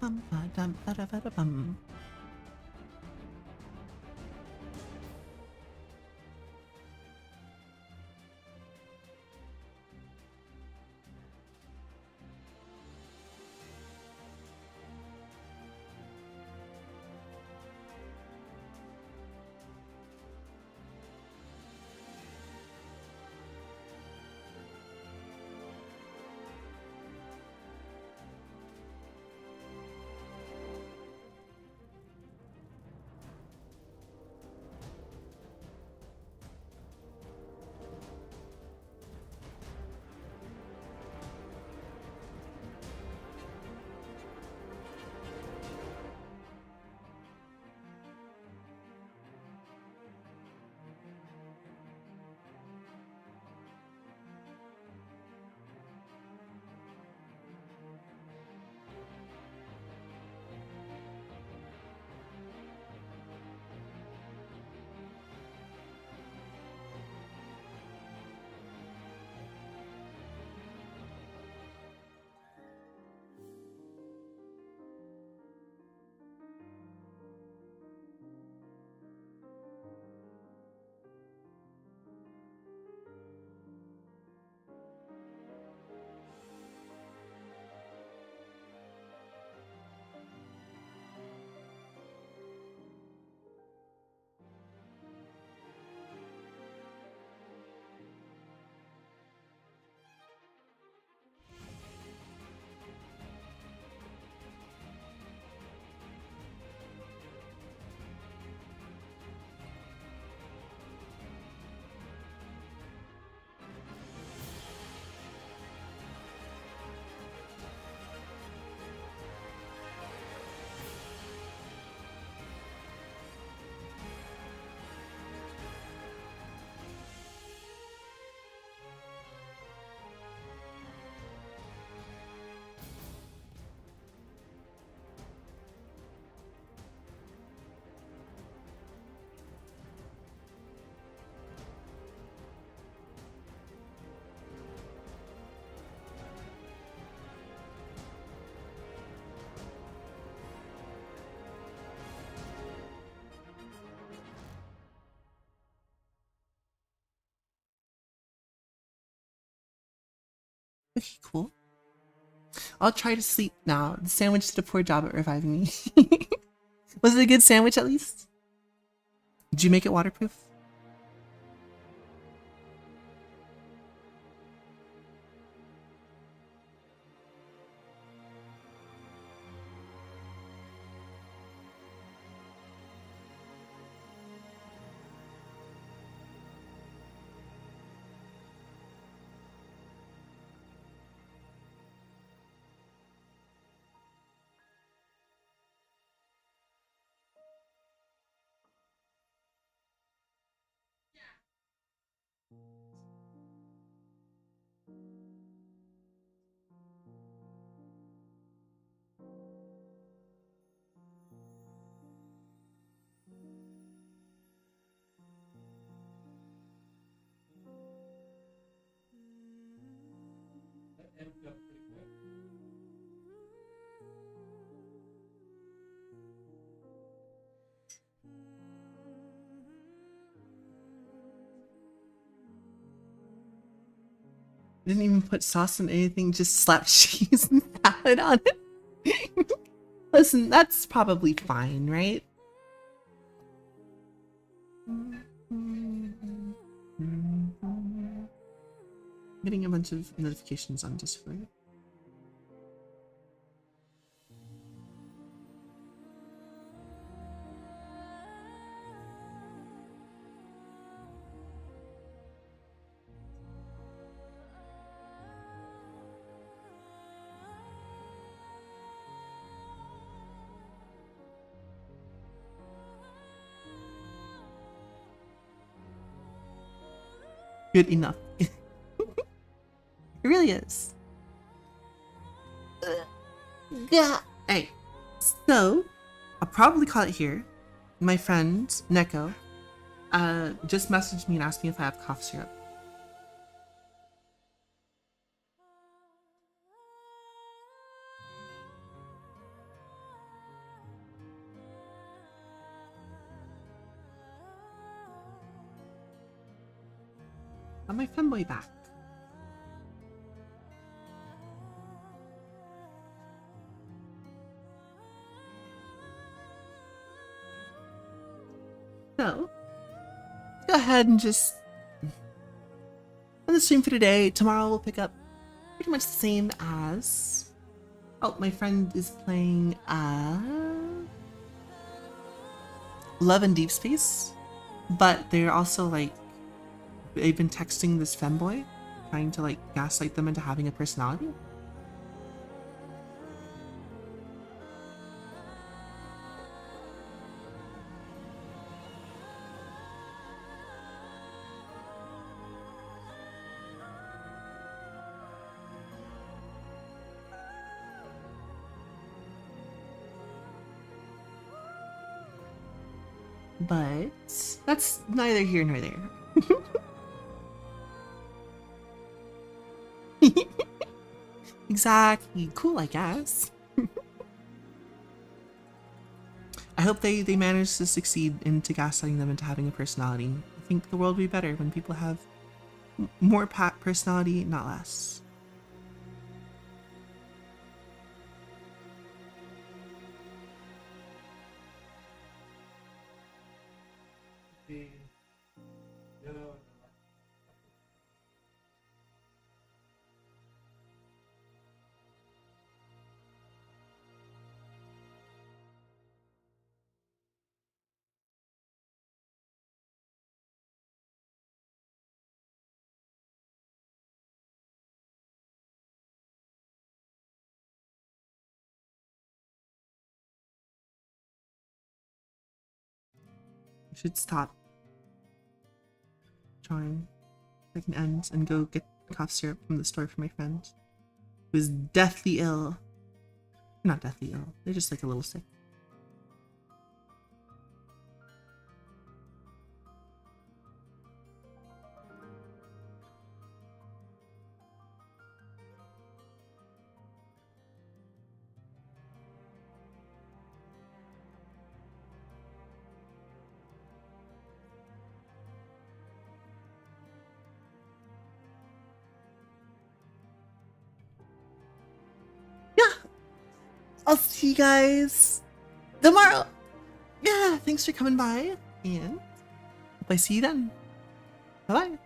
Bum, ba, dum, ba, da, ba, da, bum. Okay, cool. I'll try to sleep now. The sandwich did a poor job at reviving me. Was it a good sandwich at least? Did you make it waterproof? Didn't even put sauce on anything, just slapped cheese and salad on it. Listen, that's probably fine, right? Getting a bunch of notifications on Discord. Good enough. It really is. Yeah. Hey, so I'll probably call it here. My friend Neko just messaged me and asked me if I have cough syrup. I'm my femboy back. So, go ahead and just end the stream for today. Tomorrow we'll pick up pretty much the same as... Oh, my friend is playing Love and Deep Space, but they're also like, they've been texting this femboy, trying to like gaslight them into having a personality. But that's neither here nor there. Exactly. Cool, I guess. I hope they manage to succeed into gaslighting them into having a personality. I think the world would be better when people have more personality, not less. I should stop trying. I can end and go get cough syrup from the store for my friend who is deathly ill. Not deathly ill, they're just like a little sick. Yeah, I'll see you guys tomorrow. Yeah, thanks for coming by, and hope I see you then. Bye bye.